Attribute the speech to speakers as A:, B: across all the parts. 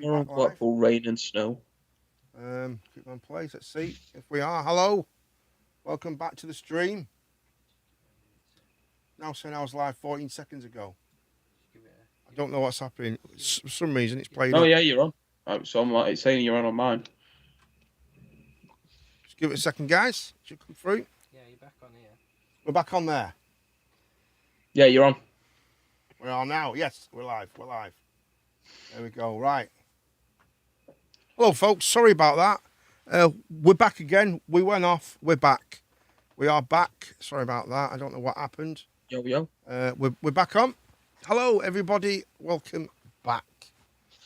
A: We're on Blackpool, rain and snow.
B: Keep on place. Let's see if we are. Hello. Welcome back to the stream. Now saying I was live 14 seconds ago. I don't know what's happening. For some reason it's played
A: Oh
B: up.
A: yeah, you're on. So I'm like, it's saying you're on mine.
B: Just give it a second, guys. Should come through.
C: Yeah, you're back on here.
B: We're back on there.
A: Yeah, you're on.
B: We are now. Yes, we're live. We're live. There we go. Right. Hello, folks. Sorry about that. We're back again. We went off. We're back. We are back. Sorry about that. I don't know what happened.
A: Yo.
B: We're back on. Hello, everybody. Welcome back.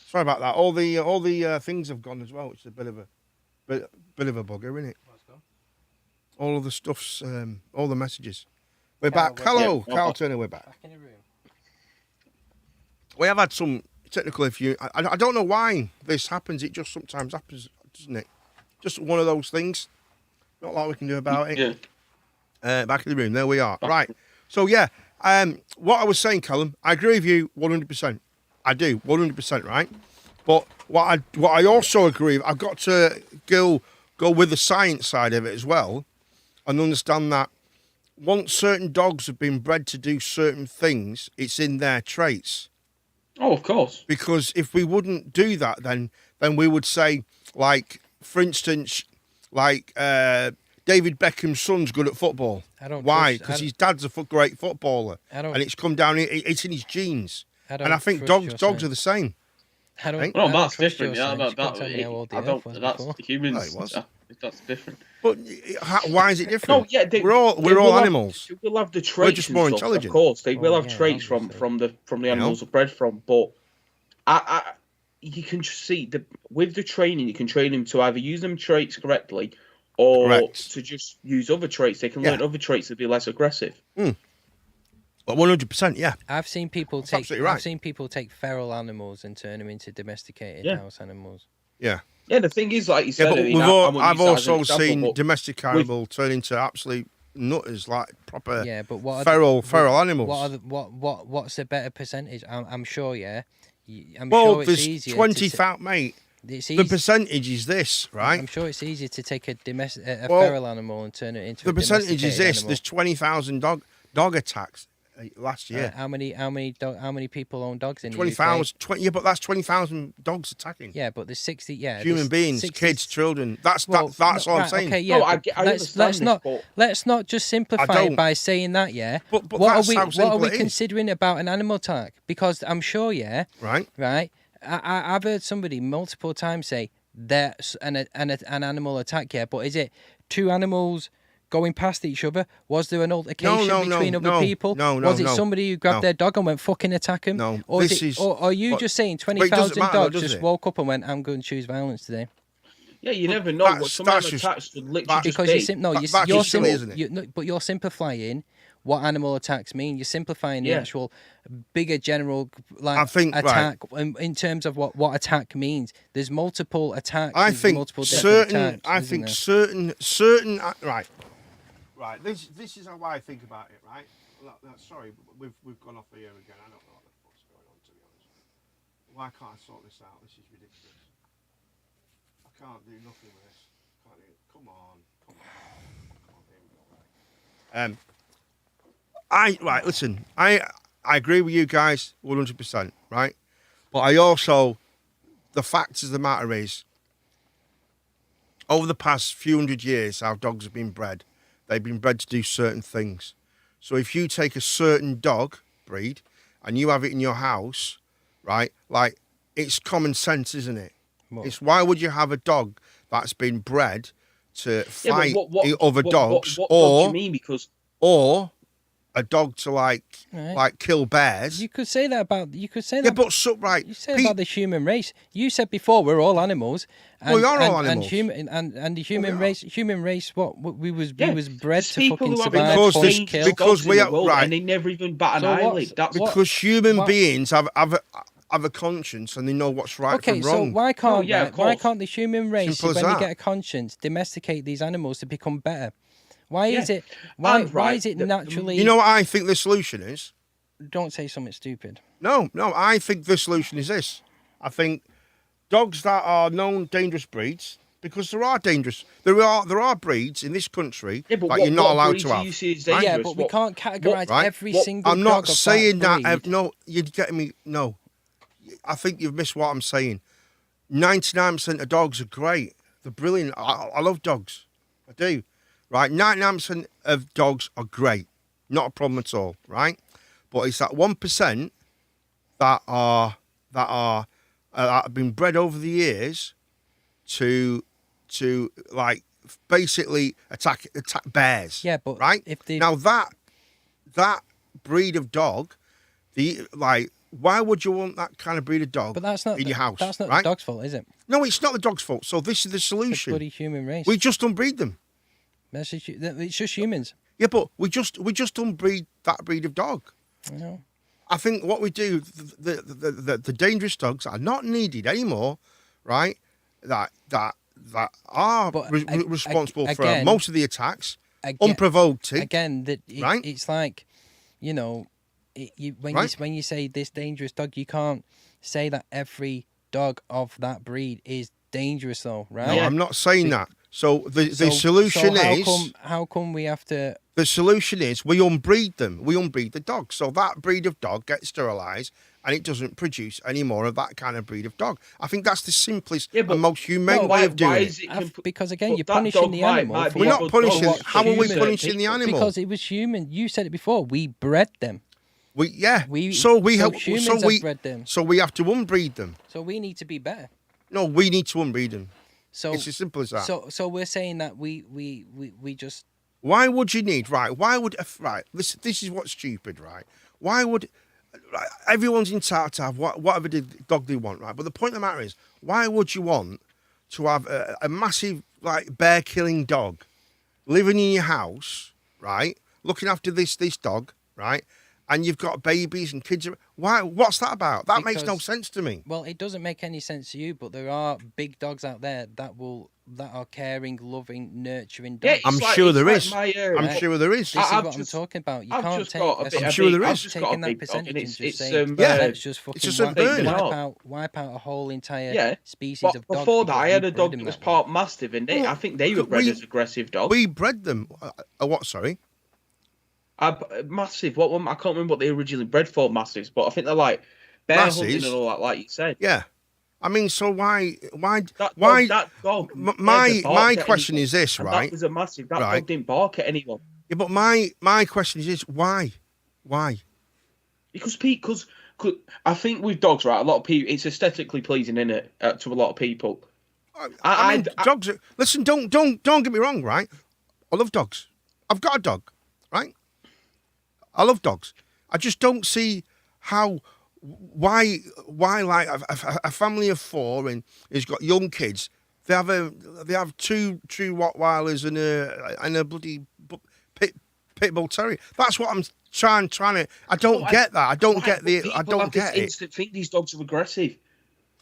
B: Sorry about that. All the things have gone as well, which is a bit of a bugger, isn't it?
C: What's gone?
B: All of the stuff's all the messages. We're back. Hello, Carl Turner. We're back.
C: Back in the room.
B: We have had some technical issue. I don't know why this happens. It just sometimes happens, doesn't it? Just one of those things. Not a lot we can do about it.
A: Yeah.
B: Back in the room. There we are. Right. So yeah. What I was saying, Callum, I agree with you 100%. I do 100%. Right. But what I also agree, I've got to go with the science side of it as well, and understand that once certain dogs have been bred to do certain things, it's in their traits.
A: Oh, of course.
B: Because if we wouldn't do that, then we would say, like, for instance, like David Beckham's son's good at football. Why? Because his dad's a great footballer, and it's come down. It's in his genes, and I think dogs are the same.
A: Well, that's different. Yeah, that's humans. That's different.
B: But why is it different?
A: No, yeah,
B: we're all animals.
A: They will have the traits.
B: We're just more
A: stuff,
B: intelligent.
A: Of course, they will have traits from the animals they're bred from. But you can just see with the training, you can train them to either use them traits correctly, or to just use other traits. They can learn other traits to be less aggressive.
B: But 100%, yeah.
C: I've seen people take feral animals and turn them into domesticated house animals.
B: Yeah.
A: Yeah, the thing is, like you said,
B: I've also seen domestic animal turn into absolute nutters, like proper feral animals.
C: What's a better percentage? I'm sure, yeah.
B: Sure it's easier. 20,000, mate. The percentage is this, right?
C: I'm sure it's easier to take a feral animal and turn it into a domesticated animal.
B: The percentage is this. There's 20,000 dog attacks last year.
C: How many people own dogs in
B: 20,000. Yeah, but that's 20,000 dogs attacking.
C: Yeah, but there's 60. Yeah,
B: human beings, 60, kids, children. That's all I'm saying.
C: Okay, yeah. Let's not just simplify it by saying that. Yeah.
B: But what are we
C: considering about an animal attack? Because I'm sure,
B: Right.
C: I've heard somebody multiple times say there's an animal attack. Yeah, but is it two animals going past each other? Was there an altercation between other people? Was it somebody who grabbed their dog and went fucking attack him?
B: No.
C: Or are you just saying 20,000 dogs just woke up and went, I'm going to choose violence today?
A: Yeah, you never know what some attacks would literally
C: but you're simplifying what animal attacks mean. You're simplifying the actual bigger general attack in terms of what attack means. There's multiple attacks.
B: I think certain. Right. This is how I think about it. Right. Sorry, we've gone off the air again. I don't know what the fuck's going on, to be honest. Why can't I sort this out? This is ridiculous. I can't do nothing with this. Come on. Here we go. Right. Listen. I agree with you guys 100%. Right. But I also, the fact of the matter is, over the past few hundred years, our dogs have been bred. They've been bred to do certain things. So if you take a certain dog breed and you have it in your house, right, like, it's common sense, isn't it? What? It's why would you have a dog that's been bred to fight other dogs,
A: what do you mean?
B: Or a dog to like kill bears.
C: You could say that about
B: Yeah, but
C: You said about the human race. You said before we're all animals.
B: And, we are all animals.
C: And the human race. What we was bred to fucking survive.
B: Because we are right,
A: and they never even bat an eyelid.
B: Because human beings have a conscience and they know what's right from wrong.
C: So why can't the human race, when they get a conscience, domesticate these animals to become better? Why is it? Why is it naturally?
B: You know what I think the solution is?
C: Don't say something stupid.
B: No. I think the solution is this. I think dogs that are known dangerous breeds, because there are dangerous. There are breeds in this country that you're not allowed to have.
A: Right?
C: Yeah, but we can't categorise every single
B: I'm not
C: dog of
B: saying
C: that.
B: No, you're getting me. No, I think you've missed what I'm saying. 99% of dogs are great. They're brilliant. I love dogs. I do. Right? 99% of dogs are great. Not a problem at all. Right? But it's that 1% that have been bred over the years to like basically attack bears.
C: Yeah, but
B: right
C: if they...
B: now that breed of dog, why would you want that kind of breed of dog in your house?
C: That's not
B: right?
C: the dog's fault, is it?
B: No, it's not the dog's fault. So this is the solution.
C: It's the bloody human race.
B: We just unbreed them.
C: It's just humans.
B: Yeah, but we just unbreed that breed of dog.
C: I know.
B: I think what we do, the dangerous dogs are not needed anymore, right? That are responsible for most of the attacks, unprovoked.
C: Again,
B: right?
C: It's like, you know, when you say this dangerous dog, you can't say that every dog of that breed is dangerous, though, right?
B: No, I'm not saying that. So the solution is...
C: How come we have to...
B: The solution is we unbreed them. We unbreed the dog. So that breed of dog gets sterilised and it doesn't produce any more of that kind of breed of dog. I think that's the simplest and most humane way of doing it.
C: Because, again, you're punishing the animal.
B: We're not punishing... How are we punishing the animal?
C: Because it was human. You said it before. We bred them.
B: So we have
C: bred them.
B: So we have to unbreed them.
C: So we need to be better.
B: No, we need to unbreed them.
C: So
B: it's as simple as that.
C: So we're saying that we just...
B: Why would you need this is what's stupid, right? Why would everyone's entitled to have whatever dog they want, right? But the point of the matter is, why would you want to have a massive bear killing dog living in your house, right? Looking after this dog, right? And you've got babies and kids. Why? What's that about? That makes no sense to me.
C: Well, it doesn't make any sense to you, but there are big dogs out there that are caring, loving, nurturing dogs.
B: Yeah, I'm sure there is. I'm sure there is.
C: This is what I'm talking about. You can't take...
B: I'm sure there is.
C: Taking that percentage and just saying, let's just fucking wipe out a whole entire species of dogs.
A: Before that, I had a dog that was part Mastiff, and I think they were bred as aggressive dogs.
B: We bred them. What, sorry?
A: Mastiff. What one? I can't remember what they originally bred for Mastiffs, but I think they're like bear hunting and all that, like you said.
B: Yeah. I mean, so why?
A: That dog.
B: My question is this, right?
A: That was a Mastiff. That dog didn't bark at anyone.
B: Yeah, but my question is this: why?
A: Because I think with dogs, right? A lot of people, it's aesthetically pleasing, isn't it, to a lot of people.
B: I mean, dogs. Listen, don't get me wrong, right? I love dogs. I've got a dog, right? I love dogs. I just don't see why like a family of four and has got young kids. They have two true Rottweilers and a bloody pit bull terrier. That's what I'm trying to. I don't get that. I don't get I don't get it.
A: Instant think these dogs are aggressive.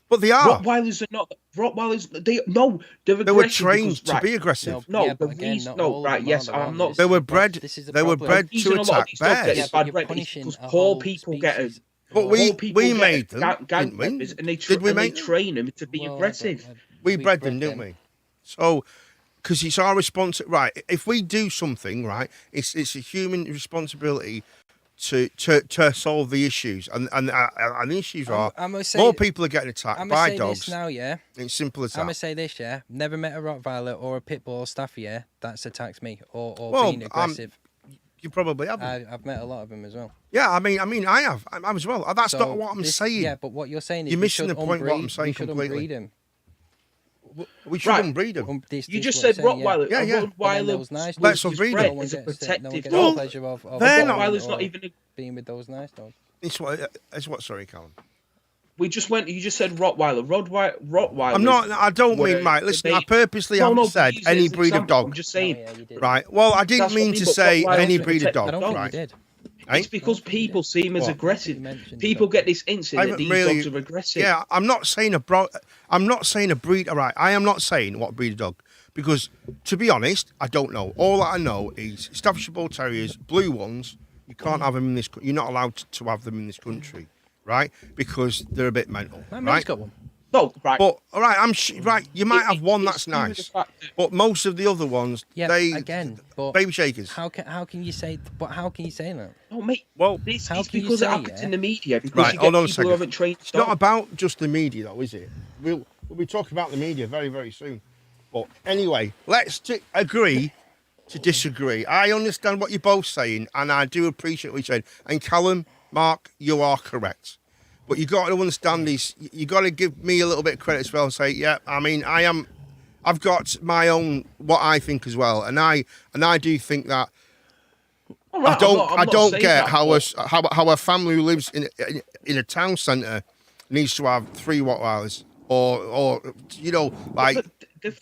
B: But they are.
A: Rottweilers are not. Rottweilers, they're aggressive.
B: They were trained to be aggressive.
A: Yes, I'm not.
B: They were bred. They were bred to attack bears.
A: Because poor people get it.
B: But we made them, didn't we?
A: And they train them to be aggressive.
B: We bred them, didn't we? So, because it's our responsibility, right? If we do something, right, it's a human responsibility to solve the issues, and the issues are more people are getting attacked by dogs.
C: This now, yeah.
B: It's simple as that.
C: I'm gonna say this, yeah. Never met a Rottweiler or a pit bull or Staffy, yeah, that's attacked me or being aggressive.
B: You probably have.
C: I've met a lot of them as well.
B: Yeah, I mean, I have. I as well. That's not what I'm saying.
C: Yeah, but what you're saying is
B: you're missing the point. What I'm saying completely.
C: Them.
B: We shouldn't breed them.
A: You just said Rottweiler.
B: Yeah.
A: Rottweiler.
C: Nice
B: let's breed them.
A: It's a protective dog.
C: No pleasure of
A: Rottweiler's not even
C: being with those nice dogs.
B: It's what? Sorry, Callum.
A: You just said Rottweiler. Rottweiler.
B: I'm not. I don't mean, Mike. Listen, I purposely haven't said any breed of dog.
A: I'm just saying.
B: Right. Well, I didn't mean to say any breed of dog.
C: I don't think you did.
A: It's because people see him as aggressive. People get this instinct that these dogs are aggressive.
B: Yeah, I'm not saying a breed. All right, I am not saying what breed of dog, because to be honest, I don't know. All that I know is Staffordshire Bull Terriers, blue ones. You can't have them in this. You're not allowed to have them in this country, right? Because they're a bit mental.
C: My mate's got one.
A: No, right.
B: But all right, right. You might have one that's nice, but most of the other ones, baby shakers.
C: How can you say? But how can you say that?
A: Oh, mate.
B: Well,
A: it's because it happens in the media. Because you
B: hold
A: get
B: on a
A: people
B: second.
A: who haven't trained.
B: It's not about just the media, though, is it? We'll be talking about the media very, very soon. But anyway, let's agree to disagree. I understand what you're both saying, and I do appreciate what you're saying. And Callum, Mark, you are correct. But you got to understand this. You got to give me a little bit of credit as well and say, yeah. I mean, I've got my own what I think as well, and I do think that. Right, I don't get how a family who lives in a town centre needs to have 3 Rottweilers or like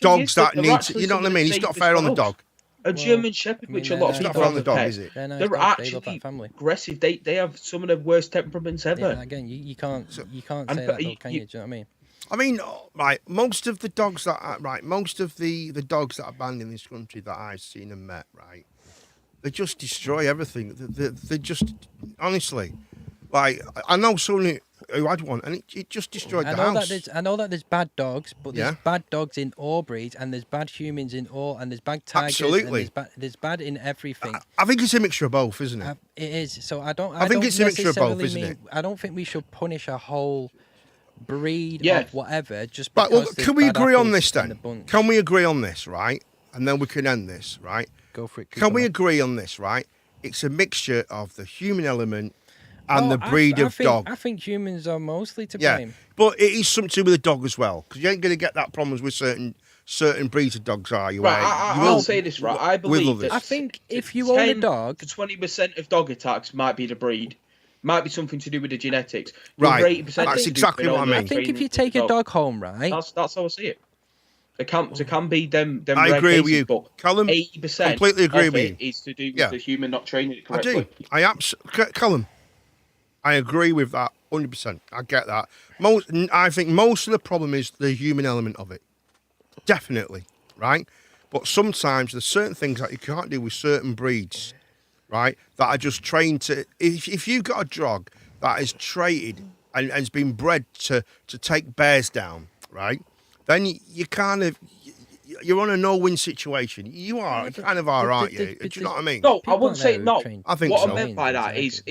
B: dogs that need to. You know what I mean? It's not fair on the dog.
A: A German Shepherd, which a lot of people have,
B: is it?
A: They're actually aggressive. They have some of the worst temperaments ever.
C: Yeah, again, you can't say that, though, can you? Do you know what I mean?
B: I mean, right. Most of the dogs that the dogs that are banned in this country that I've seen and met, right, they just destroy everything. They just honestly, like I know someone who had one, and it just destroyed the house.
C: I know that there's bad dogs, but there's bad dogs in all breeds, and there's bad humans in all, and there's bad tigers.
B: Absolutely.
C: And there's bad in everything.
B: I think it's a mixture of both, isn't it?
C: It is. So I
B: think it's a mixture of both, isn't it?
C: I don't think we should punish a whole breed of whatever just because.
B: But well, can we agree on this then? Can we agree on this, right? And then we can end this, right?
C: Go for it.
B: Can we agree on this, right? It's a mixture of the human element and the breed of dog.
C: I think humans are mostly to blame.
B: Yeah, but it is something to do with the dog as well, because you ain't going to get that problems with certain breeds of dogs, are you?
A: Right, I'll say this, right. I believe that.
C: I think if you own a dog,
A: to 20% of dog attacks might be the breed, might be something to do with the genetics.
B: Right, that's exactly what I mean.
C: I think if you take a dog home, right,
A: that's how I see it. There can be them.
B: I agree with you,
A: but
B: Callum.
A: 80%
B: completely agree with you.
A: Is to do with the human not training it correctly.
B: I do. Callum, I agree with that 100%. I get that. I think most of the problem is the human element of it. Definitely, right? But sometimes there's certain things that you can't do with certain breeds, right? That are just trained to. If you've got a dog that is traded and has been bred to take bears down, right? Then you kind of. You're on a no-win situation. You are kind of are, aren't you? Do you know what I mean?
A: No, I wouldn't say no.
B: I think
A: what I meant by that is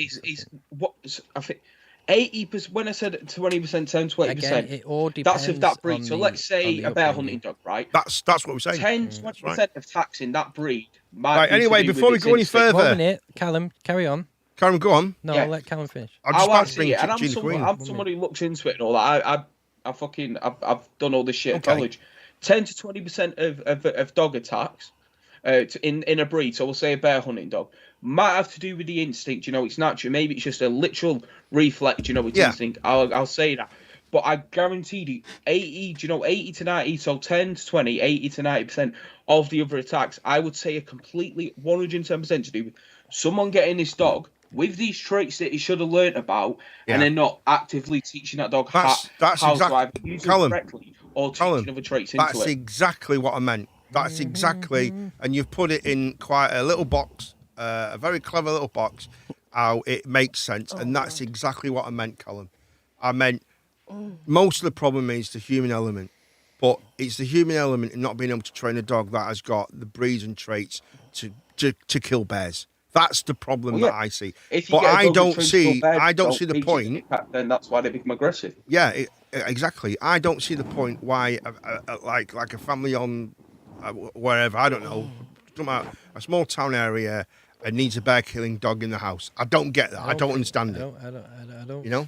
A: what I think. 80%. When I said 20%, 10-20%,
C: it all depends.
A: That's of that breed. So let's say a bear hunting dog, right?
B: That's what we're saying.
A: 10-20% of attacks in that breed might. Right.
B: Anyway, before we go any further,
C: 1 minute, Callum, carry on.
B: Callum, go on.
C: No, let Callum finish.
A: I'm someone who looks into it and all that. I've done all this shit at college. 10-20% of dog attacks in a breed, so we'll say a bear hunting dog, might have to do with the instinct. It's natural. Maybe it's just a literal reflex. It's instinct. I'll say that. But I guarantee you, 80 to 90, so 10 to 20, 80 to 90% of the other attacks, I would say are completely 110% to do with someone getting this dog with these traits that he should have learnt about, and then not actively teaching that dog how to either use them correctly or teaching other traits into it.
B: That's exactly what I meant. That's exactly, and you've put it in quite a little box, a very clever little box, how it makes sense, and that's exactly what I meant, Callum. I meant most of the problem is the human element, but it's the human element in not being able to train a dog that has got the breeds and traits to kill bears. That's the problem that I see. But I don't see the point.
A: Then that's why they become aggressive.
B: Yeah, exactly. I don't see the point why, like a family on wherever, I don't know, a small town area needs a bear killing dog in the house. I don't get that. I don't understand it.
C: I don't.
B: You know?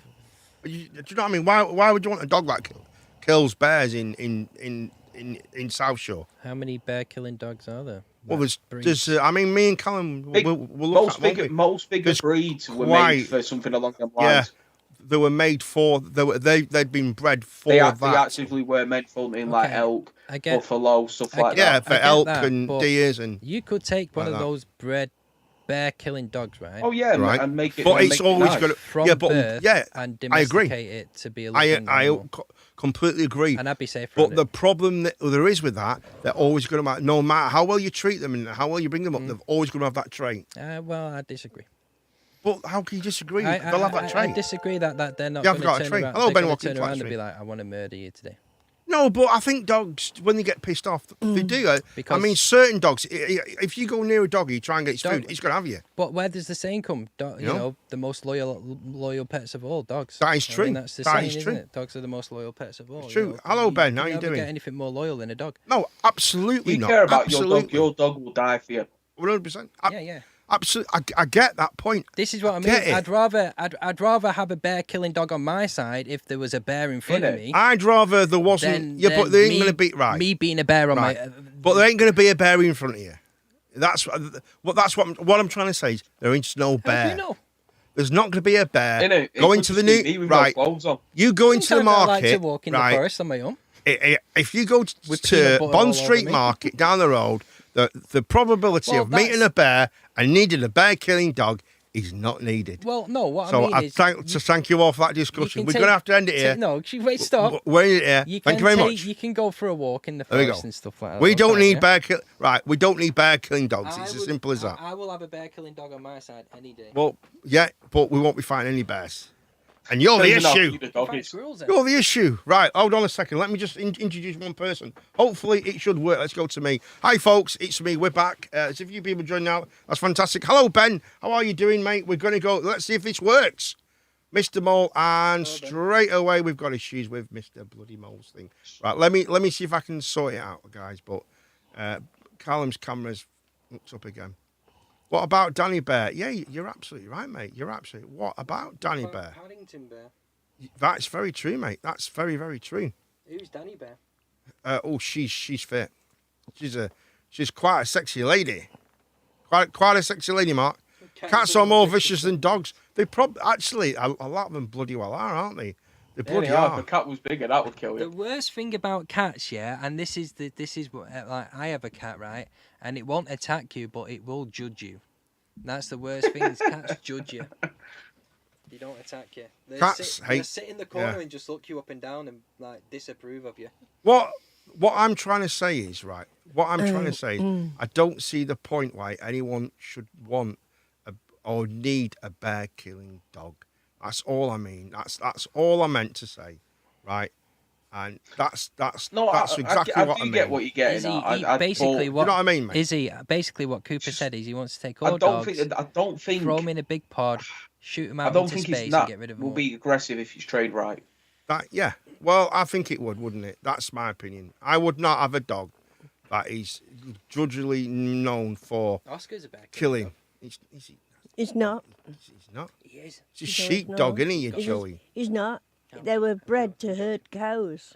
B: Do you know what I mean? Why would you want a dog that kills bears in South Shore?
C: How many bear killing dogs are there?
B: Well, there's I mean, me and Callum we'll look at
A: most bigger breeds were made for something along the lines.
B: Yeah, they were made for. They'd been bred for that.
A: They actively were made for something like elk, buffalo, stuff like that.
B: Yeah, for elk and deers and.
C: You could take one of those bred bear killing dogs, right?
A: Oh yeah, right. And make it.
B: But it's always got to
C: birth and domesticate it to be a living animal.
B: I completely agree.
C: And I'd be safer.
B: But the problem that there is with that, they're always going to, no matter how well you treat them and how well you bring them up, they're always going to have that trait.
C: Well, I disagree.
B: But how can you disagree? They'll have that trait.
C: I disagree that they're not
B: You
C: going
B: haven't got
C: to
B: a
C: turn
B: trait.
C: around.
B: Hello,
C: They're
B: Ben,
C: going to
B: welcome
C: turn
B: to
C: around
B: Flat
C: and be
B: Street.
C: like, I want to murder you today.
B: No, but I think dogs, when they get pissed off, they do.
C: Because
B: I mean, certain dogs, if you go near a dog, you try and get its food, it's going to have you.
C: But where does the saying come? You know, the most loyal pets of all, dogs.
B: That is true.
C: I mean, that's the
B: That
C: saying,
B: is
C: isn't
B: true.
C: it? Dogs are the most loyal pets of all.
B: It's true.
C: You know?
B: Hello, Ben. How
C: Can
B: you
C: you ever
B: doing?
C: get anything more loyal than a dog?
B: No, absolutely
A: You
B: not.
A: care about
B: Absolutely.
A: your dog will die for you.
B: 100%.
C: Yeah.
B: Absolutely. I get that point.
C: This is what I mean. I'd rather have a bear killing dog on my side if there was a bear in front of me.
B: I'd rather there wasn't. But they ain't going to be right.
C: Me being a bear on my.
B: But there ain't going to be a bear in front of you. That's what I'm trying to say. Is there ain't no bear.
C: How do you know?
B: There's not going to be a bear going to the new right. You go into the
C: Sometimes
B: market.
C: I like to walk in the forest on my own.
B: If you go to Bond Street Market down the road, the probability of meeting a bear and needing a bear killing dog is not needed.
C: Well, no, what
B: so
C: I mean is...
B: thank you all for that discussion. We're going to have to end it here.
C: No, wait, stop.
B: We're ending it here. Thank you very much.
C: You can go for a walk in the forest and stuff like that.
B: We don't need bear we don't need bear killing dogs. It's as simple as that.
C: I will have a bear killing dog on my side any day.
B: Well, yeah, but we won't be fighting any bears. And you're the issue. You're the issue. Right, hold on a second. Let me just introduce one person. Hopefully it should work. Let's go to me. Hi, folks. It's me. We're back. There's a few people joining now. That's fantastic. Hello, Ben. How are you doing, mate? We're going to go. Let's see if this works. Mr. Mole. And straight away, we've got issues with Mr. Bloody Mole's thing. Right, let me see if I can sort it out, guys. But Callum's camera's hooked up again. What about Danny Bear? Yeah, you're absolutely right, mate. You're absolutely. What about Danny Bear?
C: Paddington Bear.
B: That's very true, mate. That's very, very true.
C: Who's Danny Bear?
B: She's fit. She's quite a sexy lady. Quite a sexy lady, Mark. Cats are more vicious than dogs. They actually a lot of them bloody well are, aren't they? They bloody are.
A: If a cat was bigger, that would kill you.
C: The worst thing about cats, yeah, and this is what like I have a cat, right, and it won't attack you, but it will judge you. That's the worst thing. Is cats judge you. They don't attack you. They sit in the corner and just look you up and down and like disapprove of you.
B: What I'm trying to say is right. What I'm trying to say is I don't see the point why anyone should want or need a bear killing dog. That's all I mean. That's all I meant to say, right? And that's exactly what I mean.
A: Get what you're getting.
C: You know
B: what I mean, mate?
C: Izzy, basically what Cooper said is he wants to take all dogs.
A: I don't think
C: throw them in a big pod, shoot them out into space, and get rid of them.
A: Will be aggressive if it's trained right.
B: Yeah. Well, I think it would, wouldn't it? That's my opinion. I would not have a dog that is drudgily known for
C: Oscar's a bear
B: killing.
D: He's not.
B: He's not.
C: He is.
B: He's a sheepdog, isn't he, you Joey?
D: He's not. They were bred to herd cows.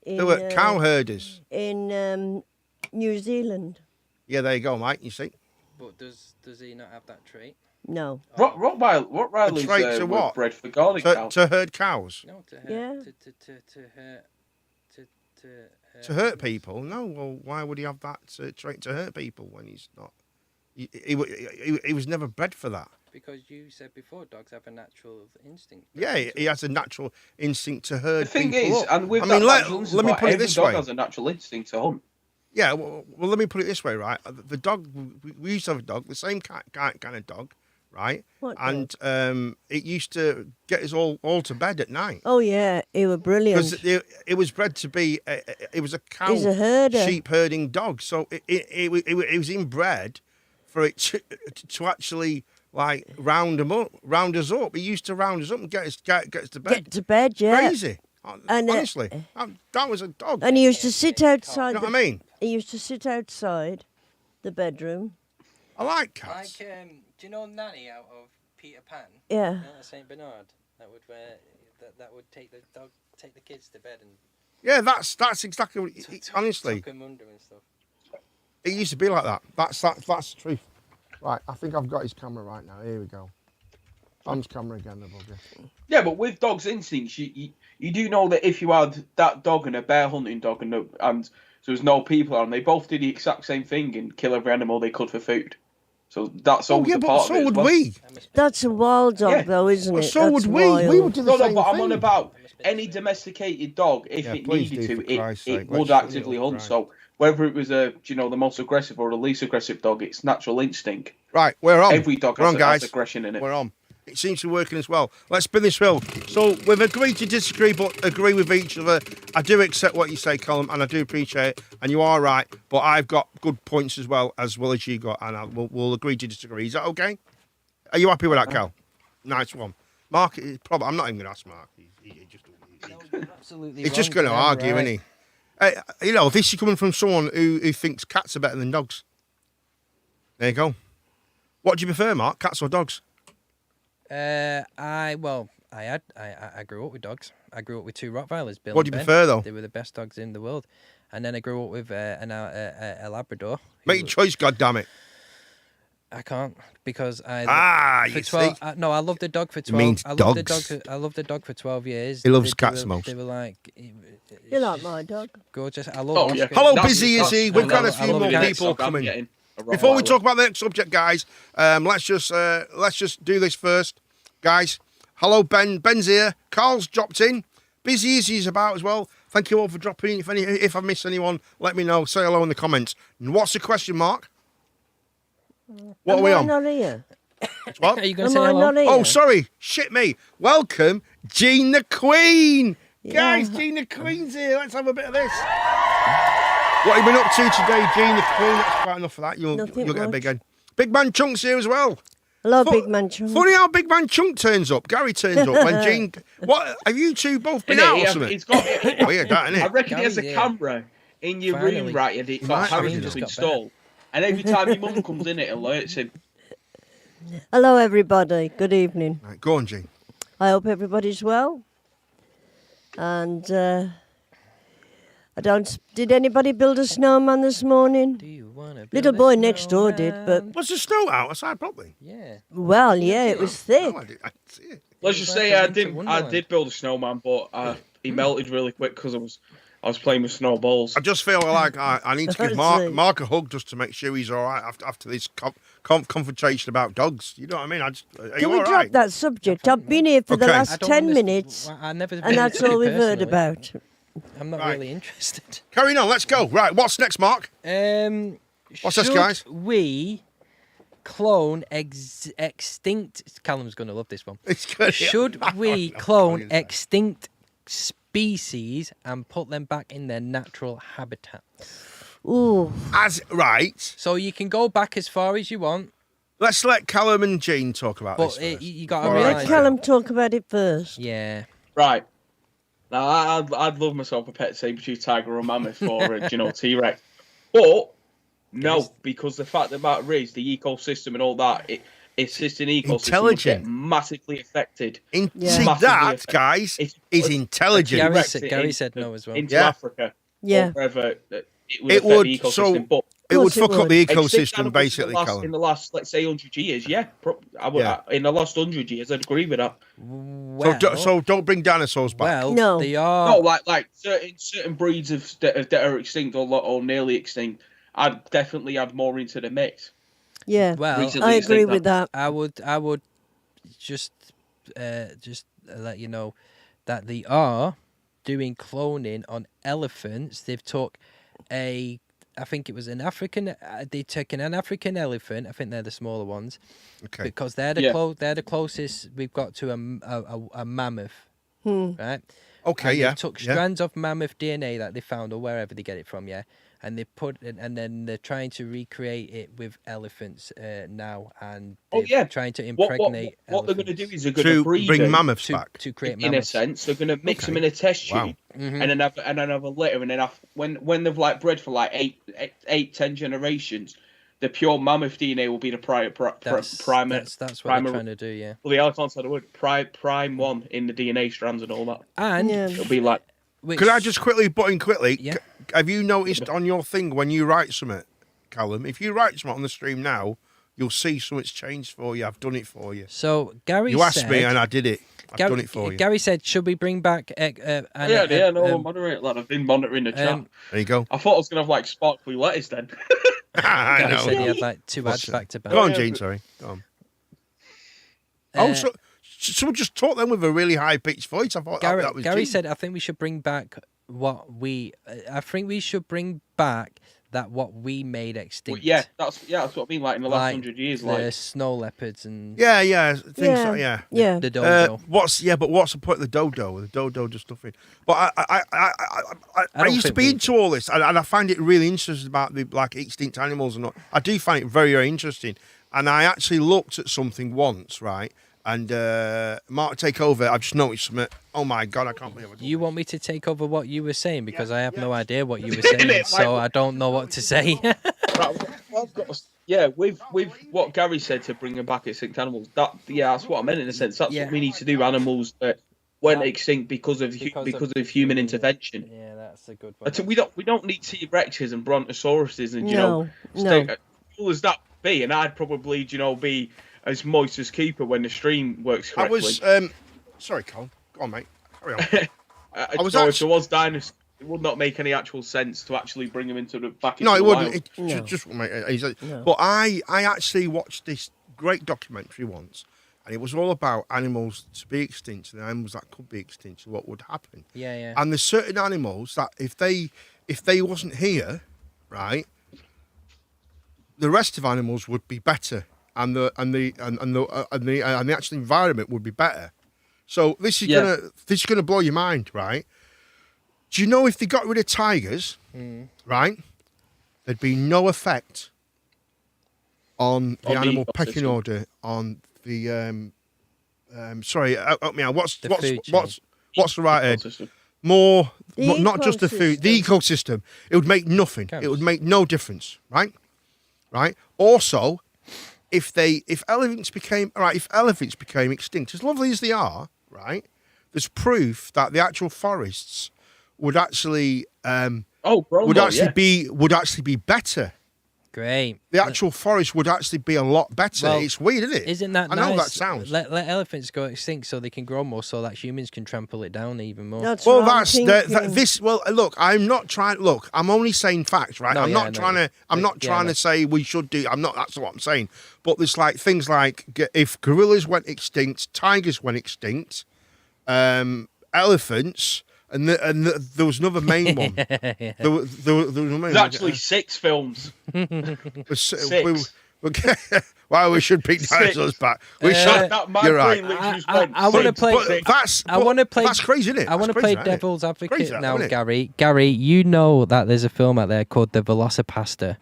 B: They were cow herders.
D: In New Zealand.
B: Yeah, there you go, mate. You see.
C: But does he not have that trait?
D: No.
A: Rottweilers were bred for guarding cows.
B: To herd cows?
C: No, to herd.
B: To hurt people? No. Well, why would he have that trait to hurt people when he's not? He was never bred for that.
C: Because you said before, dogs have a natural instinct.
B: Yeah, he has a natural instinct to herd people.
A: The thing is,
B: up.
A: and with
B: let me put it this way.
A: Every dog has a natural instinct to hunt.
B: Yeah, well, let me put it this way, right? The dog, we used to have a dog, the same kind of dog, right?
D: What
B: and it used to get us all to bed at night.
D: Oh yeah, it was brilliant.
B: Because it was bred to be, it was a cow,
D: He's a herder.
B: sheep herding dog. So it was inbred for it to actually like round us up. He used to round us up and get us to bed.
D: Get to bed, yeah.
B: Crazy.
D: And,
B: honestly, that was a dog.
D: And he used to sit outside.
B: You know what I mean?
D: He used to sit outside the bedroom.
B: I like cats.
C: Like, do you know Nanny out of Peter Pan?
D: Yeah.
C: You know, Saint Bernard. That would take the kids to bed and.
B: Yeah, that's exactly what. Honestly,
C: tuck them under and stuff.
B: It used to be like that. That's the truth. Right, I think I've got his camera right now. Here we go. Tom's camera again, the bugger.
A: Yeah, but with dogs' instincts, you do know that if you had that dog and a bear hunting dog and there was no people on, they both did the exact same thing and kill every animal they could for food. So that's always a part of it.
B: So would we.
D: That's a wild dog, though, isn't it?
B: So would we.
D: Wild.
B: We would do the same
A: but
B: thing.
A: I'm on about any domesticated dog. If it needed to, it would actively hunt. So whether it was the most aggressive or the least aggressive dog, it's natural instinct.
B: Right, we're on.
A: Every dog has aggression in it.
B: We're on. It seems to be working as well. Let's spin this wheel. So we've agreed to disagree, but agree with each other. I do accept what you say, Colin, and I do appreciate it. And you are right, but I've got good points as well as you got, and we'll agree to disagree. Is that okay? Are you happy with that, Cal? Nice one. Mark, I'm not even going to ask Mark. He's just going to argue, isn't he? This is coming from someone who thinks cats are better than dogs. There you go. What do you prefer, Mark? Cats or dogs?
C: I grew up with dogs. I grew up with 2 Rottweilers, Bill
B: What do
C: and
B: you
C: Ben.
B: prefer, though?
C: They were the best dogs in the world. And then I grew up with a Labrador.
B: Make your choice, goddammit.
C: I can't because I. I loved the dog for 12.
B: Means
C: I loved the dog for 12 years.
B: He loves cats the most.
C: They were like.
D: You like my dog?
C: Gorgeous. I love.
A: Yeah.
B: Hello, Busy Izzy. We've got a few more people coming. Before we talk about the next subject, guys, let's just do this first, guys. Hello, Ben. Ben's here. Carl's dropped in. Busy Izzy's about as well. Thank you all for dropping. If I miss anyone, let me know. Say hello in the comments. And what's the question, Mark? What are we on?
D: Not here.
B: What?
C: Are you going to say hello?
D: Not here?
B: Oh, sorry. Shit me. Welcome, Jean the Queen.
D: Yeah.
B: Guys, Jean the Queen's here. Let's have a bit of this. What have you been up to today, Jean the Queen? That's quite enough for that. You'll get a big head. Big Man Chunk's here as well.
D: Hello, Big Man Chunk.
B: Funny how Big Man Chunk turns up. Gary turns up when Jean... What? Have you two both been out or something?
A: It's got,
B: Weird, that, isn't it?
A: I reckon he has a camera in your room, right? And it's got Harry just installed. And every time your mum comes in, it alerts him.
D: Hello, everybody. Good evening.
B: Right, go on, Jean.
D: I hope everybody's well. And Did anybody build a snowman this morning?
C: Do you want to?
D: Little boy next door did, but
B: Was the snow out outside? Probably.
C: Yeah.
D: well, yeah, it was thick.
B: No, I didn't see it.
A: Let's just say I did build a snowman, but he melted really quick because I was playing with snowballs.
B: I just feel like I need to give Mark a hug just to make sure he's all right after this confrontation about dogs. You know what I mean?
D: Can we drop that subject? I've been here for the last 10 minutes, and that's all we've heard about.
C: I'm not really interested.
B: Carry on, let's go. Right, what's next, Mark? What's this, guys?
C: We clone extinct... Callum's going to love this one. Should we clone extinct species and put them back in their natural habitat?
D: Ooh.
B: Right.
C: So you can go back as far as you want.
B: Let's let Callum and Jean talk about this
C: But
B: first.
C: you got to realise...
D: Let Callum talk about it first.
C: Yeah.
A: Right. Now, I'd love myself a pet saber-tooth tiger or mammoth or a T-Rex. But, no, because the fact of the matter is, the ecosystem and all that, existing ecosystem will get massively affected.
B: See, that, guys, is intelligent.
C: Gary said no as well.
A: Into Africa.
D: Yeah.
A: Wherever it would affect the ecosystem. But
B: it would fuck up the ecosystem, basically,
A: Callum. In the last, let's say, 100 years, yeah. In the last 100 years, I'd agree with that.
C: Well,
B: so don't bring dinosaurs back.
C: Well,
D: no.
C: They are...
A: No, like certain breeds that are extinct or nearly extinct, I'd definitely add more into the mix.
D: Yeah,
C: well,
D: I agree with that.
C: I would just let you know that they are doing cloning on elephants. They've took I think it was an African. They taken an African elephant. I think they're the smaller ones, because they're the closest we've got to a mammoth, right?
B: Okay,
C: and they took strands of mammoth DNA that they found or wherever they get it from, and they put it, and then they're trying to recreate it with elephants now, and they're trying to impregnate.
A: What they're going to do is they're going to breed
B: bring
A: them
B: mammoths back
C: to create
A: in
C: mammoths.
A: a sense. They're going to mix them in a test tube, and then have a litter, and then when they've like bred for like 10 generations, the pure mammoth DNA will be the primer.
C: That's what they're trying to do, yeah.
A: Well, the elephants had a word prime one in the DNA strands and all that,
C: and
A: it'll be like.
B: Could I just butt in quickly?
C: Yeah.
B: Have you noticed on your thing when you write something, Callum? If you write something on the stream now, you'll see something's changed for you. I've done it for you.
C: So Gary,
B: you asked me and I did it. I've done it for you.
C: Gary said, "Should we bring back?"
A: No, moderate. Like I've been monitoring the chat.
B: There you go.
A: I thought I was gonna have like sparkly letters then.
B: I
C: Gary
B: know.
C: said he had like 2 ads back to back.
B: Go on, Gene. Sorry. Go on. So someone just talk then with a really high pitched voice. I thought that was
C: Gary
B: Gene.
C: said, "I think we should bring back I think we should bring back that what we made extinct.
A: Well, that's what I mean. Like in the last 100 years,
C: the snow leopards and
B: things like
C: the dodo.
B: What's the point of the dodo? The dodo just nothing. But I used to be into all this, and I find it really interesting about the extinct animals and all. I do find it very, very interesting. And I actually looked at something once, right? And Mark, take over. I've just noticed something. Oh my God, I can't believe it.
C: You want me to take over what you were saying? Because I have no idea what you were saying, so I don't know what to say.
A: With what Garry said to bring back extinct animals, that's what I meant in a sense. That's what we need to do. Animals that went extinct because of human intervention.
C: Yeah, that's a good one.
A: We don't need T-Rexes and Brontosauruses and
D: no.
A: Cool as that be, and I'd probably be as moist as Cooper when the stream works correctly.
B: Sorry, Colin. Go on, mate. Carry on.
A: If there was dinosaurs, it would not make any actual sense to actually bring them into the back.
B: No, it wouldn't. It just wouldn't make. No. But I actually watched this great documentary once, and it was all about animals to be extinct and animals that could be extinct and what would happen.
C: Yeah.
B: And there's certain animals that if they wasn't here, right, the rest of animals would be better. And the actual environment would be better. So this is gonna blow your mind, right? Do you know if they got rid of tigers, right, there'd be no effect on the animal pecking order, on the sorry, help me out. What's the right word? More, not just the food, the ecosystem. It would make nothing. It would make no difference, right? Right. Also, if elephants became extinct, as lovely as they are, right, there's proof that the actual forests would actually be better.
C: Great.
B: The actual forest would actually be a lot better. Well, it's weird, isn't it?
C: Isn't that nice?
B: I know that sounds.
C: Let elephants go extinct so they can grow more, so that humans can trample it down even more.
B: Look, I'm not trying. Look, I'm only saying facts, right? I'm not trying to say we should do. I'm not. That's what I'm saying. But there's things like if gorillas went extinct, tigers went extinct, elephants. And there was another main one. There was
A: actually 6 films.
B: 6. Well, we should bring dinosaurs back. We should. You're right.
C: I want to play.
B: That's crazy, isn't it?
C: I want to play devil's advocate now, Garry. Garry, you know that there's a film out there called The Velocipaster,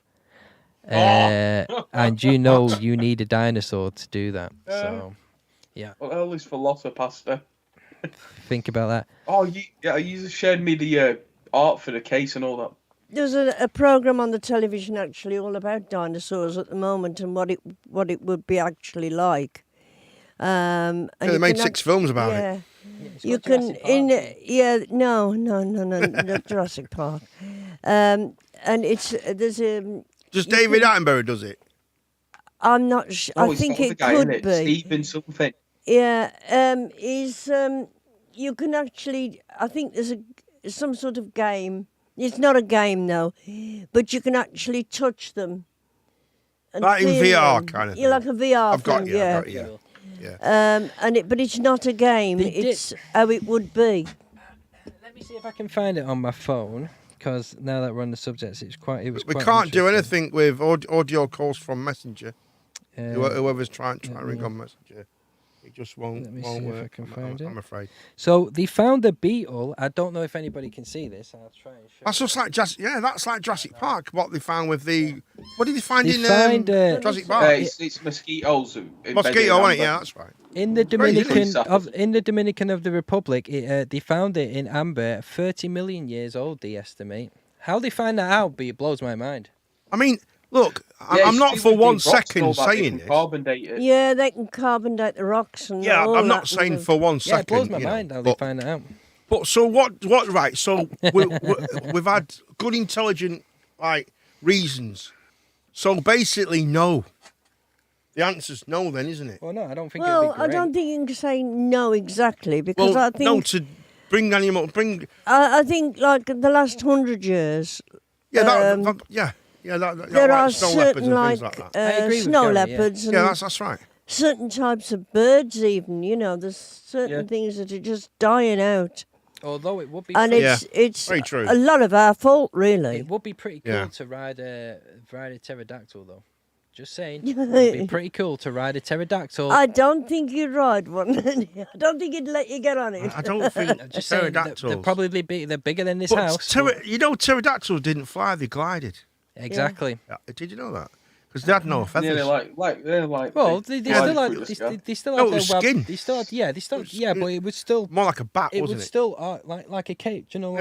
C: and you know you need a dinosaur to do that. So, yeah.
A: What the hell is Velocipaster?
C: Think about that.
A: Oh, you just showed me the art for the case and all that.
D: There's a program on the television actually all about dinosaurs at the moment and what it would be actually like. And
B: they made 6 films about it.
D: You can no, Jurassic Park. And there's
B: just David Attenborough does it.
D: I'm not sure. I think it could be
A: Stephen something.
D: Yeah, you can actually. I think there's some sort of game. It's not a game though, but you can actually touch them.
B: Like in VR kind of thing.
D: Yeah, like a VR
B: I've got
D: thing.
B: Yeah.
D: But it's not a game. It's how it would be.
C: Let me see if I can find it on my phone. Because now that we're on the subject,
B: we can't do anything with audio calls from Messenger. Whoever's trying to ring on Messenger. It just won't work. I can find it. I'm afraid.
C: So they found a beetle. I don't know if anybody can see this. I'll try and show.
B: That's just like that's like Jurassic Park. What they found with the what did they find in Jurassic Park?
A: It's mosquitoes.
B: Mosquito, ain't it? Yeah, that's right.
C: In the Dominican of the Republic, they found it in amber, 30 million years old. They estimate. How they find that out? But it blows my mind.
B: I mean. Look, I'm not for 1 second saying this.
D: Yeah, they can carbon date the rocks and all
B: I'm not saying for 1 second.
C: Yeah, it blows my mind how they find it out.
B: But so what? Right. So we've had good, intelligent reasons. So basically, no. The answer's no, then, isn't it?
C: Well, no, I don't think.
D: I don't think you can say no exactly because I think
B: no to bring animal
D: I think like the last 100 years.
B: Yeah. Yeah,
D: there are certain snow leopards.
B: Yeah, that's right.
D: Certain types of birds, even there's certain things that are just dying out.
C: Although it would be,
D: and it's
B: very true.
D: a lot of our fault, really.
C: It would be pretty cool to ride a pterodactyl, though. Just saying, it'd be pretty cool to ride a pterodactyl.
D: I don't think you'd ride one. I don't think he'd let you get on it.
B: I don't think
C: Just saying,
B: pterodactyls.
C: they're probably they're bigger than this house.
B: You know, pterodactyls didn't fly; they glided.
C: Exactly.
B: Yeah. Did you know that? Because they had no feathers.
A: Yeah, they're like.
C: Well, they still had their
B: skin.
C: They still had, but it was still
B: more like a bat,
C: it
B: wasn't
C: was
B: it?
C: still like a cape. Do you know?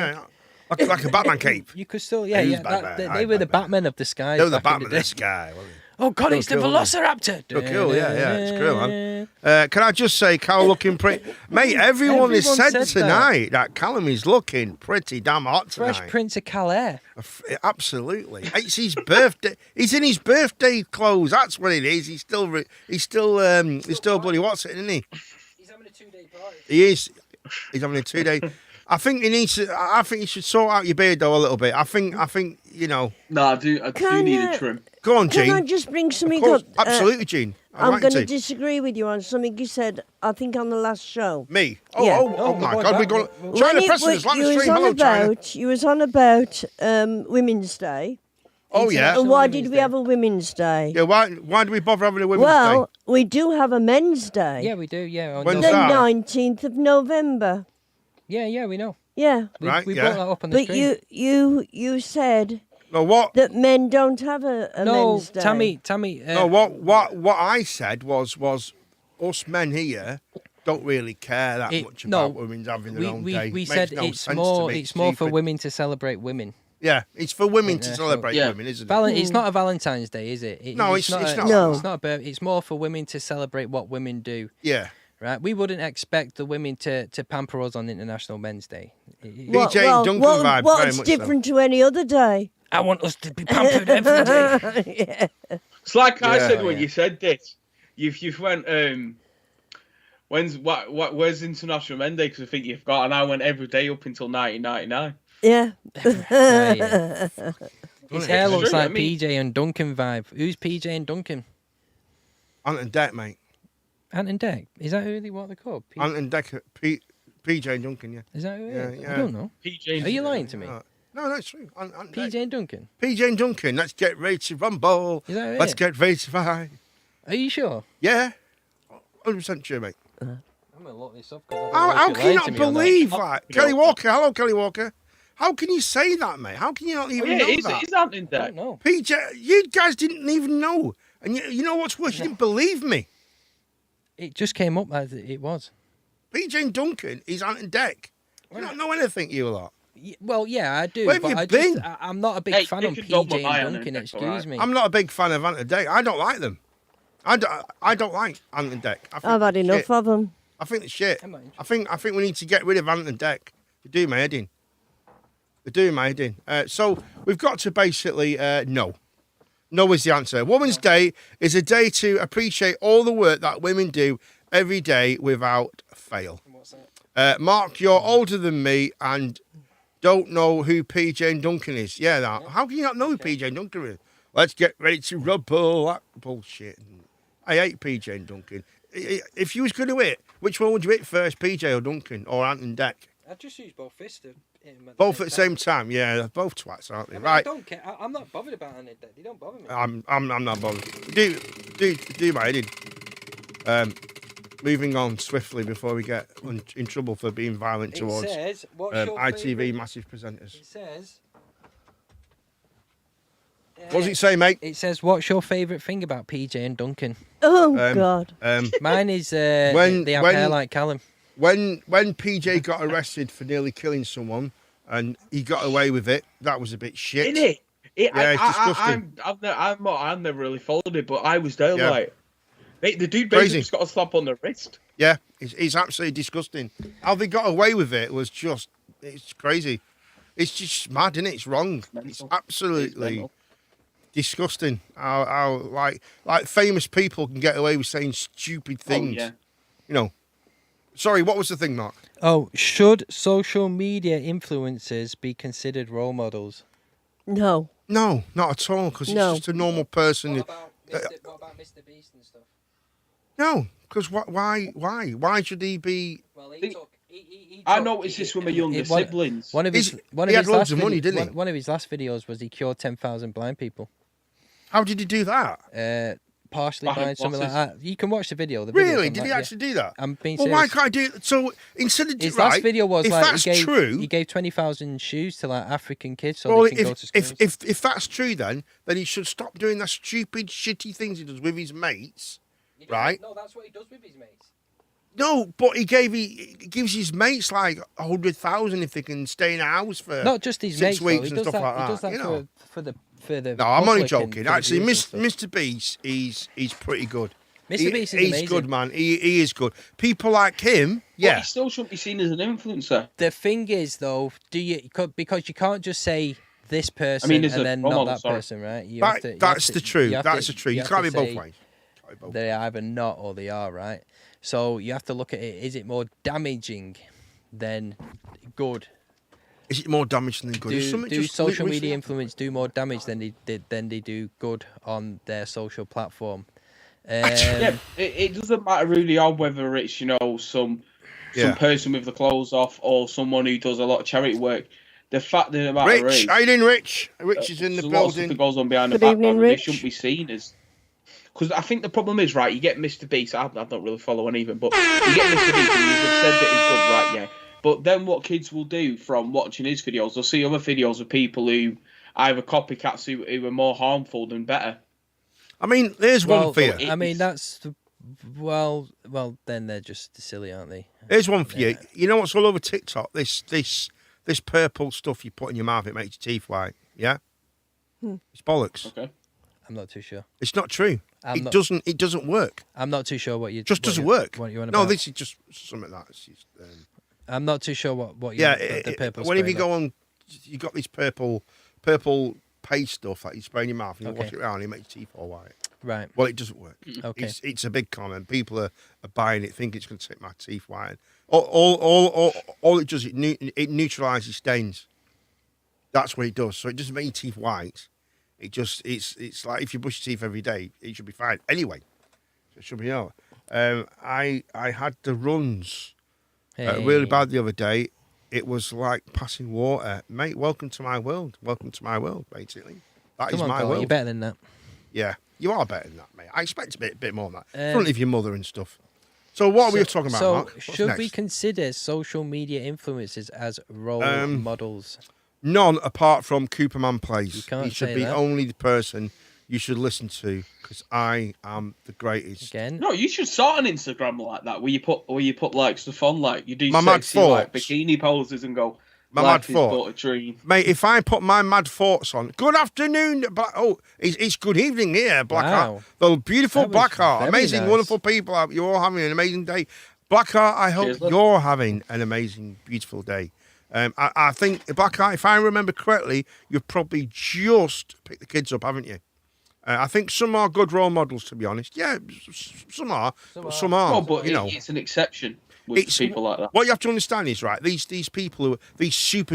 B: Like a Batman cape.
C: You could still,
B: They
C: were the Batman of the sky.
B: They were the Batman of the sky, weren't they?
C: Oh God, it's the Velociraptor.
B: Oh, cool, yeah, it's cool, man. Can I just say, Cal looking pretty... Mate, everyone has said tonight that Callum is looking pretty damn hot tonight.
C: Fresh Prince of Calais.
B: Absolutely. It's his birthday. He's in his birthday clothes. That's what it is. He's still bloody what's it, isn't he?
C: He's having a 2-day party.
B: He is. He's having a 2-day... I think you should sort out your beard though a little bit. I think you know.
A: No, I do need a trim.
B: Go on, Gene.
D: Can I just bring something up?
B: Absolutely, Gene.
D: I'm going to disagree with you on something you said, I think, on the last show.
B: Me?
D: Yeah.
B: Oh my God, we're going to... China Precedence, live stream, hello, China.
D: You was on about Women's Day.
B: Oh, yeah.
D: And why did we have a Women's Day?
B: Yeah, why do we bother having a Women's Day?
D: Well, we do have a Men's Day.
C: Yeah, we do, yeah.
B: When's
D: the
B: that?
D: 19th of November.
C: Yeah, we know.
D: Yeah.
C: We brought that up on the stream.
D: But you said...
B: No, what?
D: That men don't have a Men's Day.
C: Tammy.
B: No, what I said was us men here don't really care that much about women having their own day.
C: We said it's more for women to celebrate women.
B: Yeah, it's for women to celebrate women, isn't it?
C: It's not a Valentine's Day, is it?
B: No, it's not.
D: No.
C: It's not it's more for women to celebrate what women do.
B: Yeah.
C: Right, we wouldn't expect the women to pamper us on International Men's Day.
B: PJ Duncan vibe,
D: what's
B: very much
D: different to any other day?
C: I want us to be pampered every day.
D: Yeah.
A: It's like I said when you said this. You've went where's International Men's Day? Because I think you've got, and I went every day up until 1999.
D: Yeah.
C: His hair looks like PJ and Duncan vibe. Who's PJ and Duncan?
B: Ant and Dec, mate.
C: Ant and Dec? Is that who what they're called?
B: Ant and Dec, PJ and Duncan, yeah.
C: Is that who it is?
B: Yeah.
C: I don't know.
A: PJ.
C: Are you lying to me?
B: No, that's true.
C: PJ and Duncan?
B: PJ and Duncan, let's get ready to rumble.
C: Is that
B: Let's get ready to fight.
C: Are you sure?
B: Yeah. 100% sure, mate.
C: I'm going to look this up. Because
B: How can you not believe that? Kelly Walker, hello, Kelly Walker. How can you say that, mate? How can you not even know that?
A: It's Ant and Dec.
C: No.
B: PJ, you guys didn't even know. And you know what's worse? You didn't believe me.
C: It just came up as it was.
B: PJ and Duncan is Ant and Dec. You don't know anything, you lot.
C: Well, yeah, I do.
B: Where have
C: but
B: you been?
C: I'm not a big fan of PJ and Duncan, excuse me.
B: I'm not a big fan of Ant and Dec. I don't like them. I don't like Ant and Dec.
D: I've had enough of them.
B: I think it's shit. I think we need to get rid of Ant and Dec. They do my head in. So we've got to basically no. No is the answer. Women's Day is a day to appreciate all the work that women do every day without fail.
C: What's that?
B: Mark, you're older than me and don't know who PJ and Duncan is. Yeah, that. Yeah. How can you not know who PJ and Duncan is? Let's get ready to rumble. That bullshit. I hate PJ and Duncan. If you was going to hit, which one would you hit first, PJ or Duncan or Ant and Dec?
C: I'd just use both fists to hit him
B: both at the same time. Yeah, they're both twats, aren't they? Right.
C: I don't care. I'm not bothered about Ant and Dec. They don't bother me.
B: I'm not bothered. Do my head in. Moving on swiftly before we get in trouble for being violent towards ITV massive presenters.
C: It says.
B: What does it say, mate?
C: It says, "What's your favourite thing about PJ and Duncan?"
D: Oh God.
C: Mine is they have hair like Callum.
B: When PJ got arrested for nearly killing someone and he got away with it, that was a bit shit.
A: Isn't it?
B: It's disgusting.
A: I've never really followed it, but I was there like. The dude
B: Crazy.
A: basically just got a slap on the wrist.
B: Yeah, it's absolutely disgusting. How they got away with it was it's crazy. It's just mad, isn't it? It's wrong. It's absolutely disgusting. How like famous people can get away with saying stupid things.
A: Oh, yeah.
B: You know. Sorry, what was the thing, Mark?
C: Oh, should social media influencers be considered role models?
D: No.
B: No, not at all, because it's just a normal person.
C: What about Mr. Beast and stuff?
B: No, because why should he be?
C: Well,
A: I noticed this with my younger siblings.
C: One of his last videos was he cured 10,000 blind people.
B: How did he do that?
C: Partially blind, something like that. You can watch the video.
B: Really? Did he actually do that?
C: I'm being serious.
B: Well, why can't I do it? So instead of
C: his last video was
B: if
C: like
B: that's true,
C: he gave 20,000 shoes to like African kids so they can go to school.
B: If that's true, then he should stop doing the stupid, shitty things he does with his mates, right?
C: No, that's what he does with his mates.
B: No, but he gives his mates like 100,000 if they can stay in a house for
C: not just his
B: 6
C: mates,
B: weeks and stuff like that.
C: He does that for the.
B: No, I'm only joking. Actually, Mr. Beast, he's pretty good.
C: Mr. Beast is amazing.
B: He's good, man. He is good. People like him,
A: But he still shouldn't be seen as an influencer.
C: The thing is, though, because you can't just say this person and then not that person, right?
B: That's the truth. That's the truth. You can't be both ways.
C: They are either not or they are, right? So you have to look at it. Is it more damaging than good?
B: Is it more damaging than good?
C: Do social media influence do more damage than they do good on their social platform?
A: It doesn't matter really on whether it's some person with the clothes off or someone who does a lot of charity work. The fact that the matter is,
B: how you doing, Rich? Rich is in the building.
A: A lot of stuff that goes on behind the background. They shouldn't be seen as. Because I think the problem is, right, you get Mr. Beast. I don't really follow any of them, but you get Mr. Beast and you've said that he's good, right? Yeah. But then what kids will do from watching his videos, they'll see other videos of people who either copycats who are more harmful than better.
B: I mean, there's one for you.
C: I mean, that's... Well, then they're just silly, aren't they?
B: Here's one for you. You know what's all over TikTok? This purple stuff you put in your mouth, it makes your teeth white. Yeah? It's bollocks.
A: Okay.
C: I'm not too sure.
B: It's not true. It doesn't work.
C: I'm not too sure what you...
B: Just doesn't work.
C: What you want about.
B: No, this is just something like that.
C: I'm not too sure what you...
B: Yeah,
C: the purple
B: whenever you go on, you got this purple paste stuff that you spray in your mouth and you wash it around and it makes your teeth all white.
C: Right.
B: Well, it doesn't work.
C: Okay.
B: It's a big comment. People are buying it, think it's going to take my teeth white. All it does, it neutralises stains. That's what it does. So it doesn't make your teeth white. It's like if you brush your teeth every day, it should be fine. Anyway, it should be out. I had the runs really bad the other day. It was like passing water. Mate, welcome to my world. Welcome to my world, basically. That is my world.
C: You're better than that.
B: Yeah, you are better than that, mate. I expect a bit more than that. In front of your mother and stuff. So what are we talking about, Mark? What's
C: should
B: next?
C: we consider social media influencers as role models?
B: None apart from Cooperman Plays.
C: You can't
B: He should
C: say
B: be
C: that.
B: only the person you should listen to because I am the greatest.
C: Again?
A: No, you should start an Instagram like that where you put like stuff on, like you do
B: My
A: sexy
B: mad
A: like
B: thoughts.
A: bikini poses and go.
B: My
A: life
B: mad
A: is
B: thought.
A: but a dream.
B: Mate, if I put my mad thoughts on, good afternoon, it's good evening here, Blackheart.
C: Wow.
B: The beautiful
C: That was
B: Blackheart,
C: very
B: amazing,
C: nice.
B: wonderful people. You're all having an amazing day. Blackheart, I hope
A: Cheers, love.
B: you're having an amazing, beautiful day. I think, Blackheart, if I remember correctly, you've probably just picked the kids up, haven't you? I think some are good role models, to be honest. Yeah, some are, but some aren't.
A: But it's an exception with people like that.
B: What you have to understand is, right, these people who are these super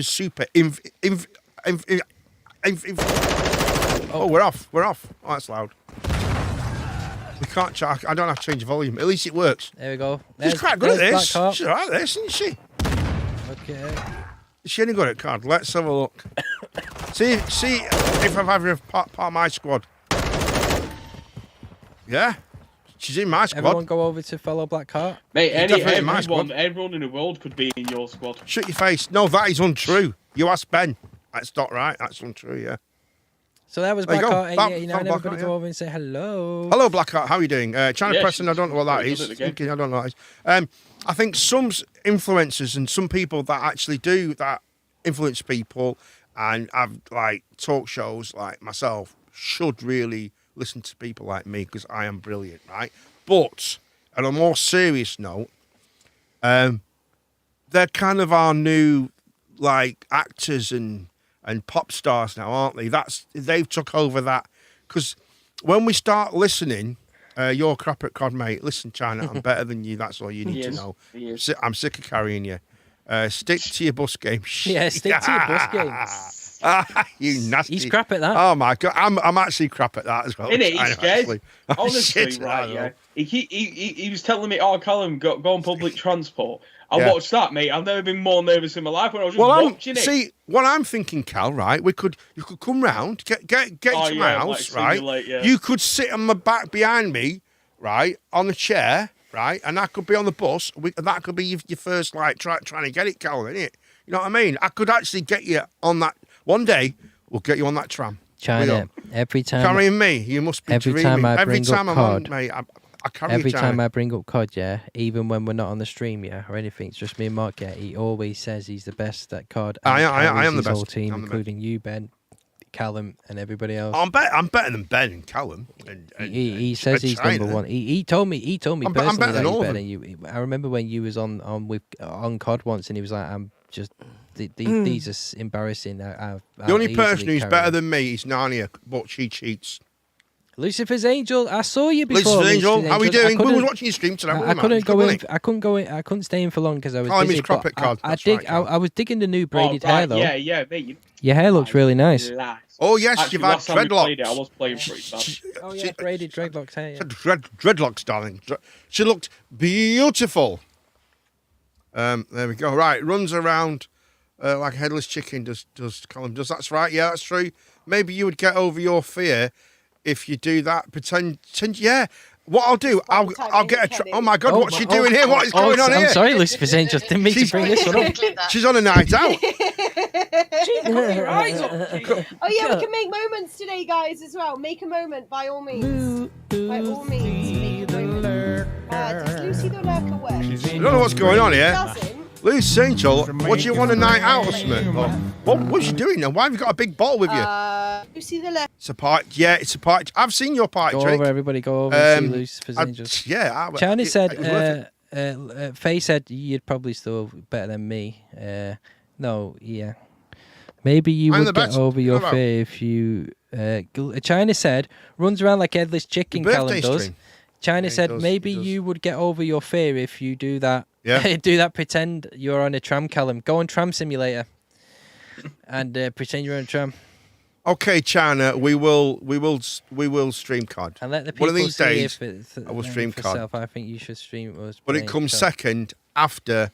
B: oh, we're off. Oh, that's loud. We can't check. I don't have to change the volume. At least it works.
C: There we go.
B: She's quite good at this. She's
C: Blackheart.
B: all right at this, isn't she?
C: Okay.
B: Is she any good at card? Let's have a look. see if I've ever part of my squad. Yeah? She's in my squad.
C: Everyone go over to follow Blackheart.
A: Mate,
B: definitely in my squad.
A: everyone in the world could be in your squad.
B: Shut your face. No, that is untrue. You ask Ben. That's not right. That's untrue, yeah.
C: So that was
B: There you go.
C: Blackheart
B: That-
C: 889.
B: that
C: Everybody
B: Blackheart,
C: go
B: yeah.
C: over and say hello.
B: Hello, Blackheart. How are you doing? China
A: Yeah,
B: Preston, I don't know what that
A: pretty
B: is.
A: good at the game.
B: Thinking, I don't know what that is. I think some influencers and some people that actually do that influence people and have like talk shows like myself should really listen to people like me because I am brilliant, right? But on a more serious note, they're kind of our new like actors and pop stars now, aren't they? They've took over that because when we start listening, you're crap at COD, mate. Listen, China, I'm better than you. That's all you need to know. I'm sick of carrying you. Stick to your bus game.
C: Yeah, stick to your bus games.
B: You nasty.
C: He's crap at that.
B: Oh my god, I'm actually crap at that as well.
A: Innit? He's
B: China,
A: scared.
B: actually.
A: Honestly,
B: Shit,
A: right,
B: I
A: yeah.
B: know.
A: He was telling me, Callum, go on public transport. I watched that, mate. I've never been more nervous in my life when I was just watching it.
B: See, what I'm thinking, Cal, right? You could come round, get to my house, right? You could sit on my back behind me, right, on the chair, right, and I could be on the bus. That could be your first, like, trying to get it, Cal, innit? You know what I mean? I could actually get you on that. One day, we'll get you on that tram.
C: China, every time.
B: Carrying me, you must be
C: every
B: dreaming.
C: Every time
B: I'm on, mate, I carry
C: every
B: China.
C: time I bring up COD, yeah, even when we're not on the stream, yeah, or anything, it's just me and Mark, yeah, he always says he's the best at COD.
B: I am the
C: his
B: best.
C: Whole team, including you, Ben, Callum, and everybody else.
B: I'm better than Ben and Callum.
C: He says he's
B: China.
C: number one. He told me personally
B: I'm better
C: that
B: than
C: he's
B: all
C: better
B: of
C: than you. I remember when you was on COD once, and he was like, "I'm just these are embarrassing."
B: The only person who's better than me is Narnia, but she cheats.
C: Lucifer's Angel, I saw you before.
B: Lucifer's Angel, how are we doing? We were watching your stream today.
C: I couldn't go in. I couldn't stay in for long because I was busy. I was digging the new braided hair though.
A: Yeah, mate.
C: Your hair looks really nice.
B: Oh yes, you've had dreadlocks.
A: I was playing for
C: Oh yeah, braided dreadlocks hair. Yeah.
B: Dreadlocks, darling. She looked beautiful. There we go. Right, runs around like a headless chicken. Does Callum? That's right. Yeah, that's true. Maybe you would get over your fear if you do that. Pretend. Yeah. What I'll do, I'll get a. Oh my God, what's she doing here? What is going on here?
C: I'm sorry, Lucifer's Angel. Didn't mean to bring this one up.
B: She's on a night out.
E: Your eyes up. Oh yeah, we can make moments today, guys, as well. Make a moment, by all means. By all means, make a moment. Does Lucy the Lurker work?
B: I don't know what's going on here. Lucy Angel, what do you want a night out or something? What's she doing now? Why have you got a big bottle with you?
E: Lucy the Lurker.
B: It's a party. Yeah, it's a party. I've seen your party
C: Go
B: trick.
C: over, everybody. Go over and see Lucifer's Angels.
B: Yeah.
C: Chani said, Faye said you'd probably still better than me. No, yeah. Maybe you would get over your fear if you... China said, runs around like headless chicken, Callum does.
B: Stream.
C: China said, maybe you would get over your fear if you do that.
B: Yeah.
C: Do that, pretend you're on a tram, Callum. Go on Tram Simulator and pretend you're on a tram.
B: Okay, China, we will stream COD.
C: And let the people
B: one of these
C: see
B: days,
C: if
B: I will stream COD.
C: I think you should stream us.
B: But it comes second after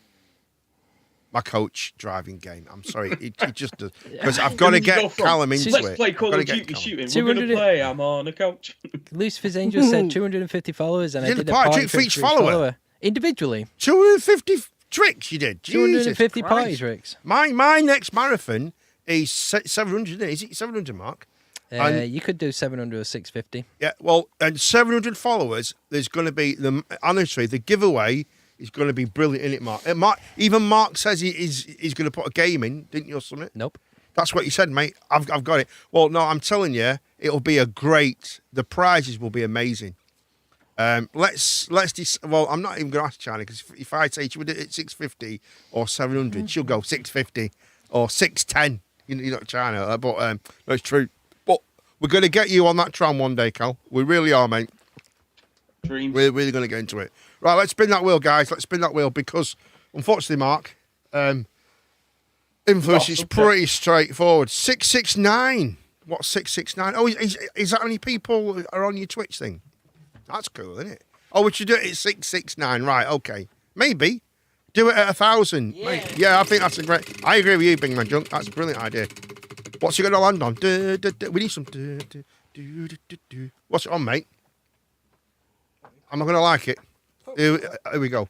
B: my coach driving game. I'm sorry, it just does. Because I've got to get Callum into it.
A: Let's play Call of Duty shooting. We're going to play. I'm on a coach.
C: Lucifer's Angel said 250 followers, and I did a
B: party
C: party
B: trick for each follower.
C: Individually.
B: 250 tricks you did.
C: 250 party tricks.
B: My next marathon is 700. Is it 700, Mark?
C: You could do 700 or 650.
B: Yeah, well, and 700 followers. There's going to be honestly the giveaway is going to be brilliant, isn't it, Mark? Even Mark says he's going to put a game in, didn't you, or something?
C: Nope.
B: That's what you said, mate. I've got it. Well, no, I'm telling you, it'll be a great. The prizes will be amazing. Let's well, I'm not even going to ask China because if I say she would do it at 650 or 700, she'll go 650 or 610. You know, China, but no, it's true. But we're going to get you on that tram one day, Cal. We really are, mate.
A: Dreams.
B: We're really going to get into it. Right, let's spin that wheel, guys. Let's spin that wheel because, unfortunately, Mark, influence is pretty straightforward. 669. What's 669? Oh, is that how many people are on your Twitch thing? That's cool, isn't it? Oh, we should do it at 669. Right, okay. Maybe. Do it at 1,000. Yeah, I think that's a great... I agree with you, Bing Man Junk. That's a brilliant idea. What's it going to land on? We need some... What's it on, mate? Am I going to like it? Here we go.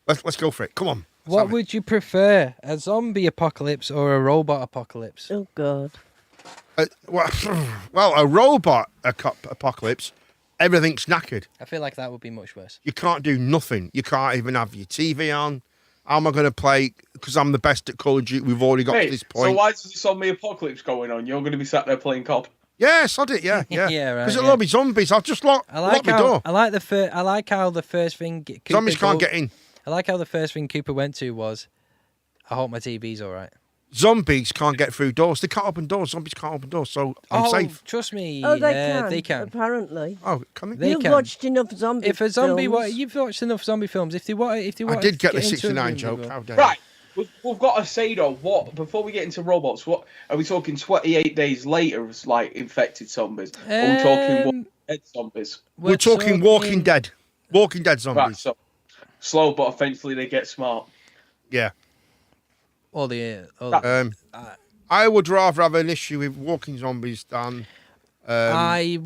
B: Let's go for it. Come on.
C: What would you prefer, a zombie apocalypse or a robot apocalypse?
D: Oh, God.
B: Well, a robot apocalypse, everything's knackered.
C: I feel like that would be much worse.
B: You can't do nothing. You can't even have your TV on. How am I going to play? Because I'm the best at Call of Duty. We've already got to this point.
A: So why is the zombie apocalypse going on? You're going to be sat there playing COD.
B: Yeah, sod it. Yeah.
C: Yeah, right.
B: Because it'll all be zombies. I'll just lock my door.
C: I like how the first thing
B: zombies can't get in.
C: I like how the first thing Cooper went to was, I hope my TV's all right.
B: Zombies can't get through doors. They can't open doors. Zombies can't open doors, so I'm safe.
C: Trust me.
D: Oh, they can.
C: They can.
D: Apparently.
B: Oh, can they?
D: You've watched enough zombie
C: If a zombie,
D: films.
C: you've watched enough zombie films. If they want,
B: I did get the 69 joke. How dare you?
A: Right. We've got to say though, before we get into robots, what are we talking? 28 days later, as like infected zombies? Are we talking dead zombies?
B: We're talking Walking Dead. Walking Dead zombies.
A: Right, so slow, but eventually they get smart.
B: Yeah.
C: I
B: would rather have an issue with walking zombies than.
C: I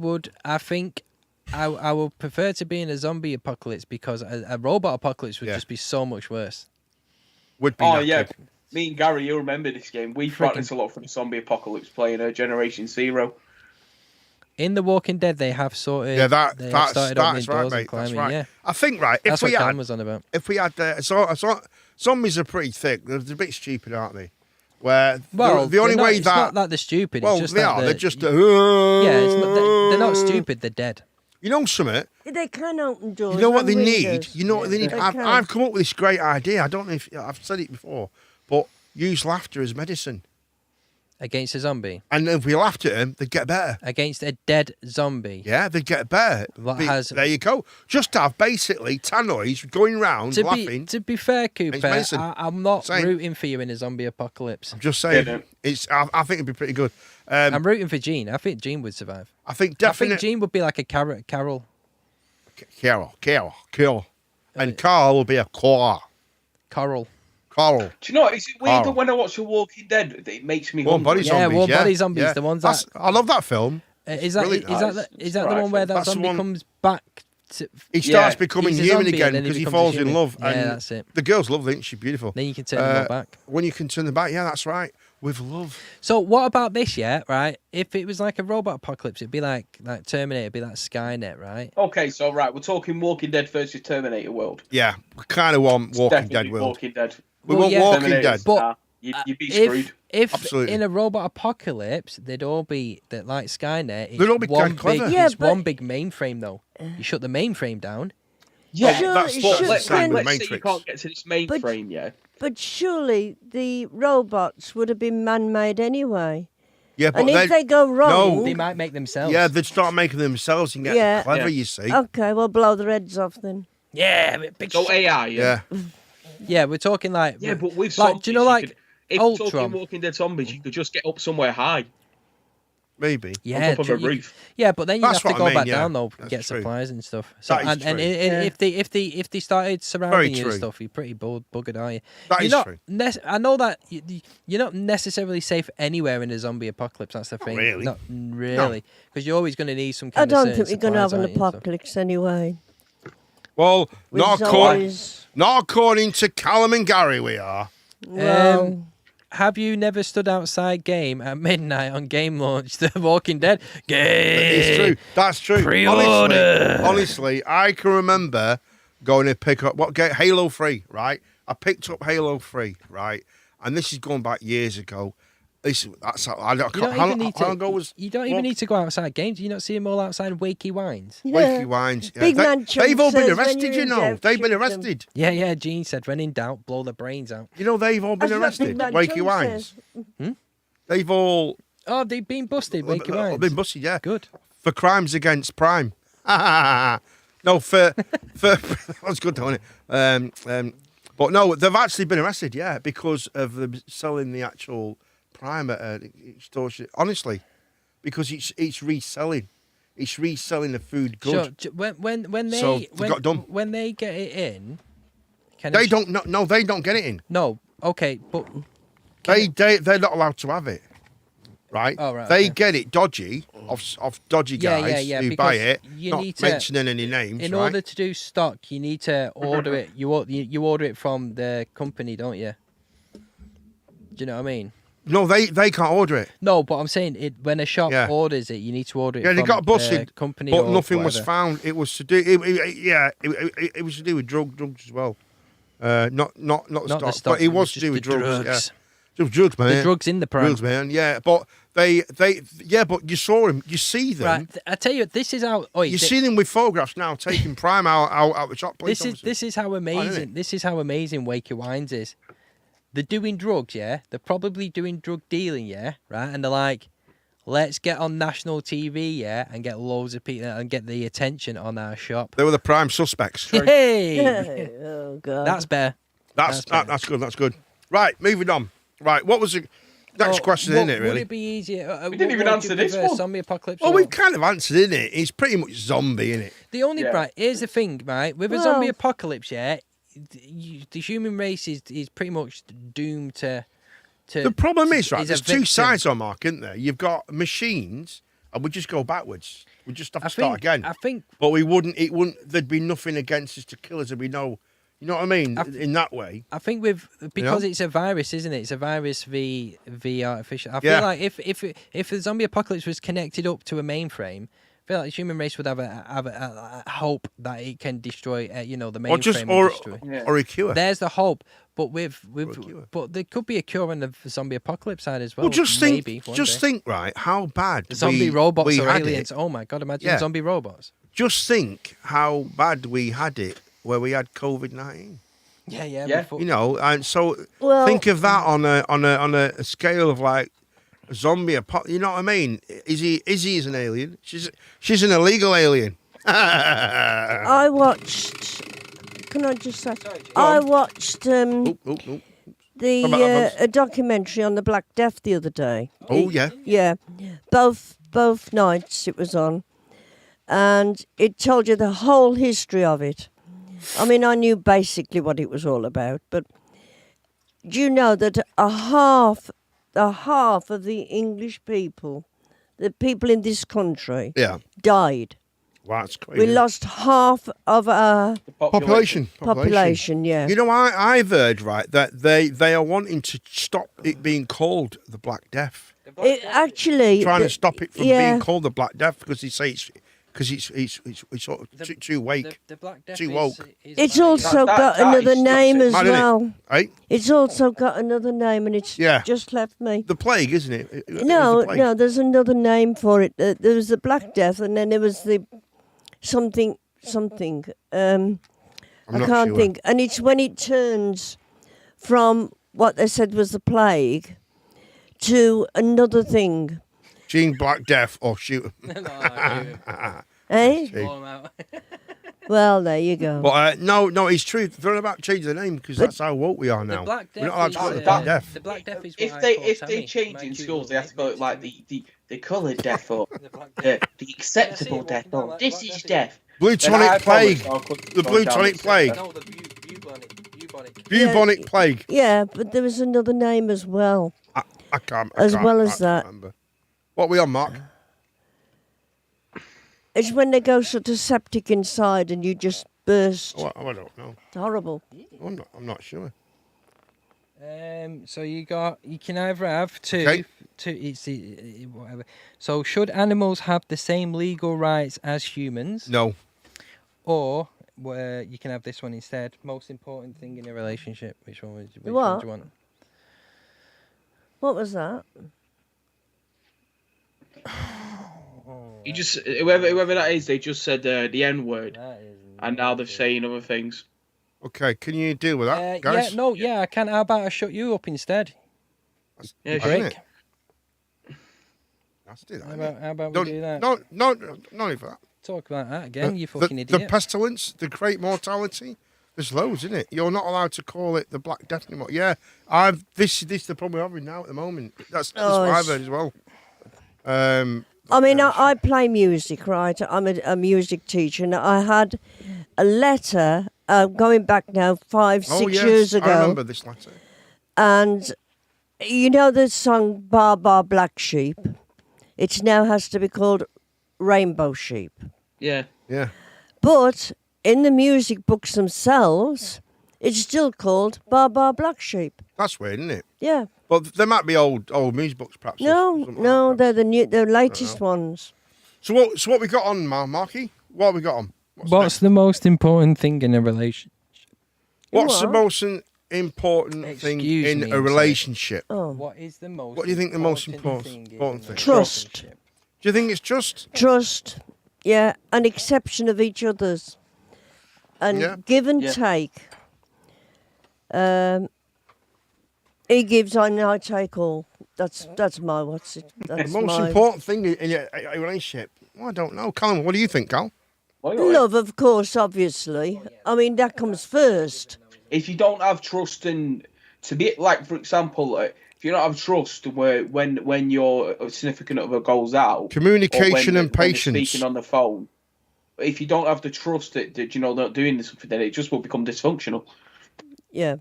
C: think I would prefer to be in a zombie apocalypse because a robot apocalypse would just be so much worse.
B: Would be.
A: Yeah. Me and Garry, you remember this game? We practiced a lot for the zombie apocalypse playing Generation Zero.
C: In The Walking Dead, they have sorted.
B: Yeah,
C: that's
B: right, mate. That's right.
C: Yeah.
B: I think
C: That's what Dan was on about.
B: If we had zombies are pretty thick. They're a bit stupid, aren't they? Where the only way
C: it's not that they're stupid.
B: Well,
C: it's just
B: they
C: that
B: are. They're just.
C: they're not stupid. They're dead.
B: You know something?
D: They can open doors.
B: You know what they need?
D: windows.
B: You know what they need? I've come up with this great idea. I don't know if I've said it before, but use laughter as medicine.
C: Against a zombie.
B: And if we laughed at them, they'd get better.
C: Against a dead zombie.
B: Yeah, they'd get better. There you go. Just have basically tannoys going round laughing.
C: To be fair, Cooper, I'm not rooting for you in a zombie apocalypse.
B: I'm just saying, I think it'd be pretty good.
C: I'm rooting for Gene. I think Gene would survive.
B: I think definitely.
C: I think Gene would be like a Carol.
B: Carol. And Carl will be a Coral.
C: Coral.
B: Do
A: you know, is it weird that when I watch The Walking Dead, it makes me
B: Warm Body Zombies?
C: Warm Body Zombies, the ones that...
B: I love that film.
C: Is that the one where that zombie comes back?
B: He starts becoming human again because he falls in love.
C: Yeah, that's it.
B: The girl's lovely, isn't she? Beautiful.
C: Then you can turn them back.
B: When you can turn them back, yeah, that's right. With love.
C: So what about this, right? If it was like a robot apocalypse, it'd be like Terminator, it'd be like Skynet, right?
A: Okay, so we're talking Walking Dead versus Terminator world.
B: Yeah, we kind of want Walking Dead world.
A: Walking Dead.
B: We want Walking Dead.
C: But
A: you'd be screwed.
C: If
B: Absolutely.
C: In a robot apocalypse, they'd all be like Skynet.
B: They'd all be
C: one
B: clever.
C: big, it's one big mainframe though. You shut the mainframe down.
A: Yeah,
B: that's what
A: let's say
B: Matrix.
A: you can't get to this mainframe, yeah.
D: But surely the robots would have been man-made anyway.
B: Yeah, but
D: and if they go wrong...
C: They might make themselves.
B: Yeah, they'd start making themselves and get clever, you see.
D: Okay, well, blow their heads off then.
C: Yeah, big
A: so AI,
B: yeah.
C: Yeah, we're talking like...
A: Yeah, but with
C: like,
A: zombies,
C: do you know, like,
A: if
C: Ultron?
A: You're talking Walking Dead zombies, you could just get up somewhere high.
B: Maybe.
C: Yeah,
A: on top of a roof.
C: Yeah, but then you have to go back
B: yeah.
C: down though,
B: That's
C: get
B: true.
C: supplies and stuff. So
B: That is true.
C: if they started surrounding
B: Very
C: you
B: true.
C: and stuff, you're pretty buggered, are you?
B: That
C: you're
B: is
C: not
B: true.
C: I know that you're not necessarily safe anywhere in a zombie apocalypse. That's the thing.
B: Really?
C: Not really, because you're always going to need some kind of.
D: I don't think we're going to have an
C: supplies, aren't you?
D: apocalypse anyway.
B: Well,
D: With
B: not
D: zombies.
B: according to Callum and Garry, we are.
D: Well,
C: Have you never stood outside game at midnight on game launch? The Walking Dead game.
B: It's true. That's true.
C: Pre-order.
B: Honestly, I can remember going to pick up Halo 3, right? I picked up Halo 3, right? And this is going back years ago.
C: You don't even need to go outside games. Do you not see them all outside Wakey Wines?
B: Wakey Wines. Yeah.
D: Big man
B: they've all been
D: says when
B: arrested,
D: you're
B: you know.
D: in
B: They've been
D: doubt,
B: arrested.
C: Yeah. Gene said, when in doubt, blow the brains out.
B: You know, they've all been
D: That's what
B: arrested.
D: Big Man
B: Wakey
D: John
B: Wines.
D: says.
B: They've all
C: Oh, they've been busted, Wakey Wines.
B: been busted, yeah.
C: Good.
B: For crimes against Prime. No, for that's good, don't it? But no, they've actually been arrested, yeah, because of them selling the actual Prime at extortion. Honestly, because it's reselling. It's reselling the food good.
C: Sure. When they get it in,
B: they don't get it in.
C: No, okay, but
B: They're not allowed to have it. Right?
C: Oh, right,
B: they
C: okay.
B: get it dodgy off dodgy guys who buy it.
C: You
B: not
C: need
B: mentioning any names.
C: In
B: right?
C: order to do stock, you need to order it. You order it from the company, don't you? Do you know what I mean?
B: No, they can't order it.
C: No, but I'm saying when a shop orders it, you need to order it.
B: Yeah, they
C: from
B: got busted,
C: company,
B: but
C: or
B: nothing was
C: whatever.
B: found. It was to do. It was to do with drugs as well. Not the stock, but it was to do with drugs. Yeah. It was drugs, man.
C: The drugs in the Prime.
B: Drugs, man. Yeah, but but you saw them. You see them.
C: Right. I tell you, this is how.
B: You see them with photographs now, taking Prime out the shop.
C: This is how amazing. This is how amazing Wakey Wines is. They're doing drugs, yeah. They're probably doing drug dealing, yeah. Right, and they're like, let's get on national TV, yeah, and get loads of people and get the attention on our shop.
B: They were the prime suspects.
C: Hey,
D: oh god,
C: that's better.
B: That's good. That's good. Right, moving on. Right, what was the next question, isn't it? Really?
C: Would it be easier?
A: We didn't even answer this one.
C: Zombie apocalypse.
B: Well, we've kind of answered, isn't it? It's pretty much zombie, isn't it?
C: The only here's the thing, right? With a zombie apocalypse, yeah, the human race is pretty much doomed to.
B: The problem is, right,
C: is
B: there's two sides on Mark, isn't there? You've got machines, and we just go backwards. We just have to start again.
C: I think,
B: but we wouldn't. It wouldn't. There'd be nothing against us to kill us, and we know. You know what I mean? In that way.
C: I think because it's a virus, isn't it? It's a virus v artificial. I feel like if the zombie apocalypse was connected up to a mainframe, I feel like the human race would have a hope that it can destroy, the mainframe.
B: Or a cure.
C: There's the hope, but but there could be a cure on the zombie apocalypse side as well.
B: Well, just think, right? How bad
C: the zombie robots or aliens? Oh my God! Imagine zombie robots.
B: Just think how bad we had it where we had COVID-19.
C: Yeah.
B: Before. And so think of that on a scale of like a zombie apocalypse. You know what I mean? Izzy is an alien. She's an illegal alien.
D: I watched. Can I just say? I watched a documentary on the Black Death the other day.
B: Oh yeah.
D: Yeah, both nights it was on, and it told you the whole history of it. I mean, I knew basically what it was all about, but do you know that a half of the English people, the people in this country, died?
B: Wow, that's crazy.
D: We lost half of our
B: population.
D: Yeah.
B: You know, I've heard, right, that they are wanting to stop it being called the Black Death. Trying to stop it from being called the Black Death because they say it's sort of too wake,
C: the Black Death
B: too woke.
D: It's also got another name as well.
B: Right?
D: It's also got another name, and it's just left me.
B: The plague, isn't it?
D: No, there's another name for it. There was the Black Death, and then there was the something. I can't think. And it's when it turns from what they said was the plague to another thing.
B: Gene Black Death or shoot him.
D: Eh? Well, there you go.
B: But no, it's true. They're about changing the name because that's how woke we are now.
C: Black Death
B: We're not allowed to call it the Black Death.
C: The Black Death is
A: if they change in schools, they have to call it like the coloured death or the acceptable death or this is death.
B: Blue tonic plague. The blue tonic plague.
C: No, the
B: bubonic plague.
D: Yeah, but there was another name as well.
B: I can't
D: remember.
B: What are we on, Mark?
D: It's when they go sort of septic inside and you just burst.
B: Oh, I don't know.
D: It's horrible.
B: I'm not sure.
C: So you can either have two. Whatever. So should animals have the same legal rights as humans?
B: No.
C: Or you can have this one instead. Most important thing in a relationship. Which one do you want?
D: What was that?
A: You just whoever that is, they just said the N word, and now they're saying other things.
B: Okay, can you deal with that, guys?
C: I can. How about I shut you up instead?
A: Break.
B: Let's do that.
C: How about we do that?
B: No need for that.
C: Talk about that again, you fucking idiot.
B: The pestilence, the great mortality. There's loads, isn't it? You're not allowed to call it the Black Death anymore. Yeah, this is the problem we're having now at the moment. That's what I've heard as well.
D: I mean, I play music, right? I'm a music teacher, and I had a letter going back now 5-6 years ago.
B: I remember this letter.
D: And you know the song Bar Bar Black Sheep? It now has to be called Rainbow Sheep.
A: Yeah.
B: Yeah.
D: But in the music books themselves, it's still called Bar Bar Black Sheep.
B: That's weird, isn't it?
D: Yeah.
B: But there might be old music books, perhaps.
D: No, they're the latest ones.
B: So what we got on, Marky? What have we got on?
C: What's the most important thing in a relationship?
B: What's the most important thing in a relationship?
D: Oh.
C: What is the most?
B: What do you think the most important thing?
D: Trust.
B: Do you think it's trust?
D: Trust, yeah, an exception of each other's, and give and take. He gives, I take all. That's my what's it? That's
B: the most important thing in a relationship. Well, I don't know, Callum. What do you think, Cal?
D: Love, of course, obviously. I mean, that comes first.
A: If you don't have trust and to be like, for example, if you don't have trust when your significant other goes out,
B: communication and patience,
A: when speaking on the phone. If you don't have the trust that they're not doing this, then it just will become dysfunctional.
D: Yeah.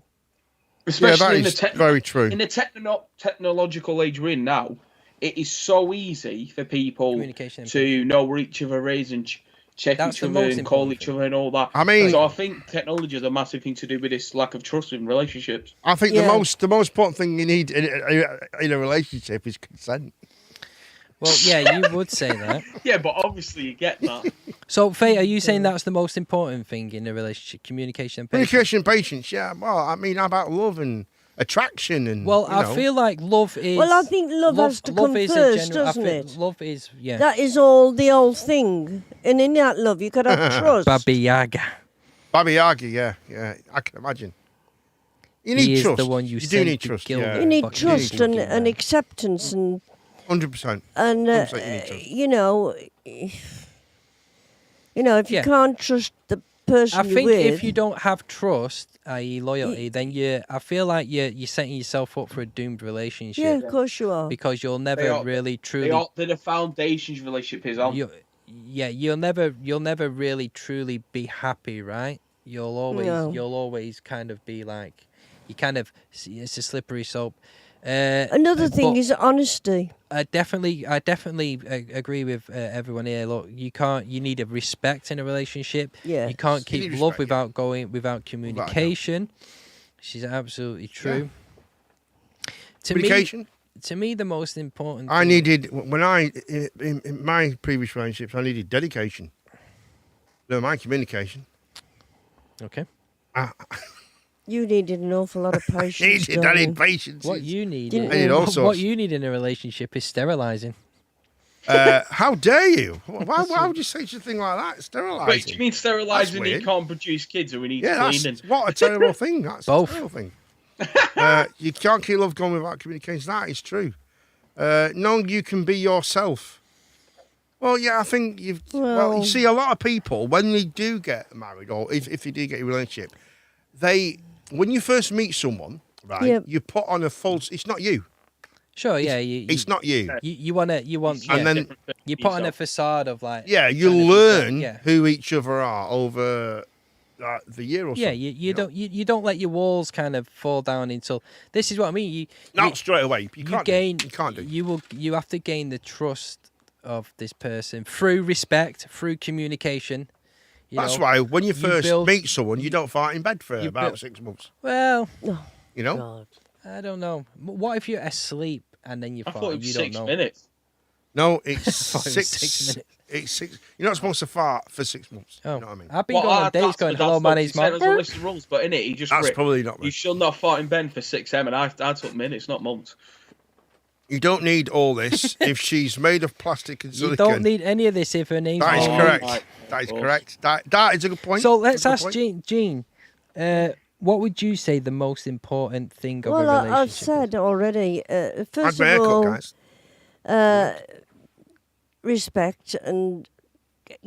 A: Especially
B: very true.
A: In the technological age we're in now, it is so easy for people to know where each other is and check each other and call each other and all that.
B: I mean,
A: so I think technology is a massive thing to do with this lack of trust in relationships.
B: I think the most important thing you need in a relationship is consent.
C: Well, yeah, you would say that.
A: Yeah, but obviously you get that.
C: So, Faye, are you saying that's the most important thing in a relationship? Communication and patience?
B: Communication and patience, yeah. Well, I mean, how about love and attraction and...
C: Well, I feel like love is...
D: Well, I think love has to come first, doesn't it?
C: Love is, yeah.
D: That is all the old thing. And in that love, you got to have trust.
C: Baba Yaga.
B: Baba Yaga, yeah. I can imagine. You need trust.
C: The one you
B: do need trust.
C: Yeah.
D: You need trust and acceptance and...
B: 100%.
D: And, if you can't trust the person you're with...
C: I think if you don't have trust, i.e. loyalty, then I feel like you're setting yourself up for a doomed relationship.
D: Yeah, of course you are.
C: Because you'll never really truly...
A: They're the foundations relationship is on.
C: You'll never really truly be happy, right? You'll always kind of be like... It's a slippery slope.
D: Another thing is honesty.
C: I definitely agree with everyone here. Look, you need a respect in a relationship.
D: Yeah.
C: You can't keep love without communication. She's absolutely true. Yeah.
B: Communication?
C: To me, the most important
B: I needed, in my previous relationships, I needed dedication. No, my communication.
C: Okay.
D: You needed an awful lot of patience.
B: I need patience.
C: What you need,
B: I need all sorts.
C: What you need in a relationship is sterilising.
B: How dare you? Why would you say such a thing like that? Sterilising.
A: Wait, do you mean sterilising he can't produce kids or we need cleaning?
B: What a terrible thing. That's
C: both.
B: A terrible thing. You can't keep love going without communication. That is true. No, you can be yourself. Well, yeah, I think you see a lot of people, when they do get married or if they do get a relationship, when you first meet someone, right, you put on a false... It's not you.
C: Sure, yeah.
B: It's not you.
C: You want,
B: and then
C: you put on a facade of like...
B: Yeah, you learn who each other are over the year or so.
C: Yeah, you don't let your walls kind of fall down until... This is what I mean.
B: Not straight away. You can't do.
C: You have to gain the trust of this person through respect, through communication.
B: That's why when you first meet someone, you don't fight in bed for about 6 months.
C: Well,
D: God.
C: I don't know. What if you're asleep and then you fight?
A: I thought it was
C: you
A: 6
C: don't know.
A: minutes.
B: No, it's 6
C: minutes.
B: It's 6. You're not supposed to fart for 6 months.
C: Oh.
B: You know what I mean?
C: I've been going on dates going, hello, my name's Mark.
A: There's a list of rules, but in it, he just
B: That's probably not me.
A: You shall not fart in bed for 6 M, and I took minutes, not months.
B: You don't need all this if she's made of plastic and silicone.
C: You don't need any of this if her name's
B: That is
C: Mark.
B: correct. That is correct. That is a good point.
C: So let's ask Jean. What would you say the most important thing of a relationship
D: I've said already. First
B: of all,
D: respect and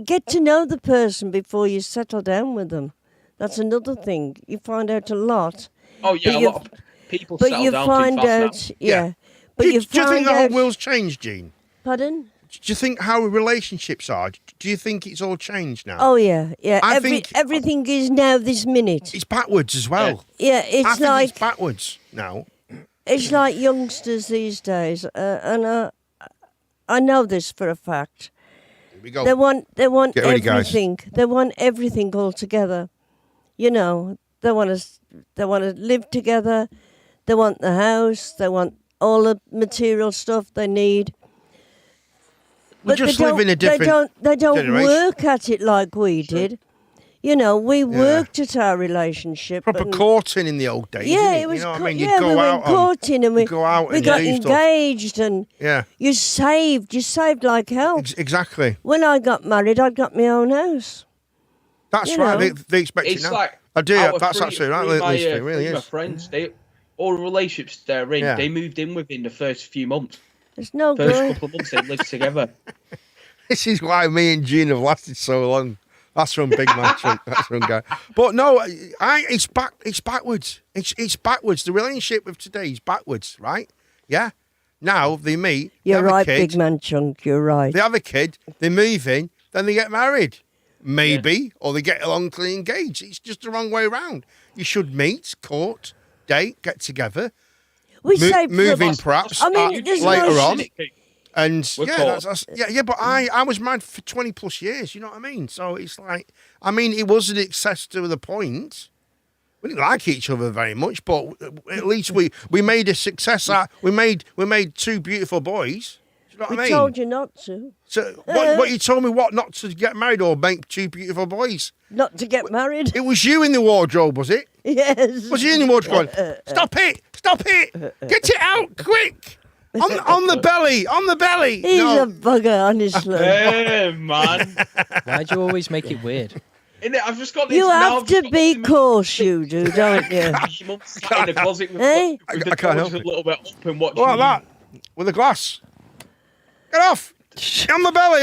D: get to know the person before you settle down with them. That's another thing. You find out a lot.
A: Oh yeah, a lot of people settle down too fast now.
D: Yeah.
B: But do you think the whole world's changed, Jean?
D: Pardon?
B: Do you think how relationships are? Do you think it's all changed now?
D: Oh yeah.
B: I think
D: everything is now this minute.
B: It's backwards as well.
D: Yeah,
B: it's backwards now.
D: It's like youngsters these days, and I know this for a fact.
B: Here we go.
D: They want
B: Get ready,
D: everything.
B: Guys.
D: They want everything all together. They want to live together. They want the house. They want all the material stuff they need.
B: We just live in a different
D: They don't
B: generation.
D: work at it like we did. We worked at our relationship.
B: Proper courting in the old days.
D: Yeah,
B: it
D: was.
B: You know what I mean?
D: Yeah,
B: You'd go out
D: courting and we got engaged
B: stuff.
D: and
B: yeah.
D: You saved like hell.
B: Exactly.
D: When I got married, I got my own house.
B: That's right. They expect it now.
A: Like
B: I do. That's absolutely right. It really is.
A: My friends, all the relationships they're in, they moved in within the first few months.
D: It's no
A: first
D: good.
A: Couple of months they lived together.
B: This is why me and Jean have lasted so long. That's from Big Man Chuck. That's from Guy. But no, it's backwards. It's backwards. The relationship of today is backwards, right? Yeah. Now they meet.
D: You're right, Big Man Chunk. You're right.
B: They have a kid. They move in. Then they get married. Maybe, or they get along to engage. It's just the wrong way around. You should meet, court, date, get together.
D: We saved
B: move in perhaps later on. And but I was married for 20 plus years, you know what I mean? So it's like, I mean, it was an excess to the point. We didn't like each other very much, but at least we made a success out. We made 2 beautiful boys. Do you know what I mean?
D: We told you not to.
B: So what you told me not to get married or make 2 beautiful boys?
D: Not to get married.
B: It was you in the wardrobe, was it?
D: Yes.
B: Was you in the wardrobe going, stop it, get it out, quick. On the belly.
D: He's a bugger, honestly.
A: Hey, man.
C: Why'd you always make it weird?
A: I've just got this.
D: You have to be cautious, you do, don't you?
A: Your mum sat in the closet with the
B: doors
A: a little bit open watching.
B: Like that, with a glass. Get off. On the belly.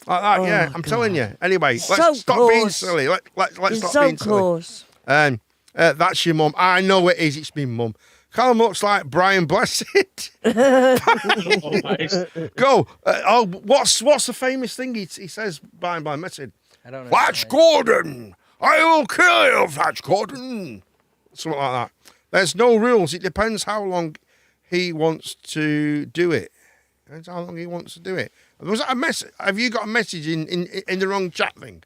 B: Like that, yeah. I'm telling you. Anyway, let's stop being silly. Let's stop being silly. That's your mum. I know it is. It's me mum. Callum looks like Brian Blessed. Go. What's the famous thing he says by message?
C: I don't know.
B: Flash Gordon, I will kill you, Flash Gordon. Something like that. There's no rules. It depends how long he wants to do it. Depends how long he wants to do it. Was that a message? Have you got a message in the wrong chat thing?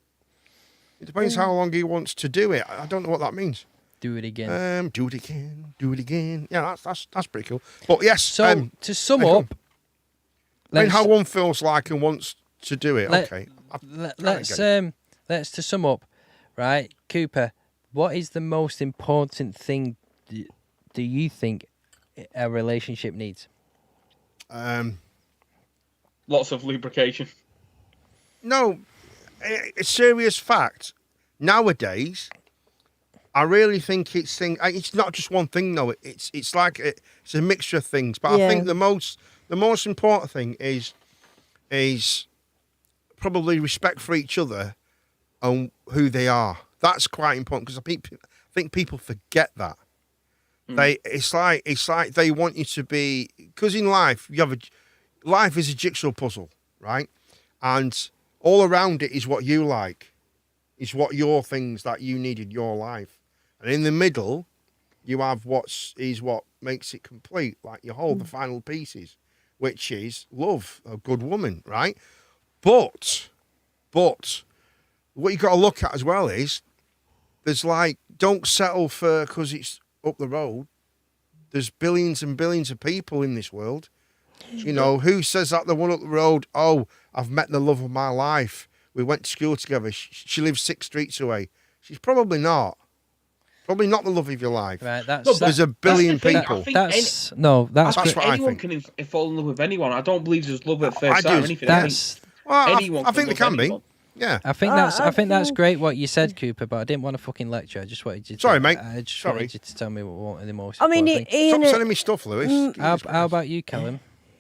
B: It depends how long he wants to do it. I don't know what that means.
C: Do it again.
B: Do it again. Yeah, that's pretty cool. But yes.
C: So to sum up,
B: I mean, how one feels like and wants to do it. Okay.
C: Let's to sum up, right, Cooper. What is the most important thing do you think a relationship needs?
A: Lots of lubrication.
B: No, a serious fact. Nowadays, I really think it's not just one thing though. It's like it's a mixture of things. But I think the most important thing is probably respect for each other and who they are. That's quite important because I think people forget that. It's like they want you to be, because in life life is a jigsaw puzzle, right? And all around it is what you like, is what your things that you need in your life. And in the middle, you have what makes it complete, like you hold the final pieces, which is love, a good woman, right? But what you got to look at as well is there's don't settle for because it's up the road. There's billions and billions of people in this world. You know, who says that the one up the road, oh, I've met the love of my life. We went to school together. She lives 6 streets away. She's probably not. Probably not the love of your life.
C: Right,
B: there's a billion people.
C: That's what
A: anyone can fall in love with anyone. I don't believe there's love at first sight or anything.
B: I think there can be. Yeah.
C: I think that's great what you said, Cooper, but I didn't want to fucking lecture. I just wanted you to wanted you to tell me what the most important thing.
B: Stop sending me stuff, Lewis.
C: How about you, Callum?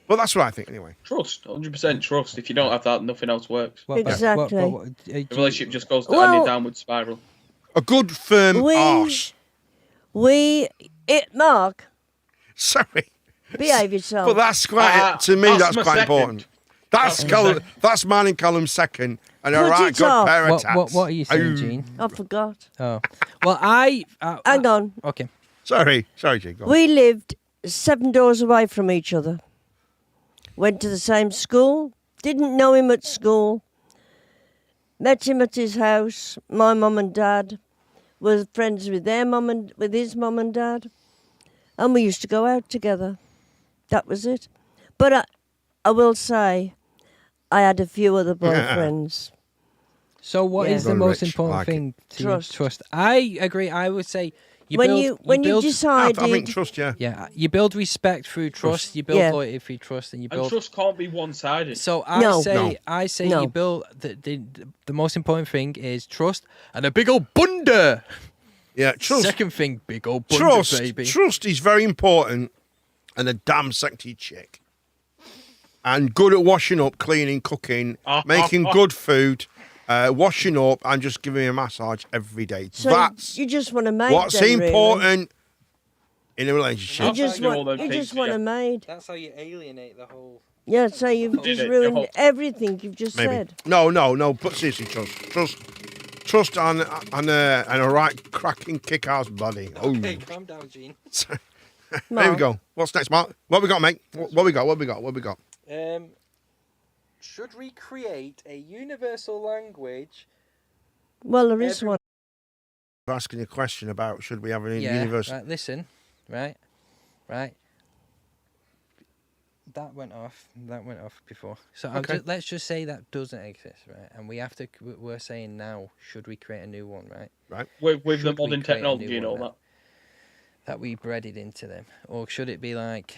B: Well, that's what I think anyway.
A: Trust, 100% trust. If you don't have that, nothing else works.
D: Exactly.
A: The relationship just goes down a downward spiral.
B: A good firm arse.
D: Mark.
B: Sorry.
D: Behave yourself.
B: But that's quite, to me, that's quite important. That's mine and Callum's second. And a right good pair of tats.
C: What are you saying, Gene?
D: I forgot.
C: Oh. Well, hang
D: on.
C: Okay.
B: Sorry, Gene.
D: We lived 7 doors away from each other. Went to the same school. Didn't know him at school. Met him at his house. My mum and dad were friends with with his mum and dad. And we used to go out together. That was it. But I will say, I had a few other boyfriends.
C: So what is the most important thing to trust? I agree. I would say
D: when you decided,
B: I think trust,
C: yeah, you build respect through trust. You build loyalty through trust, and you build.
A: And trust can't be one-sided.
C: So I say you build the most important thing is trust and a big old bunda.
B: Yeah, trust.
C: Second thing, big old bunda, baby.
B: Trust is very important, and a damn sexy chick, and good at washing up, cleaning, cooking, making good food. Washing up and just giving me a massage every day.
D: So
B: that's
D: you just want a maid.
B: What's important in a relationship?
D: You just want a maid.
C: That's how you alienate the whole.
D: Yeah, so you've just ruined everything you've just said.
B: No. But seriously, trust. trust on a right cracking kick-ass body. Oh.
C: Hey, calm down, Gene.
B: There we go. What's next, Mark? What we got, mate? What we got?
C: Should we create a universal language?
D: Well, there is one.
B: I'm asking you a question about should we have a universal...
C: Right, listen. Right. That went off before. So
B: Okay.
C: let's just say that doesn't exist, right? And we're saying now, should we create a new one, right?
B: Right.
A: With the modern technology and all that.
C: That we bred it into them. Or should it be like,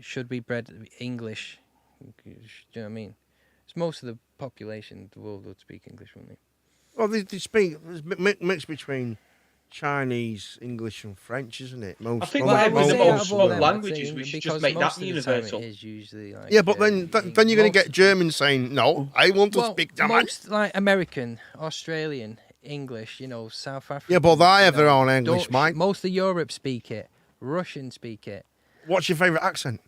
C: should we bred English? Do you know what I mean? It's most of the population of the world would speak English, wouldn't they?
B: Well, they speak... There's mix between Chinese, English and French, isn't it?
A: I think with the most languages, we should just make that universal.
C: It is usually like,
B: yeah, but then you're going to get Germans saying, no, I want to speak German.
C: Most like American, Australian, English, South African.
B: Yeah, but they have their own English, mate.
C: Most of Europe speak it. Russian speak it.
B: What's your favourite accent?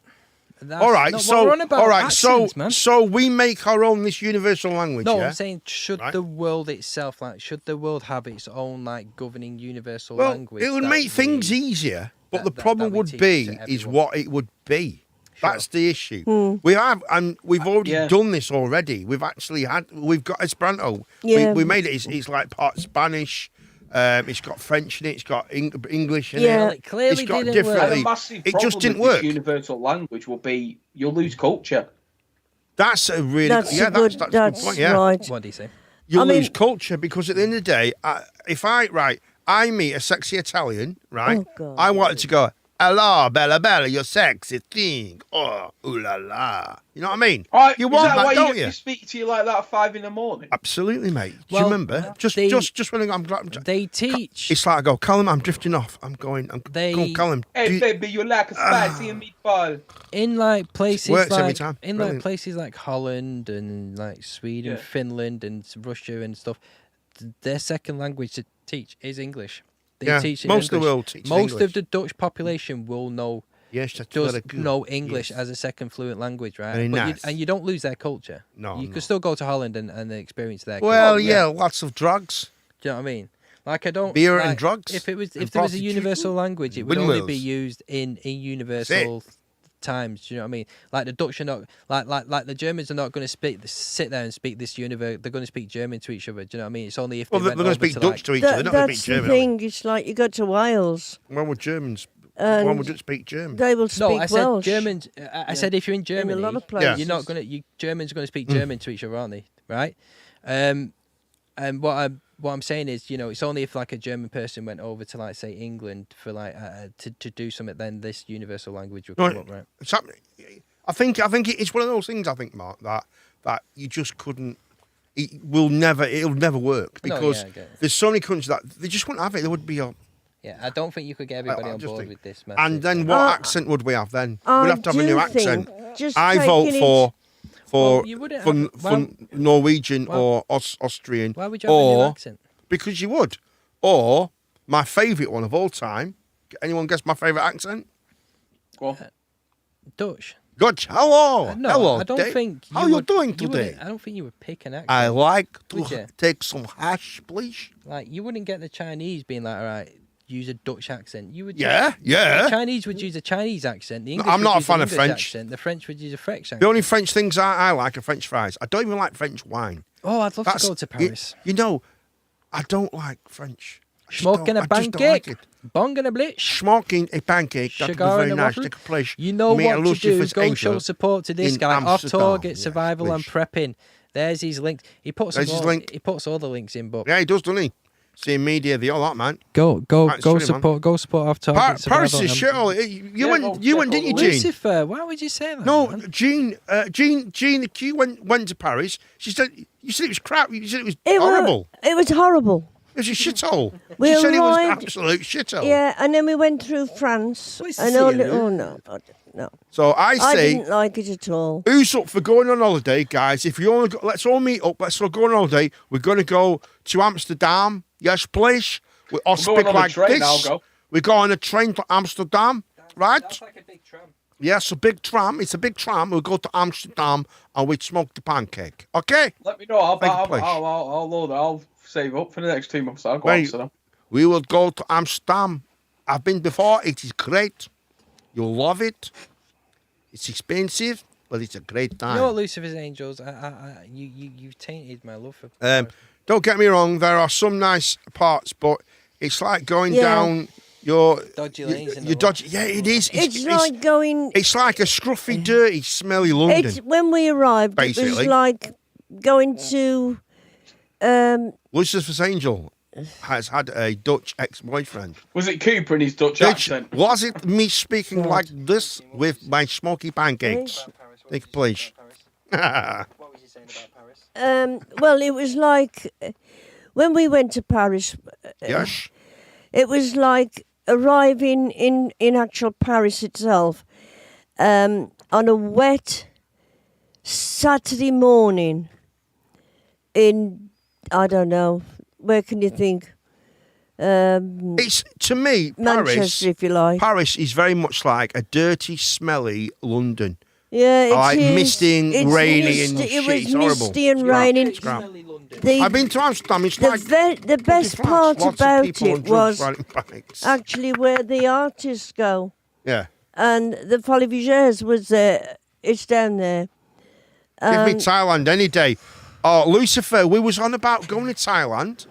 B: All right, so we make our own this universal language.
C: No,
B: yeah?
C: I'm saying should the world itself, should the world have its own governing universal
B: well,
C: language?
B: It would make things easier, but the problem would be is what it would be. Sure. That's the issue. We have, and we've already done this already. We've got Esperanto.
D: Yeah.
B: We made it. It's like part Spanish. It's got French in it. It's got English in it.
C: Well, it clearly
B: it's got
C: didn't work.
A: The massive
B: it just didn't work.
A: Universal language will be you'll lose culture.
B: That's a really
D: that's a good point. Yeah. Right.
C: What do you say?
B: You'll lose culture because at the end of the day, if I meet a sexy Italian, right?
D: Oh, God.
B: I wanted to go, hello, bella, bella, you're sexy thing. Oh, ooh la la. You know what I mean?
A: Right,
B: you want that,
A: why
B: don't you?
A: You speak to you like that at 5 a.m?
B: Absolutely, mate. Do you remember? Just when
C: they teach.
B: It's like I go, Callum, I'm drifting off. Go on, Callum.
A: Hey, baby, you like a spicy meatball.
C: In places
B: works
C: like
B: every time. Brilliant.
C: Places like Holland and Sweden, Finland and Russia and stuff, their second language to teach is English. They teach
B: most of the world teaches
C: Most
B: English.
C: of the Dutch population will know know English as a second fluent language, right? And you don't lose their culture.
B: No,
C: you can still go to Holland and experience their
B: culture.
C: Well,
B: lots of drugs.
C: Do you know what I mean? Like I don't
B: beer and drugs.
C: If there was a universal language, it would only be used in universal times. Do you know what I mean? Like the Dutch are not like the Germans are not going to sit there and speak this universe. They're going to speak German to each other. Do you know what I mean? It's only if they're going to speak
B: Dutch to each other. They're not going to speak German.
D: That's the thing. It's like you go to Wales.
B: When would Germans? One would speak German.
D: They will speak Welsh.
C: No, I said Germans. I said if you're in Germany,
D: in a lot of places.
C: you're not going to. Germans are going to speak German to each other, aren't they? Right. And what I'm saying is, it's only if a German person went over to say England for to do something, then this universal language will come up, right?
B: I think it's one of those things. I think, Mark, that you just couldn't. It'll never work because there's so many countries that they just wouldn't have it. There would be a.
C: Yeah, I don't think you could get everybody on board with this message.
B: And then what accent would we have then? We'd have to have a new accent.
D: I
B: vote for Norwegian or Austrian.
C: Why would you have a new accent?
B: Because you would. Or my favourite one of all time. Anyone guess my favourite accent?
C: Dutch.
B: Dutch. Hello.
C: Hello. I don't think.
B: How are you doing today?
C: I don't think you would pick an accent.
B: I like to take some hash, please.
C: You wouldn't get the Chinese being all right, use a Dutch accent. You would.
B: Yeah.
C: The Chinese would use a Chinese accent. The English
B: I'm not
C: would
B: a fan
C: use
B: of
C: an
B: French.
C: Accent. The French would use a French accent.
B: The only French things I like are French fries. I don't even like French wine.
C: Oh, I'd love to go to Paris.
B: I don't like French.
C: Smoking a pancake. Bong and a blitz.
B: Smoking a pancake. That'd be very nice. Take a place.
C: You know what to do. Go show support to this guy. Off target survival and prepping. There's his links. He puts all the links in, but
B: yeah, he does, doesn't he? See media, the all that man.
C: Go support off target.
B: Paris is shit. You went, didn't you, Gene?
C: Lucifer, why would you say that?
B: No,
C: man?
B: Gene, the Q went to Paris. You said it was crap. You said it was horrible.
D: It was horrible.
B: It was a shithole.
D: She
B: said it was an absolute shithole.
D: Yeah, and then we went through France. No.
B: So I
D: didn't like it at all.
B: Who's up for going on holiday, guys? If you want to go, let's all meet up. Let's all go on holiday. We're going to go to Amsterdam. Yes, please. We'll speak like this. We go on a train to Amsterdam, right?
C: That's like a big tram.
B: Yes, a big tram. It's a big tram. We'll go to Amsterdam and we'd smoke the pancake. Okay?
A: Let me know. I'll save up for the next 2 months. I'll go to Amsterdam.
B: We will go to Amsterdam. I've been before. It is great. You'll love it. It's expensive, but it's a great time.
C: You know what, Lucifer's Angels? You've tainted my love for.
B: Don't get me wrong. There are some nice parts, but it's like going down your
C: dodgy lanes.
B: Yeah, it is.
D: It's like going.
B: It's like a scruffy, dirty, smelly London.
D: When we arrived,
B: basically.
D: It was like going to.
B: Lucifer's Angel has had a Dutch ex-boyfriend.
A: Was it Cooper and his Dutch accent?
B: Was it me speaking like this with my smoky pancakes? Think, please.
C: What was you saying about Paris?
D: Well, it was like when we went to Paris.
B: Yes.
D: It was like arriving in actual Paris itself on a wet Saturday morning in, I don't know, where can you think?
B: It's, to me,
D: Manchester, if you like.
B: Paris is very much like a dirty, smelly London.
D: Yeah,
B: like misty, rainy, and shit.
D: It was
B: it's horrible.
D: misty and raining.
B: I've been to Amsterdam. It's like
D: the best part about it was actually where the artists go.
B: Yeah.
D: And the Folie Vigères was there. It's down there.
B: Give me Thailand any day. Oh, Lucifer, we was on about going to Thailand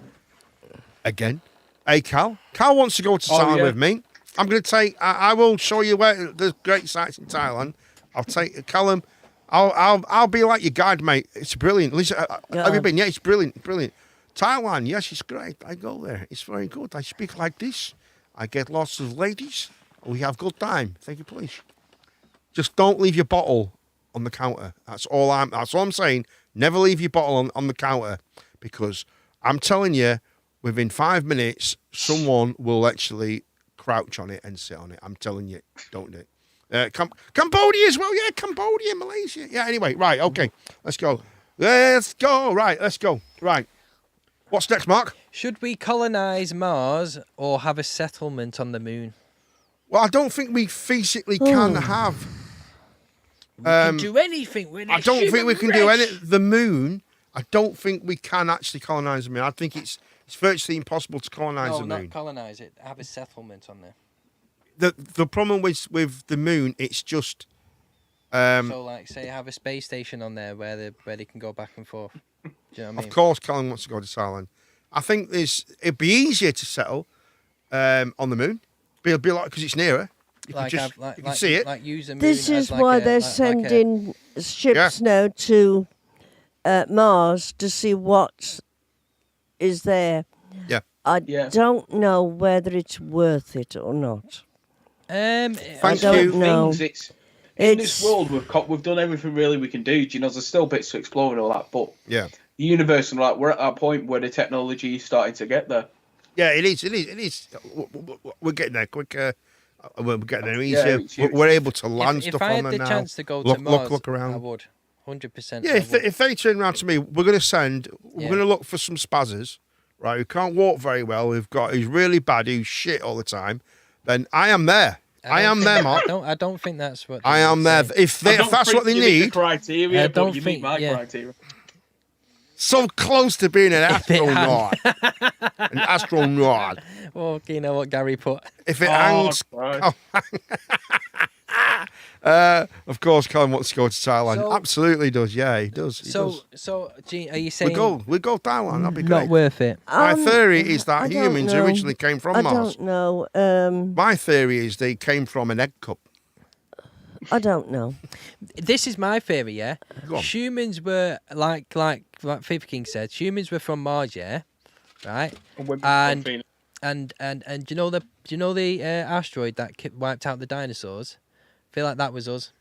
B: again. Hey, Cal. Cal wants to go to Thailand with me. I'm going to take. I will show you where there's great sites in Thailand. I'll take Callum. I'll be like your guide, mate. It's brilliant. Lisa, have you been? Yeah, it's brilliant, brilliant. Thailand, yes, it's great. I go there. It's very good. I speak like this. I get lots of ladies. We have good time. Thank you, please. Just don't leave your bottle on the counter. That's all I'm saying. Never leave your bottle on the counter, because I'm telling you, within 5 minutes, someone will actually crouch on it and sit on it. I'm telling you, don't do it. Cambodia as well, yeah, Cambodia, Malaysia. Yeah, anyway, right, okay, let's go. Right, let's go. Right. What's next, Mark?
C: Should we colonise Mars or have a settlement on the moon?
B: Well, I don't think we physically can have.
C: We can do anything with it.
B: I don't think we can do any. The moon, I don't think we can actually colonise the moon. I think it's virtually impossible to colonise the moon.
C: No, not colonise it. Have a settlement on there.
B: The problem with the moon, it's just.
C: So, like, say, have a space station on there where they can go back and forth. Do you know what I mean?
B: Of course, Colin wants to go to Thailand. I think it'd be easier to settle on the moon. It'll be like, because it's nearer. You can see it.
C: Like use the moon.
D: This is why they're sending ships now to Mars to see what is there.
B: Yeah.
D: I don't know whether it's worth it or not.
B: Thank
D: you. Know.
A: In this world, we've done everything really we can do. You know, there's still bits to explore and all that, but the universe and we're at that point where the technology is starting to get there.
B: Yeah, it is. We're getting there quicker. We're getting there easier. We're able to land stuff on there now.
C: If I had the chance to go to Mars,
B: look around.
C: I would. 100%.
B: Yeah, if they turn around to me, we're going to look for some spazzers, right, who can't walk very well, who's really bad, who's shit all the time, then I am there. I am there, Mark.
C: I don't think that's what
B: I am there. If that's what they need.
A: Criteria, but you meet my criteria.
B: So close to being an astronaut. An astronaut.
C: Oh, you know what Garry put?
B: If it hangs. Of course, Colin wants to go to Thailand. Absolutely does. Yeah, he does.
C: So, Gene, are you saying
B: we go Thailand? That'd be great.
C: Not worth it.
B: My theory is that humans originally came from Mars.
D: I don't know.
B: My theory is they came from an egg cup.
D: I don't know.
C: This is my theory. Yeah, humans were like Fifth King said. Humans were from Mars. Yeah, right. And do you know the asteroid that wiped out the dinosaurs? I feel like that was us.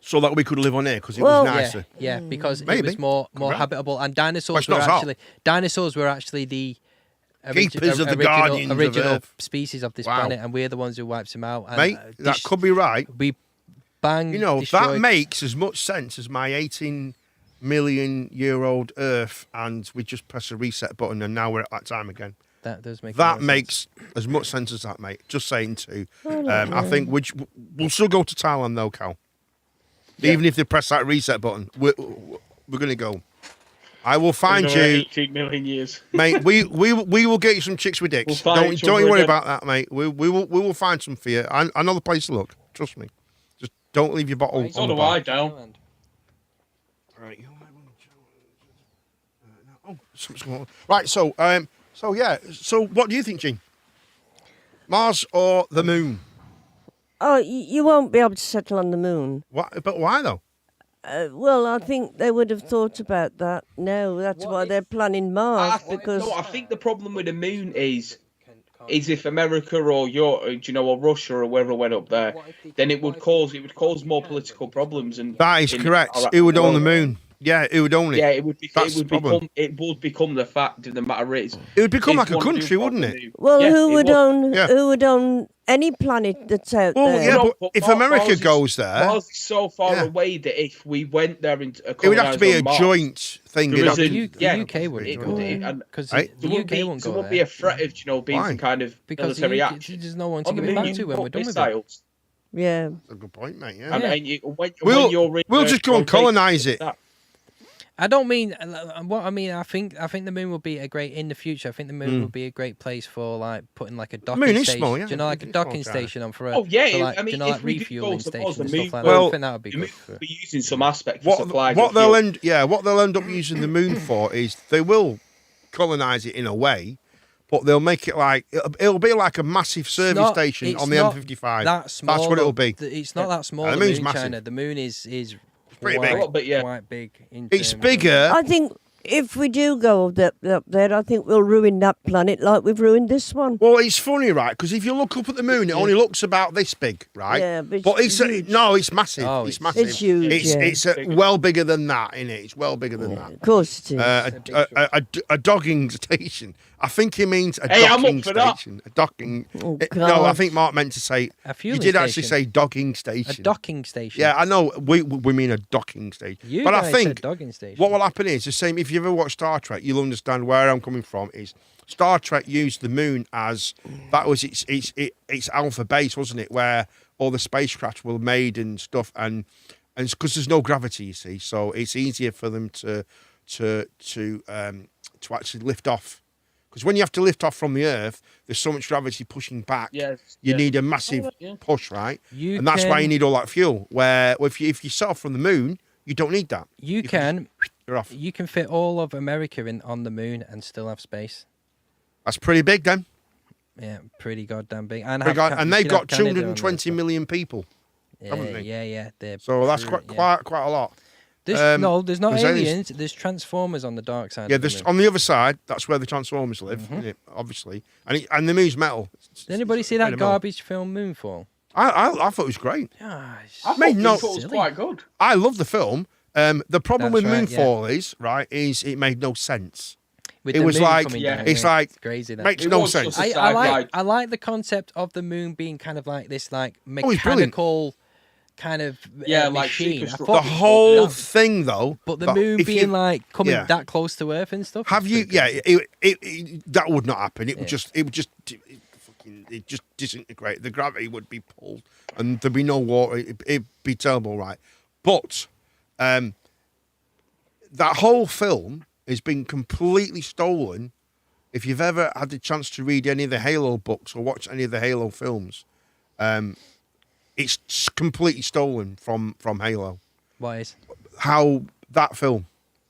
B: So that we could live on there because it was nicer.
C: Yeah, because it was more habitable, and dinosaurs were actually the
B: keepers of the guardians
C: original
B: of
C: species of this planet, and we're the ones who wiped them out. And,
B: mate, that could be right.
C: We banged.
B: You know, that makes as much sense as my 18 million year old Earth, and we just press a reset button, and now we're at that time again.
C: That does make.
B: That makes as much sense as that, mate. Just saying too. I think we'll still go to Thailand though, Cal. Yeah. Even if they press that reset button, we're going to go. I will find you
A: 18 million years,
B: mate. We will get you some chicks with dicks. Don't you worry about that, mate. We will find some for you. I know the place to look. Trust me. Just don't leave your bottle.
A: So do I, down.
B: Right. Oh, something's going on. Right. So yeah. So what do you think, Gene? Mars or the moon?
D: Oh, you won't be able to settle on the moon.
B: What? But why though?
D: Well, I think they would have thought about that. No, that's why they're planning Mars.
A: I think the problem with the moon is if America or or Russia or whoever went up there, then it would cause more political problems. And
B: that is correct. It would own the moon. Yeah, it would own it.
A: Yeah, it would become the fact of the matter is.
B: It would become like a country, wouldn't it?
D: Well, who would own any planet that's out there?
B: Yeah, but if America goes there,
A: Mars is so far away that if we went there and
B: it would have to be a joint thing.
C: The UK wouldn't go there because the UK won't go there.
A: There won't be a threat of being some kind of military action.
C: There's no one to give it back to when we're done with it.
D: Yeah,
B: that's a good point, mate.
A: Yeah.
B: We'll just go and colonise it.
C: I don't mean what I mean. I think the moon will be in the future. I think the moon will be a great place for like putting like a docking station.
B: Small, yeah.
C: Do you know, like a docking station on for a
A: if
C: refueling station and stuff like that.
A: Well,
C: I think that would be good.
A: Be using some aspect for supplies.
B: What they'll end up using the moon for is they will colonise it in a way, but they'll make it like it'll be like a massive service station on the M55. That's what it'll be.
C: It's not that small.
B: The moon's massive.
C: China. The moon is
B: pretty
C: big. Quite big.
B: It's bigger.
D: I think if we do go up there, I think we'll ruin that planet like we've ruined this one.
B: Well, it's funny, right? Because if you look up at the moon, it only looks about this big, right?
D: Yeah, but
B: it's massive.
C: Oh,
B: it's massive.
D: It's huge.
B: It's well bigger than that, isn't it? It's well bigger than that.
D: Of course it is.
B: A dogging station. I think he means a docking station. A docking.
D: Oh,
B: no, I think Mark meant to say. You did actually say docking station.
C: A docking station.
B: Yeah, I know. We mean a docking station. But I think
C: docking station.
B: What will happen is the same. If you ever watch Star Trek, you'll understand where I'm coming from. Is Star Trek used the moon as that was its alpha base, wasn't it? Where all the spacecraft were made and stuff, and because there's no gravity, you see, so it's easier for them to actually lift off. Because when you have to lift off from the Earth, there's so much gravity pushing back. You need a massive push, right? And that's why you need all that fuel. Where if you set off from the moon, you don't need that.
C: You're off. You can fit all of America on the moon and still have space.
B: That's pretty big, then.
C: Yeah, pretty goddamn big. And
B: they've got 220 million people. Haven't they?
C: Yeah.
B: So that's quite a lot.
C: There's not aliens. There's Transformers on the dark side.
B: Yeah, on the other side, that's where the Transformers live, isn't it? Obviously. And the moon's metal.
C: Did anybody see that garbage film Moonfall?
B: I thought it was great.
A: I thought it was quite good.
B: I love the film. The problem with Moonfall is it made no sense. It was like it's like
C: crazy. That
B: makes no sense.
C: I like the concept of the moon being kind of like this like mechanical kind of machine.
B: The whole thing though,
C: but the moon being like coming that close to Earth and stuff.
B: Have you? Yeah, it that would not happen. It would just disintegrate. The gravity would be pulled, and there'd be no water. It'd be terrible, right? But that whole film has been completely stolen. If you've ever had the chance to read any of the Halo books or watch any of the Halo films, it's completely stolen from Halo.
C: What is?
B: How that film's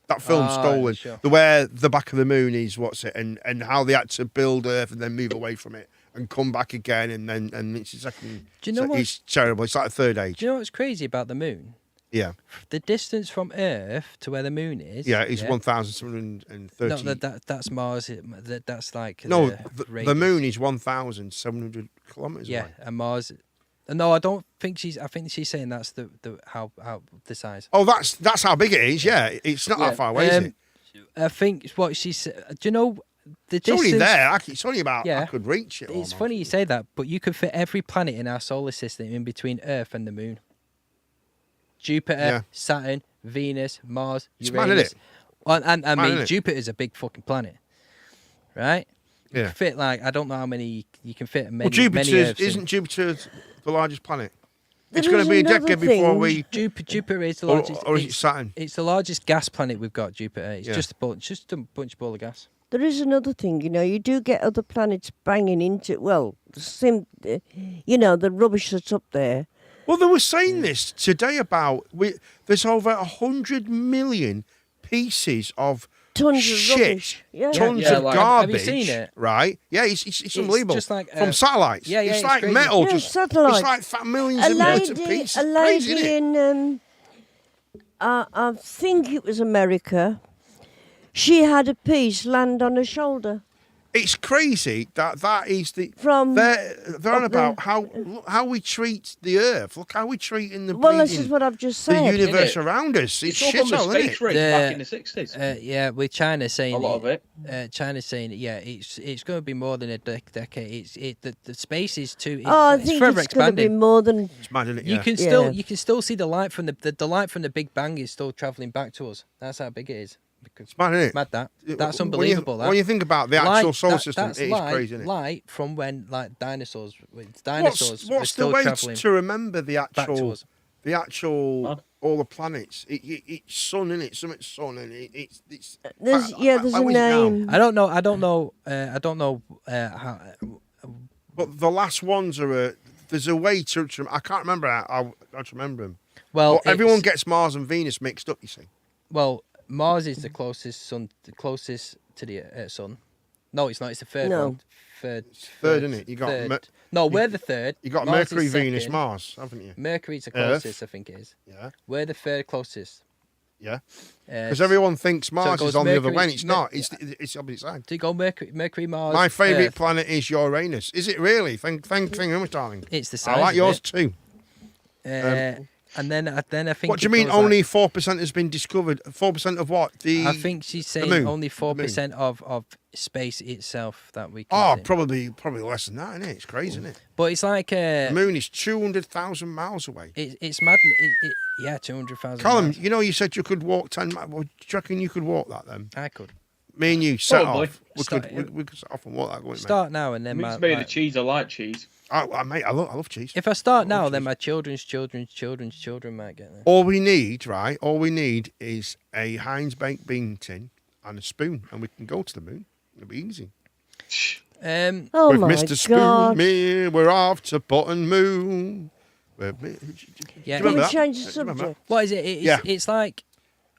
B: stolen.
C: Sure.
B: Where the back of the moon is, and how they had to build Earth and then move away from it and come back again, and it's second. Do you know what? It's terrible. It's like a third age.
C: Do you know what's crazy about the moon?
B: Yeah.
C: The distance from Earth to where the moon is.
B: Yeah, it's 1,730.
C: No, that's Mars. That's like
B: the moon is 1,700 kilometers.
C: Yeah,
B: away.
C: and Mars. No, I don't think she's. I think she's saying that's the how the size.
B: Oh, that's how big it is. Yeah, it's not that far away, is it?
C: I think what she said. Do you know the distance?
B: It's only there. It's only about. I could reach it.
C: It's funny you say that, but you could fit every planet in our solar system in between Earth and the moon. Jupiter, Saturn, Venus, Mars, Uranus.
B: It's mad, isn't it?
C: And I mean, Jupiter's a big fucking planet, right? You can fit I don't know how many you can fit. Many,
B: Isn't Jupiter the largest planet? It's going to be a decade before we.
C: Jupiter is the largest.
B: Or is it Saturn?
C: It's the largest gas planet we've got. Jupiter. It's just a bunch of ball of gas.
D: There is another thing, you do get other planets banging into, the rubbish that's up there.
B: Well, they were saying this today about there's over 100 million pieces of
D: tons
B: shit,
D: of rubbish.
B: tons of garbage.
C: Have you seen it?
B: Right? Yeah, it's unbelievable.
C: Just like,
B: from satellites.
C: Yeah,
B: it's
C: it's
B: like
C: crazy.
B: metal.
D: Satellites.
B: It's like millions of bits of pieces.
D: A
B: Crazy,
D: lady
B: isn't it?
D: in, I think it was America. She had a piece land on her shoulder.
B: It's crazy that is the
D: From
B: they're on about how we treat the Earth. Look how we treat in the
D: this is what I've just said.
B: the universe around us. It's
A: all
B: shit,
A: from the
B: isn't
A: space
B: it?
A: race back in the 60s.
C: With China saying
A: a lot of it.
C: China's saying it's going to be more than a decade. The space is too.
D: I
C: it's
D: think
C: forever
D: it's going to be
C: expanding.
D: more than.
B: It's mad, isn't it?
C: You
B: Yeah.
C: can still see the light from the light from the Big Bang is still traveling back to us. That's how big it is.
B: It's mad, isn't it?
C: Mad that's unbelievable.
B: When you think about the actual solar system,
C: that's
B: it is crazy, isn't it?
C: Light from when dinosaurs
B: What's
C: were still
B: the way
C: traveling
B: to remember the
C: back to
B: actual
C: us.
B: all the planets? It's sun, isn't it? Something's sun, and it's.
D: There's a name.
C: I don't know how.
B: But the last ones are there's a way to. I can't remember how to remember them.
C: Well,
B: but everyone gets Mars and Venus mixed up. You see.
C: Well, Mars is the closest to the sun. No, it's not. It's the third one. Third,
B: isn't it? You got
C: we're the third.
B: You got
C: Mars
B: Mercury,
C: is
B: Venus,
C: second.
B: Mars, haven't you?
C: Mercury's the closest, I think it is.
B: Yeah.
C: We're the third closest.
B: Yeah. Because everyone thinks Mars is on the other way. It's not. It's the opposite side.
C: Do you go Mercury, Mars?
B: My favourite
C: Earth.
B: planet is Uranus. Is it really? Thank you very much, darling.
C: It's the size.
B: I like
C: of
B: yours
C: it.
B: too.
C: And then I think.
B: What do you mean? Only 4% has been discovered. 4% of what?
C: I think she's saying only 4% of space itself that we can see.
B: probably less than that, isn't it? It's crazy, isn't it?
C: But it's like
B: the moon is 200,000 miles away.
C: It's mad. 200,000.
B: Callum,
C: miles.
B: you said you could walk 10 miles. Well, do you reckon you could walk that then?
C: I could.
B: Me and you set
A: Probably.
B: off. We could set off and walk that. Going,
C: Start now and then.
A: It's made of cheese. I like cheese.
B: Mate, I love cheese.
C: If I start now, then my children's children might get there.
B: All we need is a Heinz baked bean tin and a spoon, and we can go to the moon. It'll be easy.
D: Oh
B: With
D: my
B: Mr.
D: God!
B: Spoonman, we're off to Button Moon.
C: Yeah.
D: Can we change the subject?
C: What is it? It's like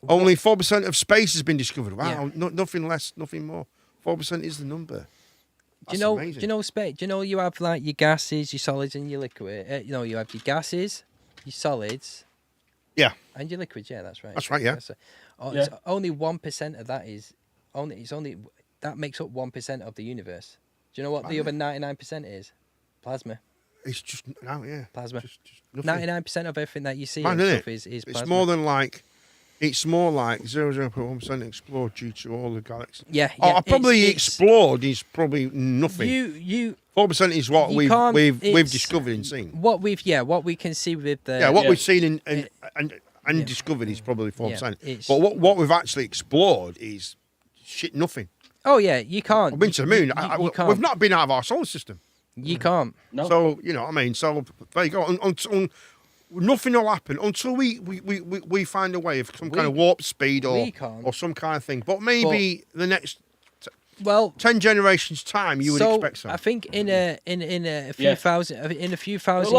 B: only 4% of space has been discovered. Wow, nothing less, nothing more. 4% is the number.
C: Do you know space? Do you know you have like your gases, your solids, and your liquid? You have your gases, your solids.
B: Yeah.
C: And your liquids. Yeah, that's right.
B: That's right. Yeah.
C: It's only 1% of that is only that makes up 1% of the universe. Do you know what the other 99% is? Plasma.
B: It's just
C: Plasma.
B: Just nothing.
C: 99% of everything that you see
B: Man,
C: and stuff is
B: it's
C: plasma.
B: It's more like 0.1% explored due to all the galaxies.
C: Yeah.
B: Probably explored is probably nothing. 4% is what we've discovered and seen.
C: What we can see with the
B: we've seen and discovered is probably 4%.
C: Yeah,
B: but what we've actually explored is shit, nothing.
C: Oh yeah, you can't.
B: I've been to the moon.
C: You can't.
B: We've not been out of our solar system.
C: You can't.
A: No.
B: So you know what I mean. So there you go. Nothing will happen until we find a way of some kind of warp speed or some kind of thing. But maybe the next 10 generations time you would expect so.
C: I think in a few thousand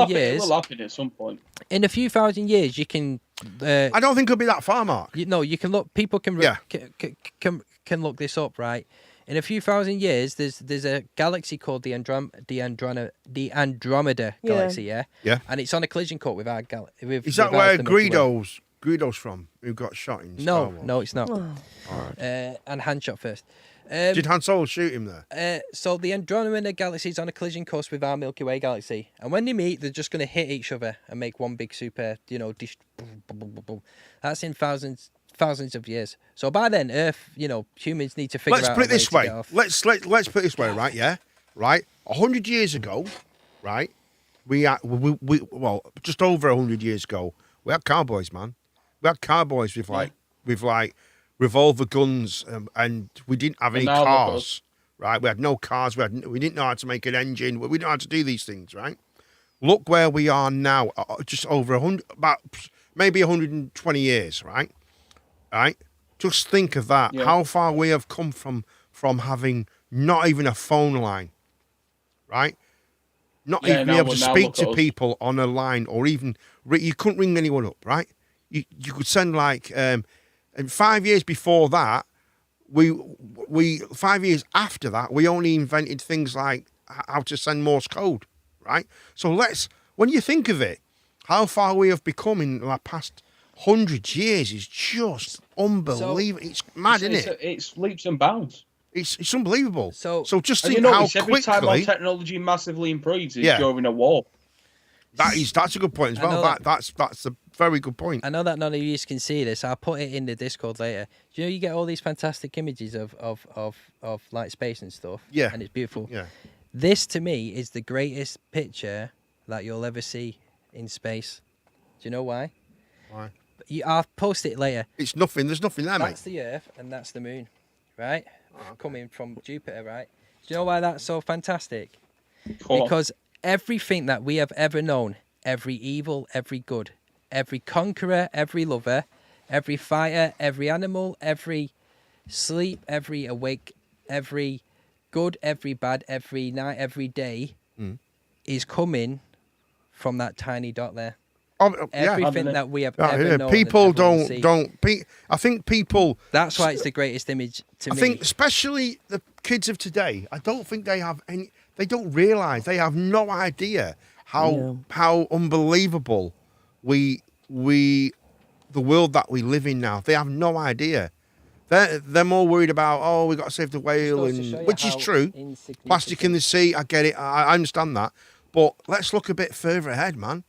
C: years,
A: it will happen at some point.
C: In a few thousand years, you can.
B: I don't think it'll be that far, Mark.
C: You can look. People can look this up, right? In a few thousand years, there's a galaxy called the Andromeda galaxy, yeah, and it's on a collision course with our galaxy.
B: Is that where Greedo's from? Who got shot in Star Wars?
C: No, it's not.
B: All right.
C: And Han shot first.
B: Did Han Solo shoot him there?
C: So the Andromeda galaxy is on a collision course with our Milky Way galaxy, and when they meet, they're just going to hit each other and make one big super, dish. That's in thousands of years. So by then, Earth, humans need to figure out.
B: Let's put it this way. Let's put it this way, right? Yeah, right. 100 years ago, right? We just over 100 years ago, we had cowboys, man. We had cowboys with revolver guns, and we didn't have any cars. right? We had no cars. We didn't know how to make an engine. We didn't know how to do these things, right? Look where we are now, just over 100, about maybe 120 years, right? Right? Just think of that.
A: Yeah.
B: How far we have come from having not even a phone line, right? Not even be able to speak to people on a line, or even you couldn't ring anyone up, right? You could send like, and 5 years before that, we 5 years after that, we only invented things like how to send Morse code, right? So when you think of it, how far we have become in the past 100 years is just unbelievable. It's mad, isn't it?
A: It's leaps and bounds.
B: It's unbelievable. So just think
A: how
B: quickly.
A: Every time our technology massively improves, it's during a war.
B: That's a good point as well. That's a very good point.
C: I know that none of you can see this. I'll put it in the Discord later. Do you know you get all these fantastic images of like space and stuff?
B: Yeah.
C: And it's beautiful.
B: Yeah.
C: This to me is the greatest picture that you'll ever see in space. Do you know why?
B: Why?
C: I'll post it later.
B: It's nothing. There's nothing there, mate.
C: That's the Earth and that's the Moon, right? Coming from Jupiter, right? Do you know why that's so fantastic? Because everything that we have ever known, every evil, every good, every conqueror, every lover, every fighter, every animal, every sleep, every awake, every good, every bad, every night, every day is coming from that tiny dot there. Everything that we have ever known.
B: People don't. I think people.
C: That's why it's the greatest image to me.
B: I think, especially the kids of today. I don't think they have any. They don't realise. They have no idea how unbelievable the world that we live in now. They have no idea. They're more worried about we've got to save the whale, which is true. Plastic in the sea. I get it. I understand that. But let's look a bit further ahead, man.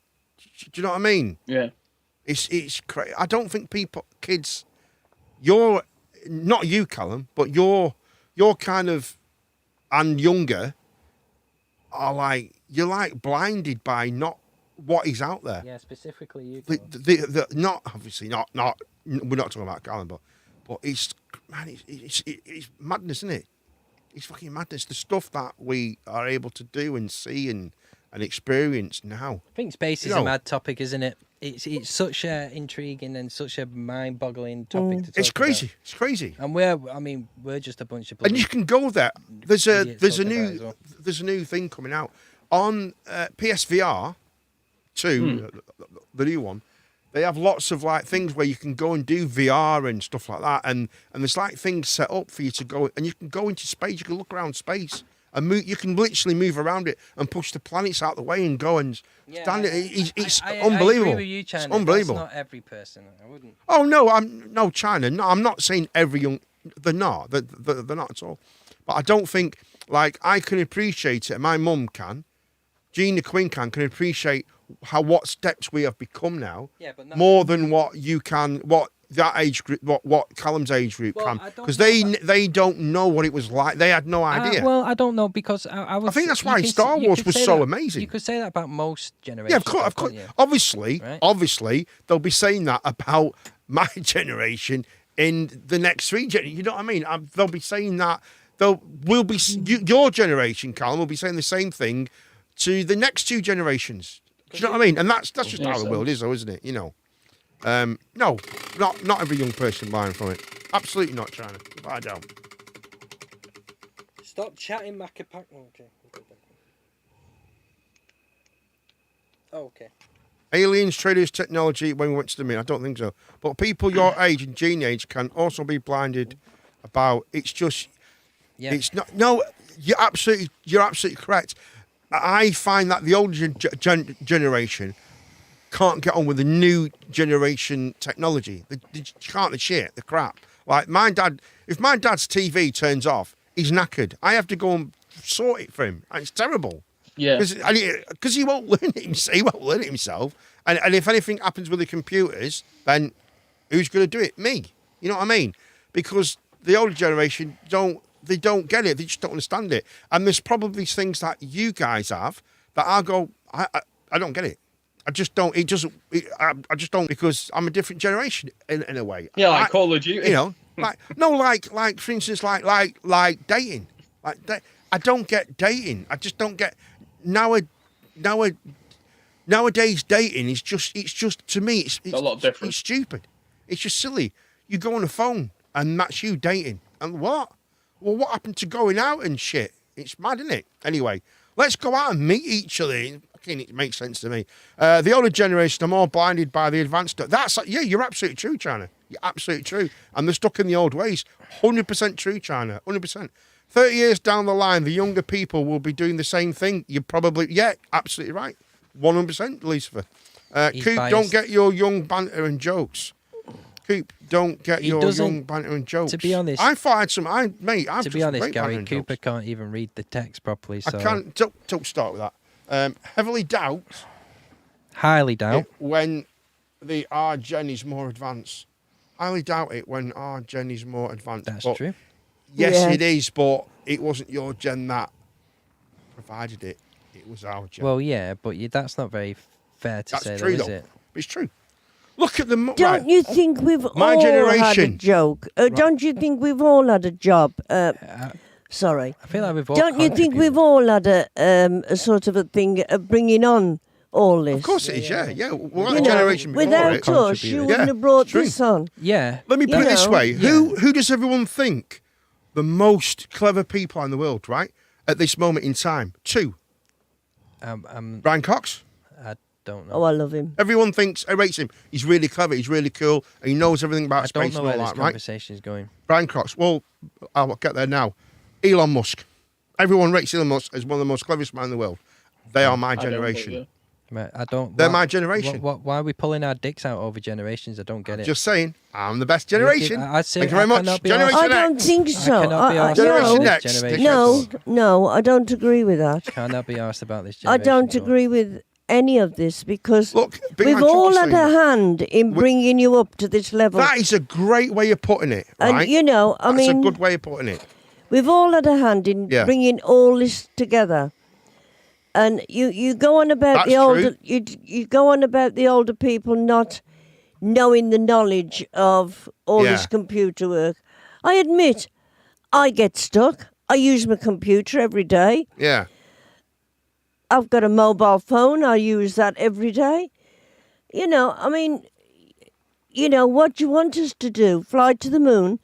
B: Do you know what I mean?
A: Yeah.
B: It's crazy. I don't think kids, you're not you, Callum, but you're kind of, and younger, are you're blinded by not what is out there.
C: Yeah, specifically you.
B: Not obviously not. We're not talking about Callum, but it's madness, isn't it? It's fucking madness. The stuff that we are able to do and see and experience now.
C: I think space is a mad topic, isn't it? It's such a intriguing and such a mind-boggling topic to talk
B: It's crazy.
C: about.
B: It's crazy.
C: And we're just a bunch of.
B: And you can go there. There's a new thing coming out on PSVR 2, the new one. They have lots of things where you can go and do VR and stuff like that, and there's things set up for you to go, and you can go into space. You can look around space. And you can literally move around it and push the planets out the way and go and stand it. It's unbelievable.
C: I agree with you, China.
B: It's unbelievable.
C: That's not every person. I wouldn't.
B: Oh no, China. No, I'm not saying every young. They're not. They're not at all. But I don't think I can appreciate it. And my mum can. Jean the Queen can appreciate what steps we have become now. Yeah, but more than what you can. What that age group, what Callum's age group can, because they don't know what it was like. They had no idea.
C: I don't know, because I
B: think that's why Star Wars was so amazing.
C: You could say that about most generations.
B: Yeah, of course. Obviously, they'll be saying that about my generation in the next 3 generations. You know what I mean? They'll be saying that. Your generation, Callum, will be saying the same thing to the next 2 generations. Do you know what I mean? And that's just how the world is, though, isn't it? You know. No, not every young person buying from it. Absolutely not, China. I don't.
C: Stop chatting, Macapac. Okay.
B: Aliens traders technology when we went to the moon. I don't think so. But people your age and Gene age can also be blinded about. It's just. Yeah. It's not. No, you're absolutely correct. I find that the older generation can't get on with the new generation technology. They can't. The shit, the crap. Like my dad, if my dad's TV turns off, he's knackered. I have to go and sort it for him, and it's terrible.
A: Yeah,
B: because he won't learn it. He won't learn it himself. And if anything happens with the computers, then who's going to do it? Me. You know what I mean? Because the older generation don't get it. They just don't understand it. And there's probably things that you guys have that I don't get it. I just don't. I just don't, because I'm a different generation in a way.
A: Yeah, like Call of Duty.
B: You know, like for instance, like dating. Like I don't get dating. I just don't get nowadays dating is just to me it's
A: a lot different.
B: It's stupid. It's just silly. You go on the phone and that's you dating. And what? Well, what happened to going out and shit? It's mad, isn't it? Anyway, let's go out and meet each other. It makes sense to me. The older generation are more blinded by the advanced stuff. You're absolutely true, China. You're absolutely true. And they're stuck in the old ways. 100% true, China. 100%. 30 years down the line, the younger people will be doing the same thing. You're probably, absolutely right. 100%, Lucifer. Coop, don't get your young banter and jokes. Coop, don't get your young banter and jokes.
C: To be honest,
B: I thought I had some.
C: To be honest, Gary, Cooper can't even read the text properly. So
B: I can't. Don't start with that. Heavily doubt.
C: Highly doubt.
B: When the our gen is more advanced. Highly doubt it when our gen is more advanced.
C: That's true.
B: Yes, it is, but it wasn't your gen that provided it. It was our gen.
C: Well, yeah, but that's not very fair to say,
B: true,
C: though, is it?
B: It's true. Look at the...
D: Don't you think we've all had a joke? Don't you think we've all had a job? Sorry.
C: I feel like we've all
D: Don't you think we've all had a sort of a thing of bringing on all this?
B: Of course it is, yeah. Well, that generation before
D: without us, you wouldn't have brought this on.
C: Yeah.
B: Let me put it this way. Who does everyone think the most clever people in the world, right, at this moment in time? Two. Brian Cox.
C: I don't know.
D: Oh, I love him.
B: Everyone rates him. He's really clever. He's really cool. And he knows everything about space and all that, right? I don't know where this
C: conversation is going.
B: Brian Cox. Well, I'll get there now. Elon Musk. Everyone rates Elon Musk as one of the most cleverest men in the world. They are my generation.
C: They're
B: my generation.
C: Why are we pulling our dicks out over generations? I don't get it.
B: Just saying, I'm the best generation.
C: I'd say
B: Thank you very much.
D: I don't think so.
B: Generation Next.
D: No, I don't agree with that.
C: Cannot be asked about this generation.
D: I don't agree with any of this because we've all had a hand in bringing you up to this level.
B: That is a great way of putting it, right?
D: And,
B: that's a good way of putting it.
D: We've all had a hand in bringing all this together. And you go on about the older you go on about the older people not knowing the knowledge of all this computer work. I admit, I get stuck. I use my computer every day.
B: Yeah.
D: I've got a mobile phone. I use that every day. What do you want us to do? Fly to the moon?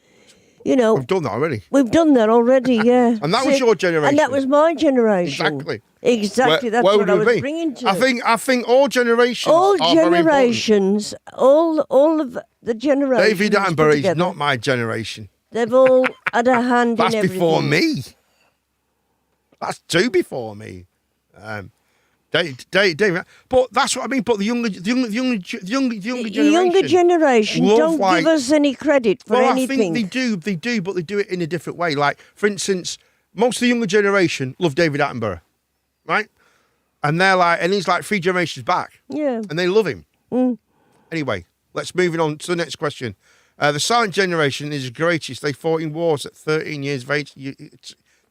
D: We've
B: done that already.
D: We've done that already, yeah.
B: And that was your generation.
D: And that was my generation. Exactly. That's what I was bringing to.
B: I think all generations. All
D: generations. All of the generations.
B: David Attenborough is not my generation.
D: They've all had a hand in everything.
B: That's before me. That's two before me. David, but that's what I mean. But the younger
D: generation don't give us any credit for anything.
B: I think they do, but they do it in a different way. Like, for instance, most of the younger generation love David Attenborough, right? And he's like 3 generations back.
D: Yeah.
B: And they love him.
D: Mm.
B: Anyway, let's move on to the next question. The silent generation is the greatest. They fought in wars at 13 years of age.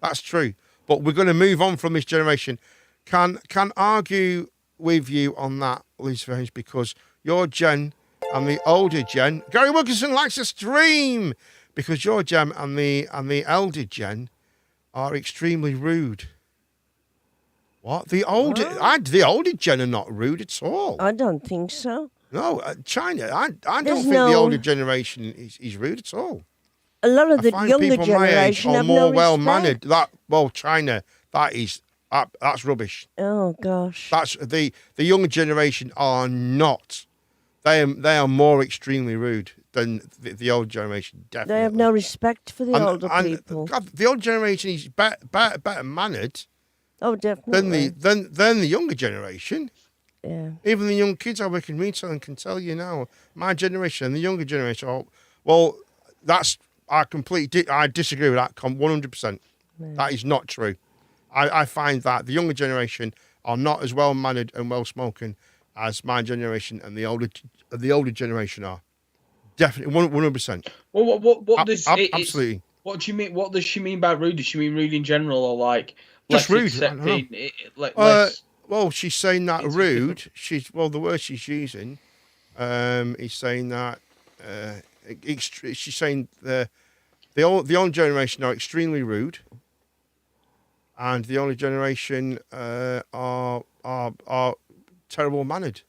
B: That's true. But we're going to move on from this generation. Can argue with you on that, Lucifer, because your gen and the older gen. Gary Wilkinson likes to stream because your gen and the elder gen are extremely rude. What? The older gen are not rude at all.
D: I don't think so.
B: No, China. I don't think the older generation is rude at all.
D: A lot of the younger generation
B: are more well mannered. China. That's rubbish.
D: Oh gosh.
B: That's the younger generation are not. They are more extremely rude than the old generation. Definitely.
D: They have no respect for the older people.
B: God, the old generation is better mannered.
D: Oh, definitely.
B: Than the younger generation.
D: Yeah.
B: Even the young kids I work in retail and can tell you now, my generation and the younger generation. I disagree with that 100%. Yeah. That is not true. I find that the younger generation are not as well mannered and well spoken as my generation and the older generation are. Definitely 100%.
A: Well, what does
B: absolutely?
A: What do you mean? What does she mean by rude? Does she mean rude in general, or like
B: just rude?
A: Accepting,
B: well, she's saying that rude. The word she's using is saying that she's saying the old generation are extremely rude. and the older generation are terrible mannered.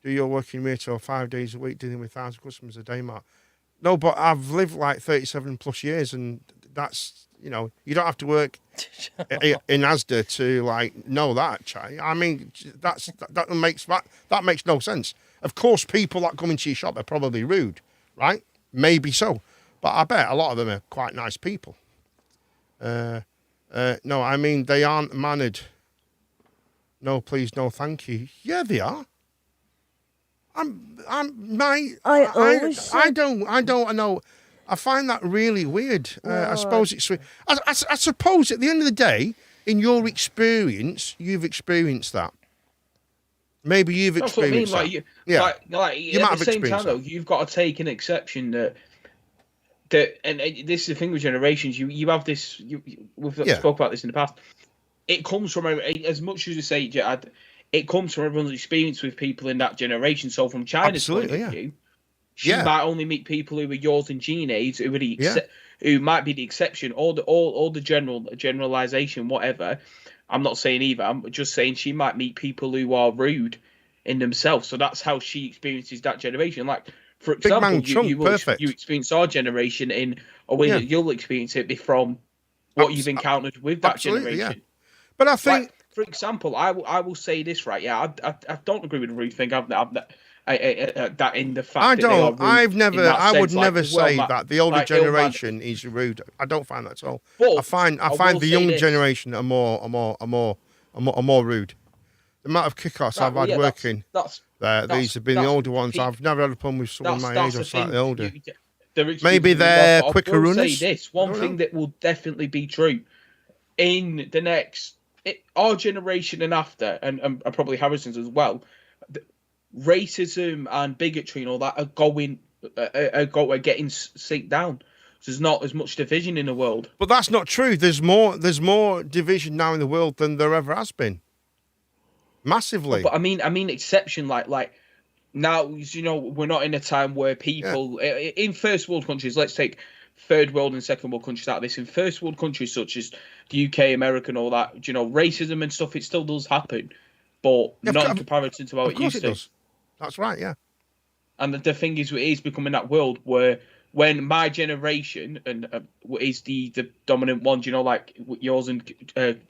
B: Do your working retail 5 days a week, dealing with 1,000 customers a day, Mark? No, but I've lived like 37 plus years, and that's, you don't have to work in Asda to like know that. I mean, that makes no sense. Of course, people that come into your shop are probably rude, right? Maybe so, but I bet a lot of them are quite nice people. No, I mean, they aren't mannered. No, please, no, thank you. Yeah, they are. I don't know. I find that really weird. I suppose it's. I suppose at the end of the day, in your experience, you've experienced that. Maybe you've experienced that.
A: Like
B: you might
A: at the same time, though, you've got to take an exception that, and this is the thing with generations. You have this. We've spoke about this in the past. It comes from, as much as you say, it comes from everyone's experience with people in that generation. So from China's point of view, she might only meet people who are yours and Gene age, who might be the exception, or the generalization, whatever. I'm not saying either. I'm just saying she might meet people who are rude in themselves. So that's how she experiences that generation. Like, for example, you experience our generation in a way that you'll experience it from what you've encountered with that generation. Yeah.
B: But I think,
A: for example, I will say this, right? Yeah, I don't agree with the rude thing. That in the fact
B: I don't.
A: That they are rude
B: I would never say
A: that,
B: that the older generation is rude. I don't find that at all. But I find the young generation are more rude. The amount of kick-offs I've had working there, these have been the older ones. I've never had a problem with someone my age or slightly older. Maybe they're quicker runners.
A: Say this one thing that will definitely be true in the next. Our generation and after, and probably Harrison's as well, racism and bigotry and all that are getting sink down. So there's not as much division in the world.
B: But that's not true. There's more division now in the world than there ever has been. Massively.
A: But I mean exception like now, we're not in a time where people in first world countries. Let's take third world and second world countries out of this. In first world countries such as the UK, America, and all that, racism and stuff, it still does happen, but not in comparison to how it used to. Does.
B: That's right, yeah.
A: And the thing is, it is becoming that world where when my generation and is the dominant one, like yours and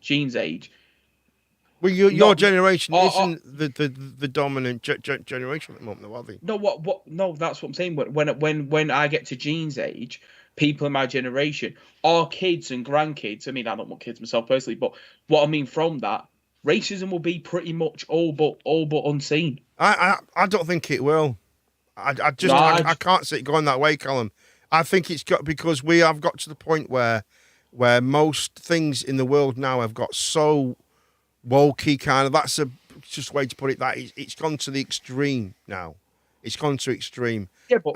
A: Gene's age.
B: Well, your generation isn't the dominant generation at the moment, though, are they?
A: No, what? No, that's what I'm saying. When I get to Gene's age, people in my generation, our kids and grandkids. I mean, I don't want kids myself personally, but what I mean from that, racism will be pretty much all but unseen.
B: I don't think it will. I can't see it going that way, Callum. I think it's got because we have got to the point where most things in the world now have got so wokey kind of. That's just a way to put it. That it's gone to the extreme now. It's gone to extreme.
A: Yeah, but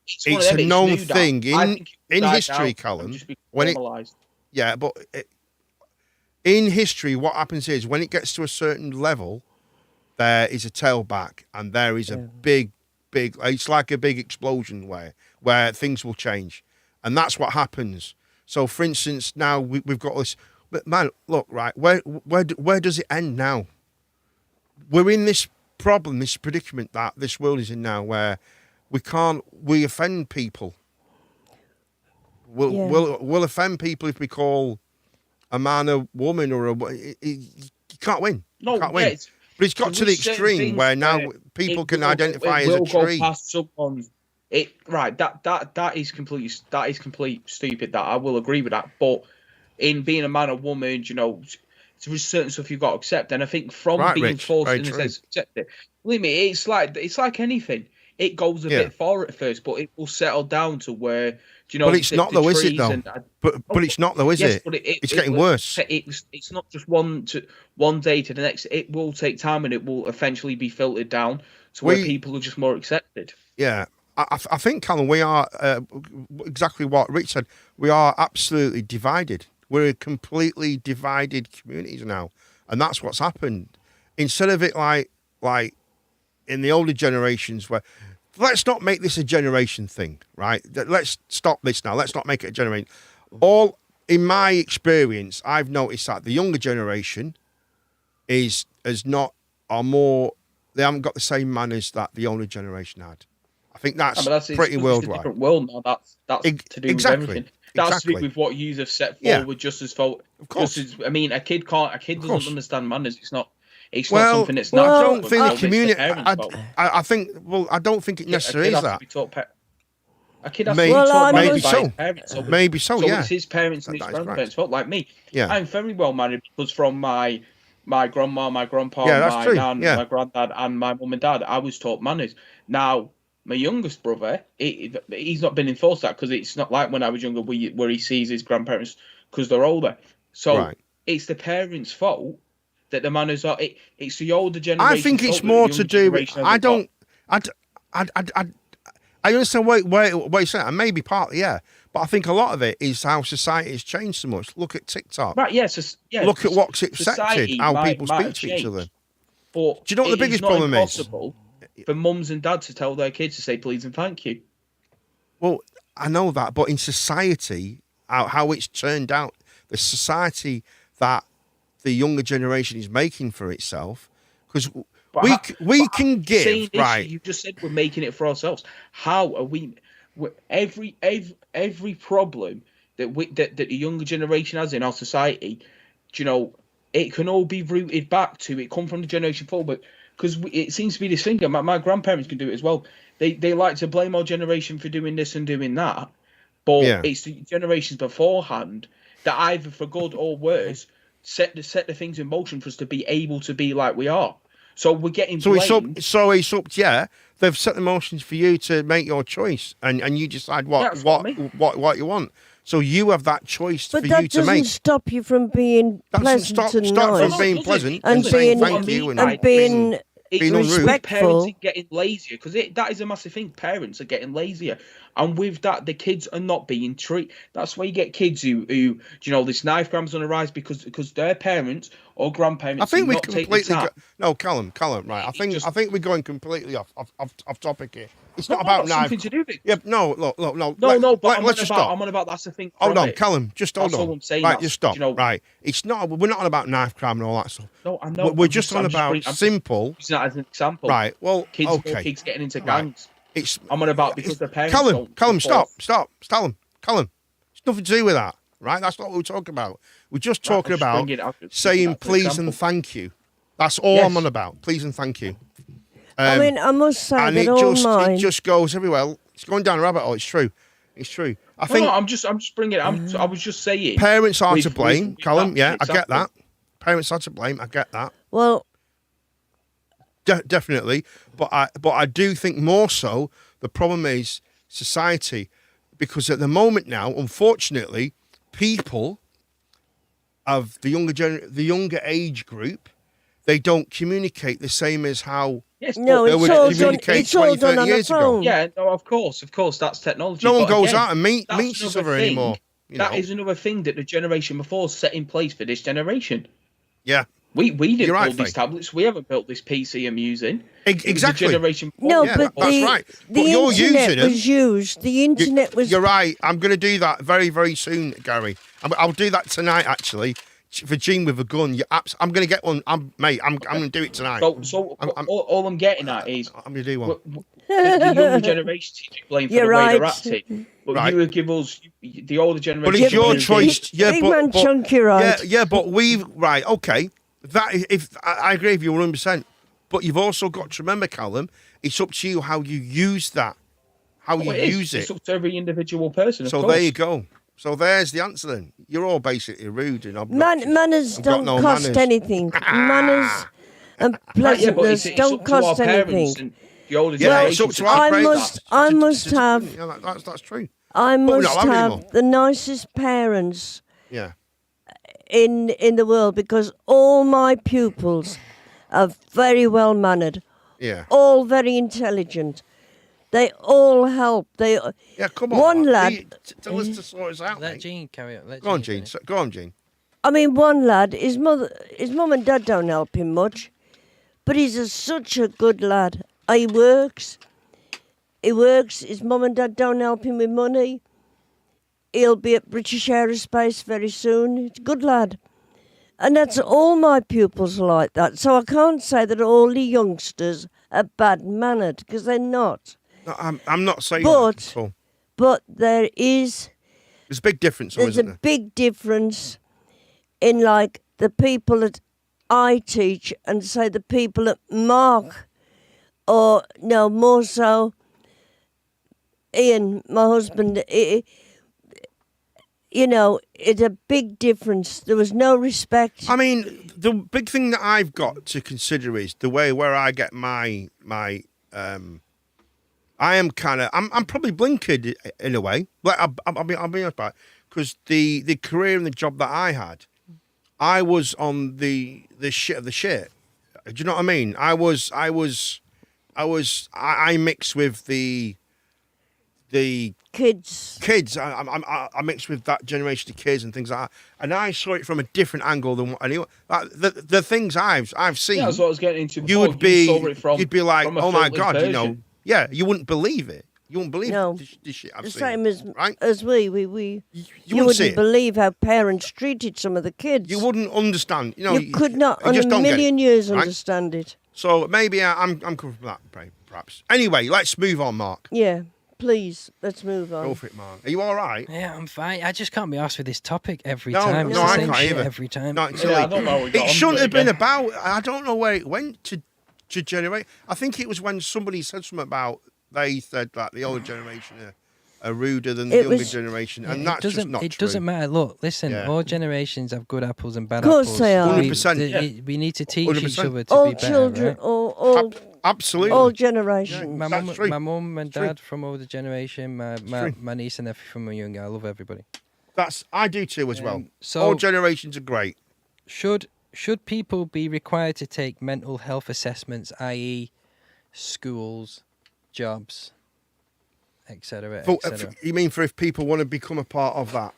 B: it's a known thing in history, Callum. In history, what happens is when it gets to a certain level, there is a tailback, and there is a big. It's like a big explosion where things will change, and that's what happens. So, for instance, now we've got this. But man, look, right, where does it end now? We're in this problem, this predicament that this world is in now, where we offend people. We'll offend people if we call a man a woman or you can't win.
A: No,
B: you can't win. But it's got to the extreme where now people can identify as a tree.
A: Go past someone's, that is complete stupid. That I will agree with that. But in being a man or woman, there's certain stuff you've got to accept. And I think from being forced in a sense to accept it, believe me, it's like anything. It goes a bit far at first, but it will settle down to where
B: But it's not though, is it though? But it's not though, is it? But it's getting worse.
A: It's not just one day to the next. It will take time, and it will eventually be filtered down to where people are just more accepted.
B: Yeah, I think, Callum, we are exactly what Rich said. We are absolutely divided. We're a completely divided communities now, and that's what's happened. Instead of it like in the older generations where. Let's not make this a generation thing, right? Let's stop this now. Let's not make it a generation. All in my experience, I've noticed that the younger generation they haven't got the same manners that the older generation had. I think that's pretty worldwide.
A: It's a different world now. That's to do with everything. That's to do with what you have set forward. Just as of course. I mean, a kid doesn't understand manners. It's not something that's natural.
B: I don't think the community. I think. Well, I don't think it necessarily is that.
A: A kid has to be taught manners by his parents.
B: Maybe so.
A: So it's his parents and his grandparents' fault. Like me, I'm very well mannered because from my grandma, my grandpa, my nan, my granddad, and my mum and dad, I was taught manners. Now, my youngest brother, he's not been enforced that because it's not like when I was younger where he sees his grandparents because they're older. So it's the parents' fault that the manners are. It's the older generation.
B: I think it's more to do with. I understand what you're saying, and maybe partly, but I think a lot of it is how society has changed so much. Look at TikTok.
A: Right,
B: Look at what's accepted, how people speak to each other.
A: But
B: do you know what the biggest problem is?
A: It's impossible for mums and dads to tell their kids to say please and thank you.
B: Well, I know that, but in society, how it's turned out, the society that the younger generation is making for itself, because we can give, right?
A: You just said we're making it for ourselves. How are we? Every problem that the younger generation has in our society, it can all be rooted back to it come from the generation forward. Because it seems to be this thing. My grandparents can do it as well. They like to blame our generation for doing this and doing that, but it's the generations beforehand that either for good or worse set the things in motion for us to be able to be like we are. So we're getting blamed.
B: It's up. They've set the motions for you to make your choice, and you decide what you want. So you have that choice for you to make.
D: But that doesn't stop you from being pleasant and nice.
B: From being pleasant
D: and
B: saying thank you
D: and being respectful.
A: Parents are getting lazier because that is a massive thing. Parents are getting lazier, and with that, the kids are not being treated. That's why you get kids who this knife crime's on the rise because their parents or grandparents.
B: I think we completely Callum, right? I think we're going completely off topic here. It's not about knife.
A: Something to do with it.
B: Yeah, no.
A: But
B: let's just stop.
A: I'm on about that's the thing.
B: Hold on, Callum. Just hold on.
A: That's all I'm saying.
B: Right, just stop. Right, it's not. We're not on about knife crime and all that stuff.
A: No, I know.
B: We're just on about simple.
A: Using that as an example.
B: Right. Well,
A: kids getting into gangs.
B: Right.
A: I'm on about because the parents.
B: Callum, stop. Callum, it's nothing to do with that. Right, that's not what we're talking about. We're just talking about saying please and thank you. That's all I'm on about. Please and thank you.
D: I mean, I must say that
B: it just goes everywhere. It's going down a rabbit hole. It's true. I think.
A: No, I'm just bringing it. I was just saying.
B: Parents are to blame, Callum. Yeah, I get that. Parents are to blame. I get that.
D: Well,
B: definitely. But I do think more so the problem is society, because at the moment now, unfortunately, people of the younger age group, they don't communicate the same as how.
A: Yes,
D: no, it's all done on the phone.
A: Yeah, no, of course, that's technology.
B: No one goes out and meets each other anymore.
A: That is another thing that the generation before set in place for this generation.
B: Yeah.
A: We didn't build these tablets. We haven't built this PC I'm using.
B: Exactly.
A: The generation before.
D: No,
B: yeah,
D: but
B: that's right.
D: The internet was used. The internet was.
B: You're right. I'm going to do that very, very soon, Gary. I'll do that tonight, actually. For Gene with a gun, I'm going to get one. I'm going to do it tonight.
A: So all I'm getting at is
B: I'm going to do one.
A: The younger generation seems to blame for the way they're acting, but you would give us the older generation.
B: But it's your choice.
D: Big man chunky, right?
B: Yeah, but okay. I agree with you 100%. But you've also got to remember, Callum, it's up to you how you use that, use it.
A: It's up to every individual person.
B: So there you go. So there's the answer then. You're all basically rude and
D: obnoxious. Manners don't cost anything. Manners and pleasantness don't cost anything.
B: It's up to our
D: I must have.
B: Yeah, that's true.
D: I must have the nicest parents.
B: Yeah.
D: In the world, because all my pupils are very well mannered.
B: Yeah.
D: All very intelligent. They all help.
B: Come on.
D: One lad.
B: Tell us to sort us out.
C: Let Gene carry on.
B: Go on, Gene. Go on, Gene.
D: I mean, one lad. His mum and dad don't help him much, but he's such a good lad. He works. His mum and dad don't help him with money. he'll be at British Aerospace very soon. He's a good lad. And that's all my pupils are like that. So I can't say that all the youngsters are bad-mannered, because they're not.
B: No, I'm not saying that at all.
D: But there's
B: a big difference,
D: there's
B: isn't there?
D: a big difference in, like, the people that I teach and, say, the people that Mark, or, no, more so, Ian, my husband, you know, it's a big difference. There was no respect.
B: I mean, the big thing that I've got to consider is the way where I get my I am kind of, I'm probably blinkered in a way. Like I'll be honest about it, because the career and the job that I had, I was on the shit of the shit. Do you know what I mean? I mixed with the
D: kids.
B: I mixed with that generation of kids and things like that, and I saw it from a different angle than anyone. Like the things I've seen.
A: Yeah, that's what I was getting into before.
B: You'd be like, oh my God,
A: version.
B: you know, yeah, you wouldn't believe it. You wouldn't believe this shit I've
D: the
B: seen.
D: Same as
B: right?
D: as we you wouldn't believe how parents treated some of the kids.
B: You wouldn't understand. You know,
D: you could not
B: you
D: in
B: just
D: a
B: don't
D: million
B: get it,
D: years
B: right?
D: understand it.
B: So maybe I'm coming from that, perhaps. Anyway, let's move on, Mark.
D: Yeah, please, let's move on.
B: Go for it, Mark. Are you all right?
C: Yeah, I'm fine. I just can't be asked with this topic every
B: No,
C: time.
B: no,
C: It's
B: I
C: the same
B: can't
C: shit
B: either.
C: every time.
B: No,
A: Yeah, I don't know how we got
B: it shouldn't
A: onto
B: have been
A: again.
B: about. I don't know where it went to generate. I think it was when somebody said something about they said that the older generation are ruder than the younger generation, and that's just not true.
C: It doesn't matter. Look, listen,
B: Yeah.
C: all generations have good apples and bad
D: Of course
C: apples.
D: they are.
B: 100%.
C: We need to teach
B: 100%.
C: each other to
D: All
C: be better,
D: children,
C: right?
D: all
B: Absolutely.
D: all generations.
C: My
B: That's true.
C: mum and
B: It's true.
C: dad from older generation, my niece and nephew from younger. I love everybody.
B: I do too as well.
C: so-
B: All generations are great.
C: Should people be required to take mental health assessments, i.e., schools, jobs, etc., etc.?
B: You mean for if people want to become a part of that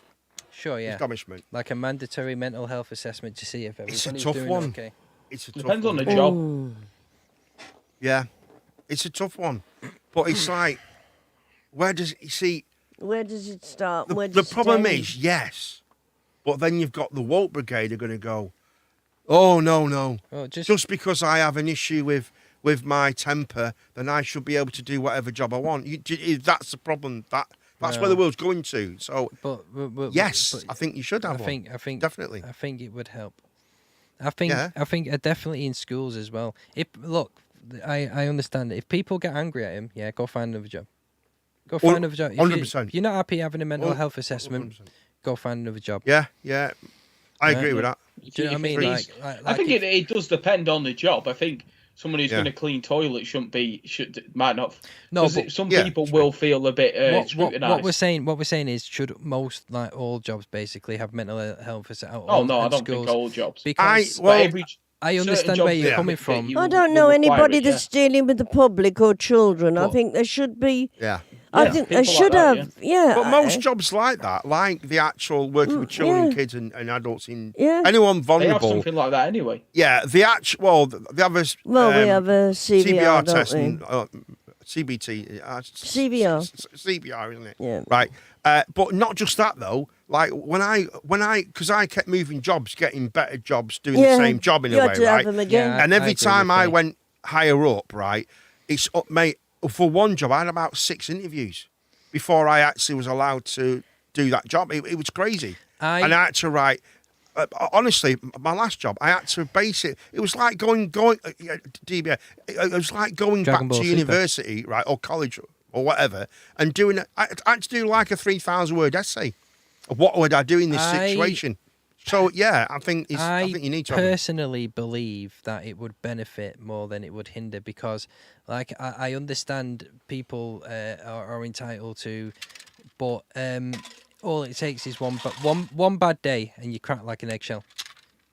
C: Sure, yeah.
B: establishment?
C: Like a mandatory mental health assessment to see if
B: It's
C: everybody's
B: a tough
C: doing
B: one.
C: okay.
B: It's a tough
A: Depends on
B: one.
A: the job.
B: Yeah, it's a tough one, but it's like, where does you see?
D: Where does it start? Where
B: The
D: does it
B: problem
D: end?
B: is, yes, but then you've got the woke brigade are going to go, oh no,
C: Oh,
B: just because I have an issue with my temper, then I should be able to do whatever job I want. That's the problem. That's where the world's going to. So,
C: but
B: yes,
C: but
B: I think you should have one.
C: I think
B: Definitely.
C: I think it would help. I think definitely in schools as well. I understand it. If people get angry at him, yeah, go find another job. Go find another job.
B: 100%.
C: If you're not happy having a mental health
B: 100%.
C: assessment, go find another job.
B: Yeah, I agree with that.
C: Do you know what I mean?
A: I think it does depend on the job. I think someone who's going to clean toilets might not.
C: No, but
A: some people will feel a bit scrutinised.
C: What we're saying is, should most, like all jobs, basically have mental health assessment?
A: Oh no, I don't think all jobs.
C: Because I understand where you're coming from.
D: I don't know anybody that's dealing with the public or children. I think there should be.
B: Yeah.
D: I think they should have. Yeah.
B: But most jobs like that, like the actual working with children, kids, and adults, anyone
A: They
B: vulnerable.
A: have something like that anyway.
B: Yeah, the actual. They have a.
D: We have a CVR, don't
B: test
D: we?
B: and CBT.
D: CVR.
B: CBR, isn't it?
D: Yeah.
B: Right. But not just that though. Like when I, because I kept moving jobs, getting better jobs, doing the same job in
D: you
B: a
D: had
B: way,
D: to
B: right?
D: have them again.
C: Yeah.
B: And every
C: I agree
B: time
C: with
B: I
C: you.
B: went higher up, right, it's up, mate. For one job, I had about 6 interviews before I actually was allowed to do that job. It was crazy, and I had to write. Honestly, my last job, I had to base it. It was like going DBA. It was like going
C: Dragon
B: back
C: Ball
B: to
C: Super.
B: university, right, or college or whatever, and doing. I had to do like a 3,000-word essay. What would I do in this situation? So yeah, I think you need to.
C: I personally believe that it would benefit more than it would hinder, because, like, I understand people are entitled to, but all it takes is one bad day and you crack like an eggshell.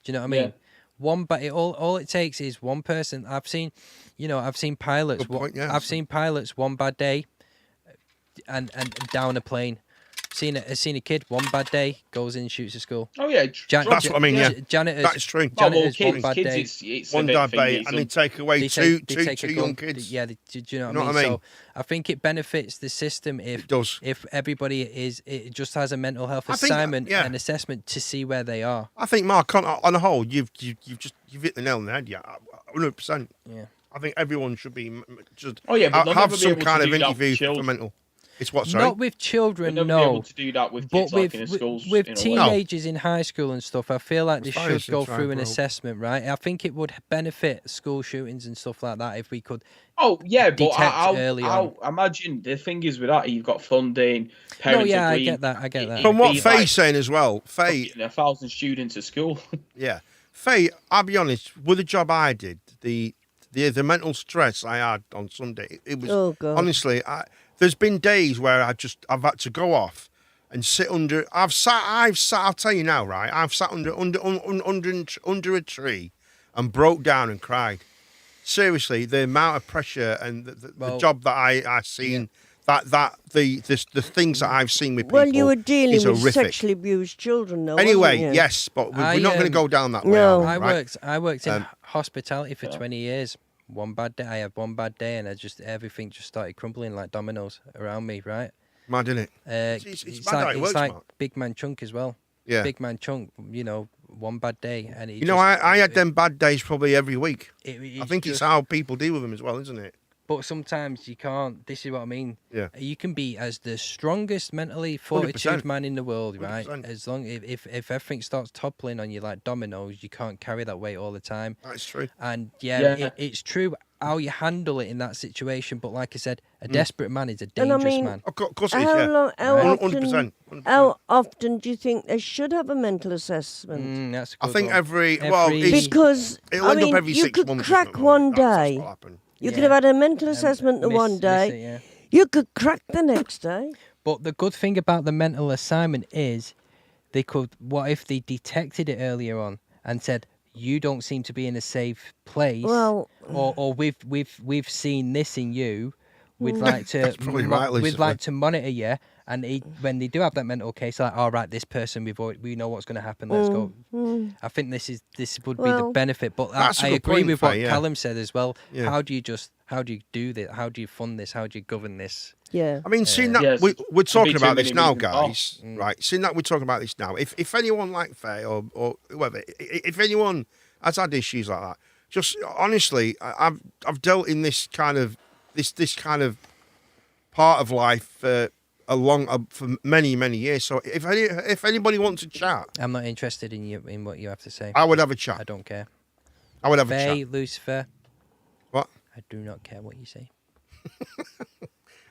C: Do you know what I mean?
A: Yeah.
C: All it takes is one person. I've seen pilots.
B: Good point, yeah.
C: I've seen pilots one bad day, and down a plane. seen a kid one bad day goes in and shoots a school.
A: Oh yeah,
B: that's what I mean. Yeah,
C: janitors.
B: That's true.
C: Janitors,
A: kids,
C: one bad day.
A: It's
B: one bad day, and they take away two young kids.
C: Yeah, do you know what I mean? So I think it benefits the system if everybody it just has a mental health assignment and assessment to see where they are.
B: I think, Mark, on the whole, you've hit the nail on the head. Yeah, 100%.
C: Yeah.
B: I think everyone should be just
A: but
B: have some kind of interview for mental. It's what, sorry?
C: Not with children,
A: no. Be able to do that with kids, like in schools.
C: With teenagers in high school and stuff, I feel like they should go through an assessment, right? I think it would benefit school shootings and stuff like that if we could.
A: Oh yeah, but
C: I'll
A: imagine the thing is with that, you've got funding. Parents
C: I get that.
B: From what Faye's saying as well, Faye,
A: 1,000 students at school.
B: Yeah, Faye. I'll be honest. With the job I did, the mental stress I had on Sunday, it was honestly. There's been days where I've had to go off and sit under. I've sat. I'll tell you now, right? I've sat under a tree and broke down and cried. Seriously, the amount of pressure and the job that I seen, the things that I've seen with people.
D: Well, you were dealing with
B: horrific.
D: Sexually abused children, though.
B: Anyway,
D: wasn't you?
B: yes, but we're not going to go down that way.
D: No,
C: I worked in hospitality for 20 years. One bad day, I had one bad day, and everything just started crumbling like dominoes around me. Right?
B: Mad, isn't it?
C: It's like Big Man Chunk as well.
B: Yeah.
C: Big Man Chunk. One bad day, and
B: I had them bad days probably every week. I think it's how people deal with them as well, isn't it?
C: But sometimes you can't. This is what I mean.
B: Yeah.
C: You can be as the strongest mentally fortitude man in the world, right?
B: 100%.
C: As long if everything starts toppling on you like dominoes, you can't carry that weight all the time.
B: That's true.
C: And it's true how you handle it in that situation. But like I said, a desperate man is a dangerous man.
B: Of course it is. Yeah. 100%.
D: How often do you think they should have a mental assessment?
C: That's a good
B: I think
C: one.
D: Because
B: it'll end up every 6 months.
D: you could crack one day. You could have had a mental assessment the one day. You could crack the next day.
C: But the good thing about the mental assignment is what if they detected it earlier on and said, you don't seem to be in a safe place, or we've seen this in you. We'd like to monitor you, and when they do have that mental case, like, all right, this person we know what's going to happen. Let's go. I think this would be the benefit. But I agree with what Callum said as well.
B: Yeah.
C: How do you do this? How do you fund this? How do you govern this?
D: Yeah.
B: I mean, seeing that we're talking about this now, guys, right? Seeing that we're talking about this now, if anyone like Faye or whoever, if anyone has had issues like that, just honestly, I've dealt in this kind of part of life for many years. So if anybody wants to chat,
C: I'm not interested in what you have to say.
B: I would have a chat.
C: I don't care.
B: I would have
C: Faye,
B: a chat.
C: Lucifer.
B: What?
C: I do not care what you say.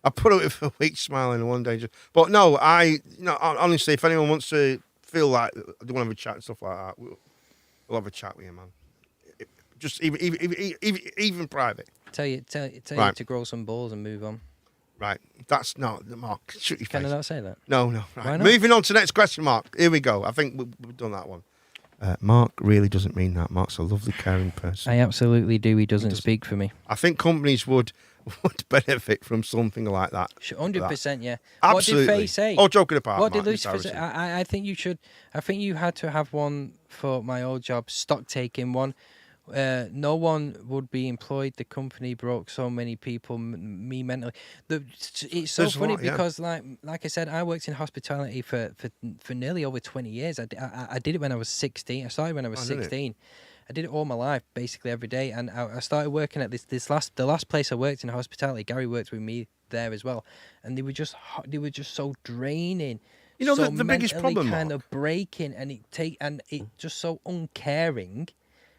B: I put up with a week smiling one day, but no, honestly, if anyone wants to feel like they want to have a chat and stuff like that, we'll have a chat with you, man. Just even private.
C: Tell you to grow some balls and move on.
B: Right, that's not Mark. Shut your face.
C: Can I not say that?
B: No. Right. Why not? Moving on to the next question, Mark. Here we go. I think we've done that one. Mark really doesn't mean that. Mark's a lovely, caring person.
C: I absolutely do. He doesn't speak for me.
B: I think companies would benefit from something like that.
C: 100%, yeah.
B: Absolutely.
C: What did Faye say?
B: Oh, joking apart.
C: What did
B: Mark,
C: Lucifer say? I think you should. I think you had to have one for my old job, stock taking one. No one would be employed. The company broke so many people, me mentally. It's so funny because, like I said, I worked in hospitality for nearly over 20 years. I did it when I was 16. I started when I was 16. I did it all my life, basically every day. And I started working at the last place I worked in hospitality. Gary worked with me there as well, and they were just so draining.
B: You know,
C: so
B: the biggest problem,
C: kind of breaking, and it just so uncaring.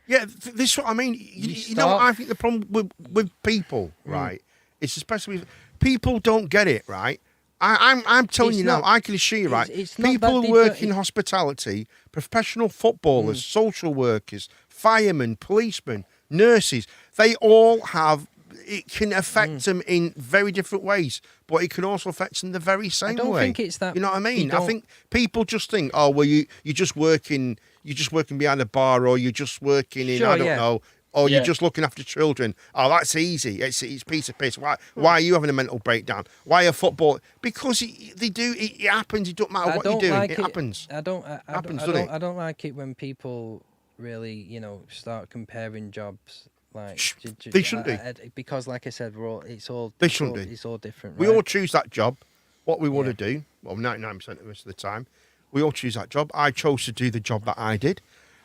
B: Yeah, this is what I mean. You know what I think the problem with people, right? It's especially people don't get it, right? I'm telling you now, I can assure you, right? People who work in hospitality, professional footballers, social workers, firemen, policemen, nurses, they all have. It can affect them in very different ways, but it can also affect them the very same way.
C: I don't think it's that.
B: You know what I mean? I think people just think, oh, well, you're just working behind a bar, or you're just working in, I don't know, or you're just looking after children. Oh, that's easy. It's a piece of piss. Why are you having a mental breakdown? Why are football? Because it happens. It don't matter what you're doing. It happens.
C: I don't like it when people really, start comparing jobs. Like
B: they shouldn't be.
C: Because, like I said, it's all different. Right?
B: We all choose that job. What we want to do. Well, 99% of us of the time, we all choose that job. I chose to do the job that I did.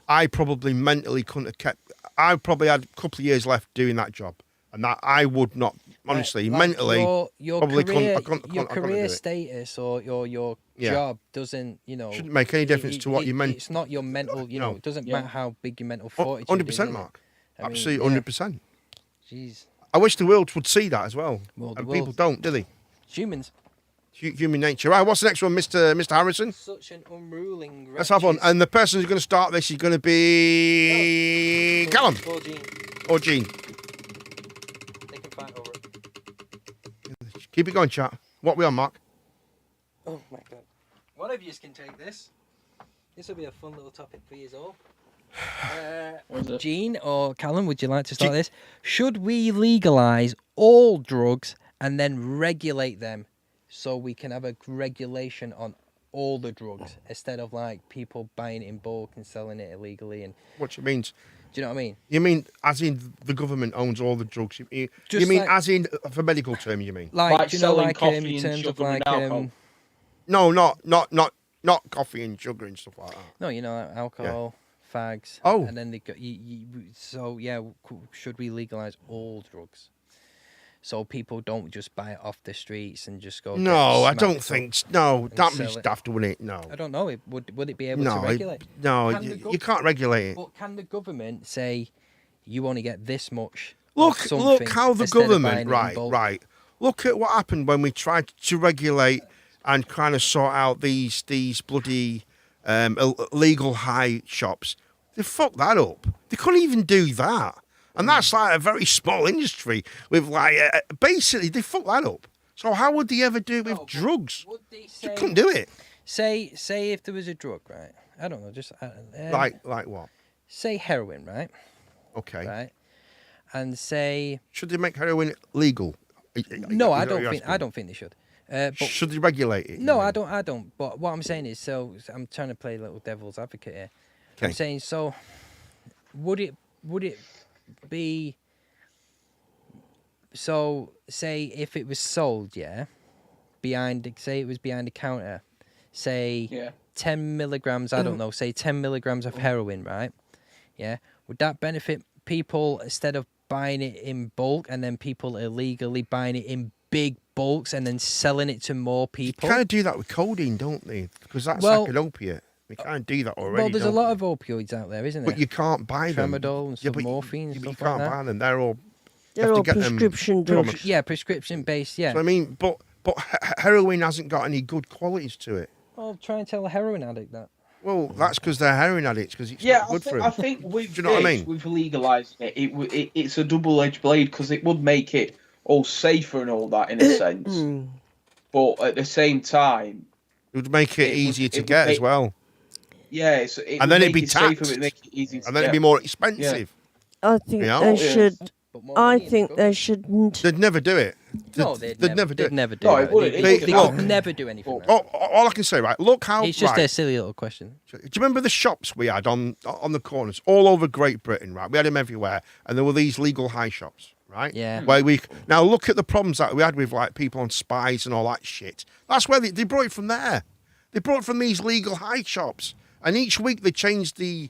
B: I probably mentally couldn't have kept. I probably had a couple of years left doing that job, and that I would not, honestly, mentally,
C: your
B: probably
C: career,
B: couldn't.
C: Your career status or your job doesn't,
B: shouldn't make any difference to what you meant.
C: It's not your mental, it doesn't matter how big your mental fortitude
B: 100%, Mark. Absolutely, 100%.
C: Jeez.
B: I wish the world would see that as well, and people don't, do they?
C: Humans.
B: Human nature. Right, what's the next one, Mr. Harrison?
C: Such an unruling.
B: Let's have one. And the person who's going to start this is going to be Callum or Gene.
C: They can fight over it.
B: Keep it going, chat. What are we on, Mark?
C: Oh my god. One of you can take this. This will be a fun little topic for you all. Gene or Callum, would you like to start this? Should we legalise all drugs and then regulate them so we can have a regulation on all the drugs instead of like people buying it in bulk and selling it illegally? And
B: what do you mean?
C: Do you know what I mean?
B: You mean as in the government owns all the drugs? You mean like, as in for medical term? You mean
A: like
C: do you
A: selling
C: know, like
A: coffee
C: in
A: and
C: terms
A: sugar
C: of like
A: and alcohol?
B: No, not coffee and sugar and stuff like that.
C: No, like alcohol. Yeah. Fags.
B: Oh.
C: And then they go. So yeah, should we legalise all drugs? So people don't just buy it off the streets and just go.
B: No, I don't think. No, that means daft, wouldn't it? No.
C: I don't know. Would it be able to regulate?
B: You can't regulate it.
C: But can the government say you only get this much?
B: Look how the government. Right. Look at what happened when we tried to regulate and kind of sort out these bloody illegal high shops. They fucked that up. They couldn't even do that. And that's like a very small industry with like, basically they fucked that up. So how would they ever do it with drugs? They couldn't do it.
C: Say if there was a drug, right? I don't know, just...
B: like what?
C: Say heroin, right?
B: Okay.
C: Right? And say...
B: Should they make heroin legal?
C: No, I don't think they should. But
B: should they regulate it?
C: No, I don't. But what I'm saying is, so I'm trying to play a little devil's advocate here. Okay. I'm saying, so would it be, so say if it was sold, say it was behind the counter, say 10 milligrams, I don't know, say 10 milligrams of heroin, right? Yeah. Would that benefit people instead of buying it in bulk and then people illegally buying it in big bulks and then selling it to more people?
B: You kind of do that with codeine, don't they? Because that's like an opiate. We can't do that already.
C: Well, there's a lot of opioids out there, isn't there?
B: But you can't buy them.
C: Tramadol and some morphine and stuff like that.
B: You can't buy them. They're
D: all prescription drugs.
C: Yeah, prescription based. Yeah.
B: So I mean, but heroin hasn't got any good qualities to it.
C: Well, try and tell a heroin addict that.
B: Well, that's because they're heroin addicts. Because it's not good for them.
A: I think with
B: do you know what I mean?
A: With legalising it, it's a double-edged blade because it would make it all safer and all that in a sense. But at the same time,
B: it would make it easier to get as well.
A: Yeah,
B: and then it'd be taxed,
A: safer, make it easier to
B: and then
A: get.
B: it'd be more expensive.
D: Yeah. I think they should. I think they shouldn't.
B: They'd never do it.
C: They'd
B: never do it.
C: They'd never do
A: no,
C: it. They could never do anything.
B: All I can say, right? Look how.
C: It's just a silly little question.
B: Do you remember the shops we had on the corners all over Great Britain? Right, we had them everywhere, and there were these legal high shops. Right?
C: Yeah.
B: Where now look at the problems that we had with like people on spies and all that shit. That's where they brought it from there. They brought it from these legal high shops. And each week they changed they'd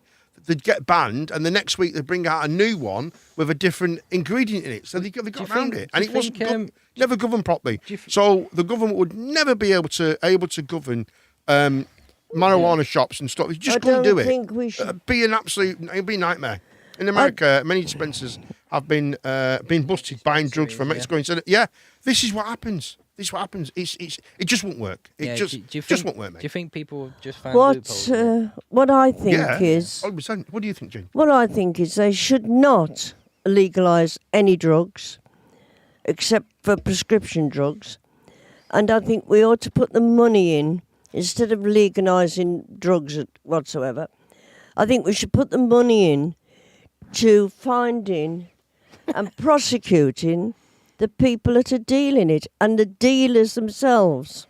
B: get banned, and the next week they bring out a new one with a different ingredient in it. So they got around it, and it wasn't never governed properly. So the government would never be able to govern marijuana shops and stuff. You just couldn't do it. I don't think we should. It'd be a nightmare. In America, many dispensers have been busted buying drugs from Mexico. Yeah, this is what happens. This is what happens. It just won't work. It just won't work, mate.
C: Do you think people just find loopholes?
D: What I think is...
B: 100%. What do you think, Jane?
D: What I think is they should not legalise any drugs except for prescription drugs. And I think we ought to put the money in, instead of legalising drugs whatsoever, I think we should put the money in to finding and prosecuting the people that are dealing it and the dealers themselves.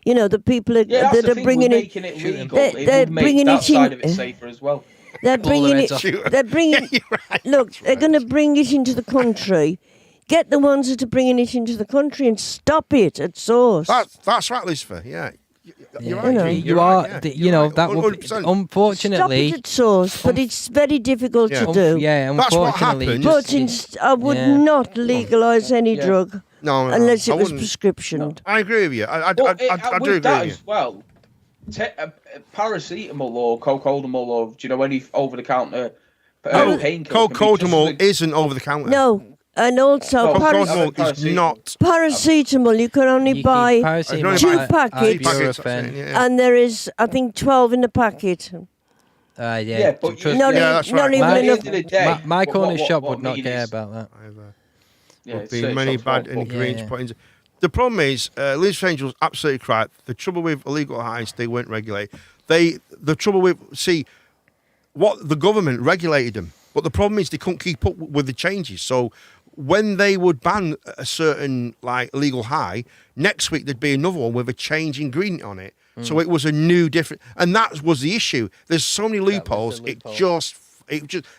D: You know, the people that are bringing it.
A: Making it legal. They're bringing that side of it safer as well.
D: They're bringing it. They're bringing.
B: Right.
D: Look, they're going to bring it into the country. Get the ones that are bringing it into the country and stop it at source.
B: That's right, Lucifer. Yeah. You're
C: Yeah,
B: right.
C: you are. That would
B: 100%.
C: unfortunately.
D: Stop it at source, but it's very difficult to do.
C: Yeah,
B: That's what
C: unfortunately.
B: happens.
D: But I would not legalise any drug
B: No,
D: unless it
B: I
D: was
B: wouldn't.
D: prescriptioned.
B: I agree with you. I do
A: with
B: agree
A: that
B: with you.
A: as well. Paracetamol or cocodamol or do you know any over-the-counter painkiller?
B: Cocodamol isn't over the counter.
D: No, and also
B: Cocodamol is not.
D: paracetamol. You can only buy
C: paracetamol,
D: 2 packets,
C: ibuprofen.
D: and there is, I think, 12 in the packet.
A: Yeah, but
C: trust
D: Not
C: me.
B: that's
D: not
B: right.
D: even
A: At the
D: enough.
A: end of the day,
C: My corner shop
A: what
C: would not
A: mean
C: care
A: is-
C: about that.
A: Yeah,
B: Would
A: it's
B: be
A: certain
B: many
A: shops
B: bad
A: won't, but-
B: ingredients put into. The problem is, Liz Angel's absolutely correct. The trouble with illegal highs, they weren't regulated. The trouble with what the government regulated them, but the problem is they couldn't keep up with the changes. So when they would ban a certain like illegal high, next week there'd be another one with a change ingredient on it. So it was a new different, and that was the issue. There's so many loopholes. It just,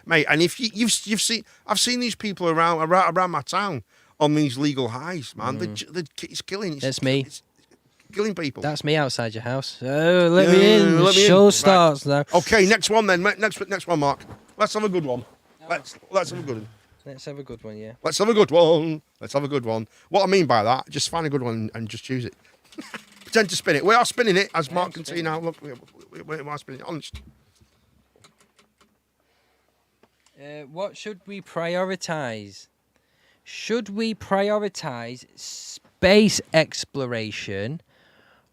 B: mate. And if you've seen, I've seen these people around my town on these legal highs, man. It's killing.
C: That's me.
B: It's killing people.
C: That's me outside your house. Oh, let me in. The
B: let me in.
C: show
B: Right.
C: starts now.
B: Okay, next one then. Next one, Mark. Let's have a good one. Let's have a good one.
C: Let's have a good one, yeah.
B: Let's have a good one. Let's have a good one. What I mean by that, just find a good one and just choose it. Pretend to spin it. We are spinning it, as Mark can see now. Look, we are spinning it. Honest.
C: What should we prioritise? Should we prioritise space exploration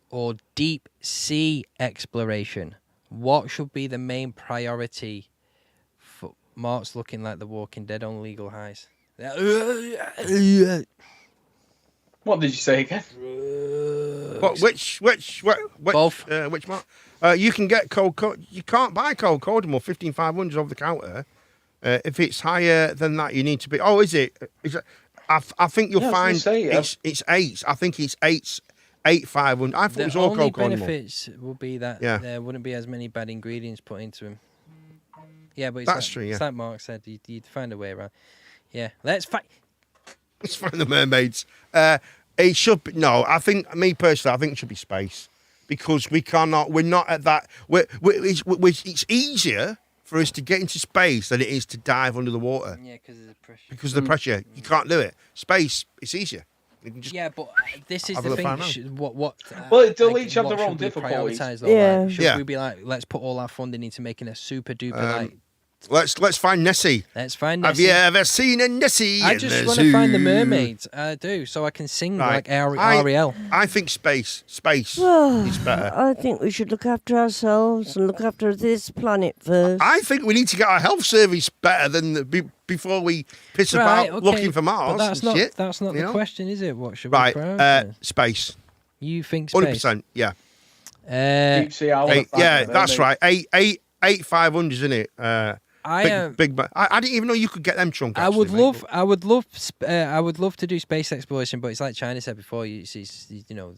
C: or deep sea exploration? What should be the main priority? Mark's looking like the Walking Dead on legal highs.
A: What did you say again?
B: What? Which
C: Both.
B: Which Mark? You can get you can't buy cocodamol 15,500 over the counter. If it's higher than that, you need to be. Oh, is it? I think you'll find it's 8. I think it's 8,500. I thought it was all
C: the only
B: cocodamol.
C: benefits will be that there wouldn't be as many bad ingredients put into them. Yeah, but
B: That's true. Yeah,
C: it's like Mark said, you'd find a way around. Yeah, let's fight.
B: Let's find the mermaids. It should be no. I think me personally, I think it should be space because we cannot. We're not at that. It's easier for us to get into space than it is to dive under the water.
C: Yeah, because of the pressure.
B: Because of the pressure, you can't do it. Space, it's easier. You can just
C: but this is the thing.
A: Well, they'll each have their own difficulties.
C: Should we be like, let's put all our funding into making a super duper
B: Let's find Nessie.
C: Let's find Nessie.
B: Have you ever seen a Nessie?
C: I just want to find the mermaids. I do, so I can sing like Ariel.
B: I think space is better.
D: I think we should look after ourselves and look after this planet first.
B: I think we need to get our health service better than before we piss about looking for Mars.
C: But that's not the question, is it? What should we prioritize?
B: Space.
C: You think space?
B: 100%. Yeah.
A: Deep sea,
B: that's right. 8,500, isn't it? Big. I didn't even know you could get them chunk.
C: I would love to do space exploration, but it's like China said before. You know,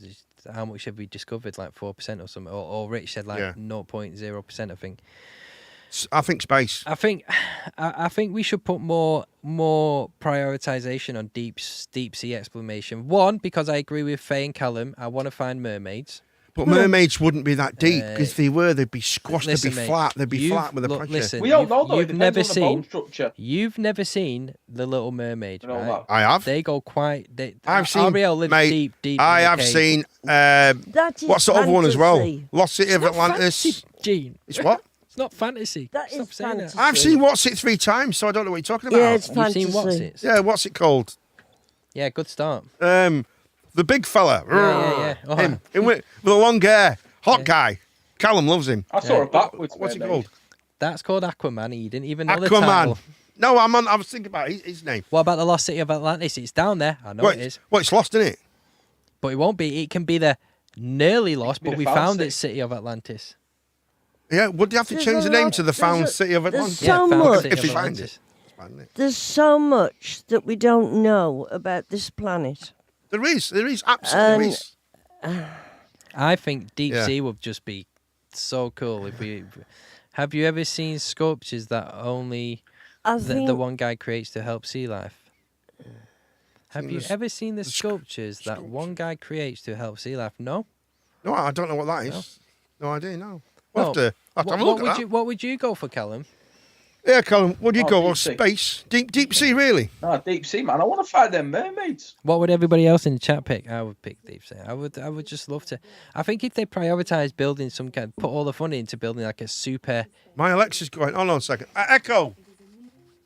C: how much have we discovered? Like 4% or something. Or Rich said like 0.0%. I think.
B: I think space.
C: I think we should put more prioritization on deep sea exploration. One, because I agree with Faye and Callum. I want to find mermaids.
B: But mermaids wouldn't be that deep because if they were, they'd be squashed. They'd be flat. They'd be flat with the pressure.
C: Listen,
A: we all know though.
C: You've never seen. You've never seen The Little Mermaid, right?
B: I have.
C: They go quite.
B: I've seen.
C: Ariel lives deep.
B: I have seen. What's the other one as well? Lost City of Atlantis.
C: Fantasy, Gene.
B: It's what?
C: It's not fantasy.
D: That is fantasy.
B: I've seen What's It 3 times, so I don't know what you're talking about.
D: Yeah, it's fantasy.
C: You've seen What's It?
B: Yeah, what's it called?
C: Yeah, good start.
B: The big fella.
C: Yeah.
B: Him with the long hair. Hot guy. Callum loves him.
A: I saw it backwards.
B: What's it called?
C: That's called Aquaman. You didn't even know the title.
B: No, I was thinking about his name.
C: What about the Lost City of Atlantis? It's down there. I know it is.
B: Well, it's lost, isn't it?
C: But it won't be. It can be the nearly lost, but we found it City of Atlantis.
B: Yeah, would they have to change the name to the Found City of Atlantis?
D: So much.
B: If we find it.
D: There's so much that we don't know about this planet.
B: There is absolutely is.
C: I think deep sea would just be so cool if we. Have you ever seen sculptures that only the one guy creates to help sea life? Have you ever seen the sculptures that one guy creates to help sea life? No.
B: No, I don't know what that is. No idea. No.
C: What would you go for, Callum?
B: Yeah, Callum, would you go? Or space? Deep sea, really?
A: No, deep sea, man. I want to find them mermaids.
C: What would everybody else in the chat pick? I would pick deep sea. I would just love to. I think if they prioritise building some kind, put all the fun into building like a super.
B: My Alexa's going. Hold on a second. Echo.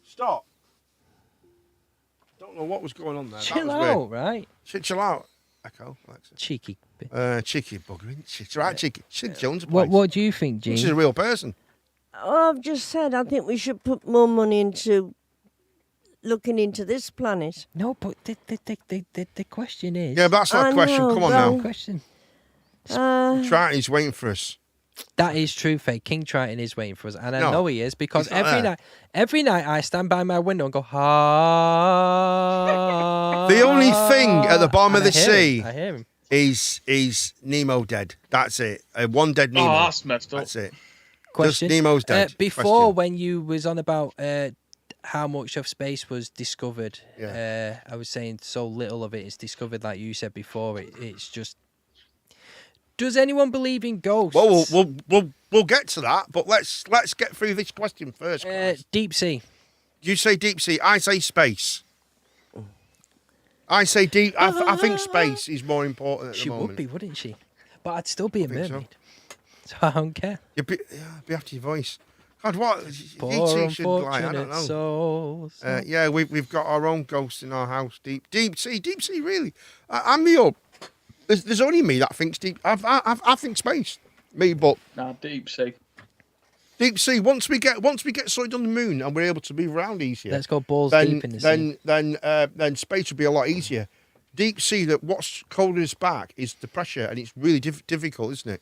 B: Stop. Don't know what was going on there.
C: Chill out, right?
B: Chill out. Echo, Alexa.
C: Cheeky.
B: Cheeky bugger, isn't she? It's right, cheeky. She owns a
C: place. What do you think, Jean?
B: She's a real person.
D: Oh, I've just said I think we should put more money into looking into this planet.
C: No, but the question is...
B: Yeah, but that's not a question. Come on now.
C: Question.
B: Triton is waiting for us.
C: That is true, Faye. King Triton is waiting for us. And I know he is because every night I stand by my window and go, ha.
B: The only thing at the bottom of the sea
C: I hear him.
B: is Nemo dead. That's it. One dead Nemo.
A: Oh, that's messed up.
B: That's it.
C: Question.
B: Just Nemo's dead.
C: Before, when you was on about how much of space was discovered, I was saying so little of it is discovered, like you said before. It's just... Does anyone believe in ghosts?
B: Well, we'll get to that, but let's get through this question first.
C: Deep sea.
B: You say deep sea. I say space. I say deep. I think space is more important at the moment.
C: She would be, wouldn't she? But I'd still be a mermaid. So I don't care.
B: You'd be after your voice. God, what?
C: Poor
B: You two should like, I don't know.
C: Souls.
B: Yeah, we've got our own ghosts in our house. Deep sea, really. I'm the up. There's only me that thinks deep. I think space. Me, but
A: deep sea.
B: Deep sea. Once we get sorted on the moon and we're able to move around easier.
C: Let's go balls deep in the sea.
B: Then space would be a lot easier. Deep sea. That what's holding us back is the pressure, and it's really difficult, isn't it?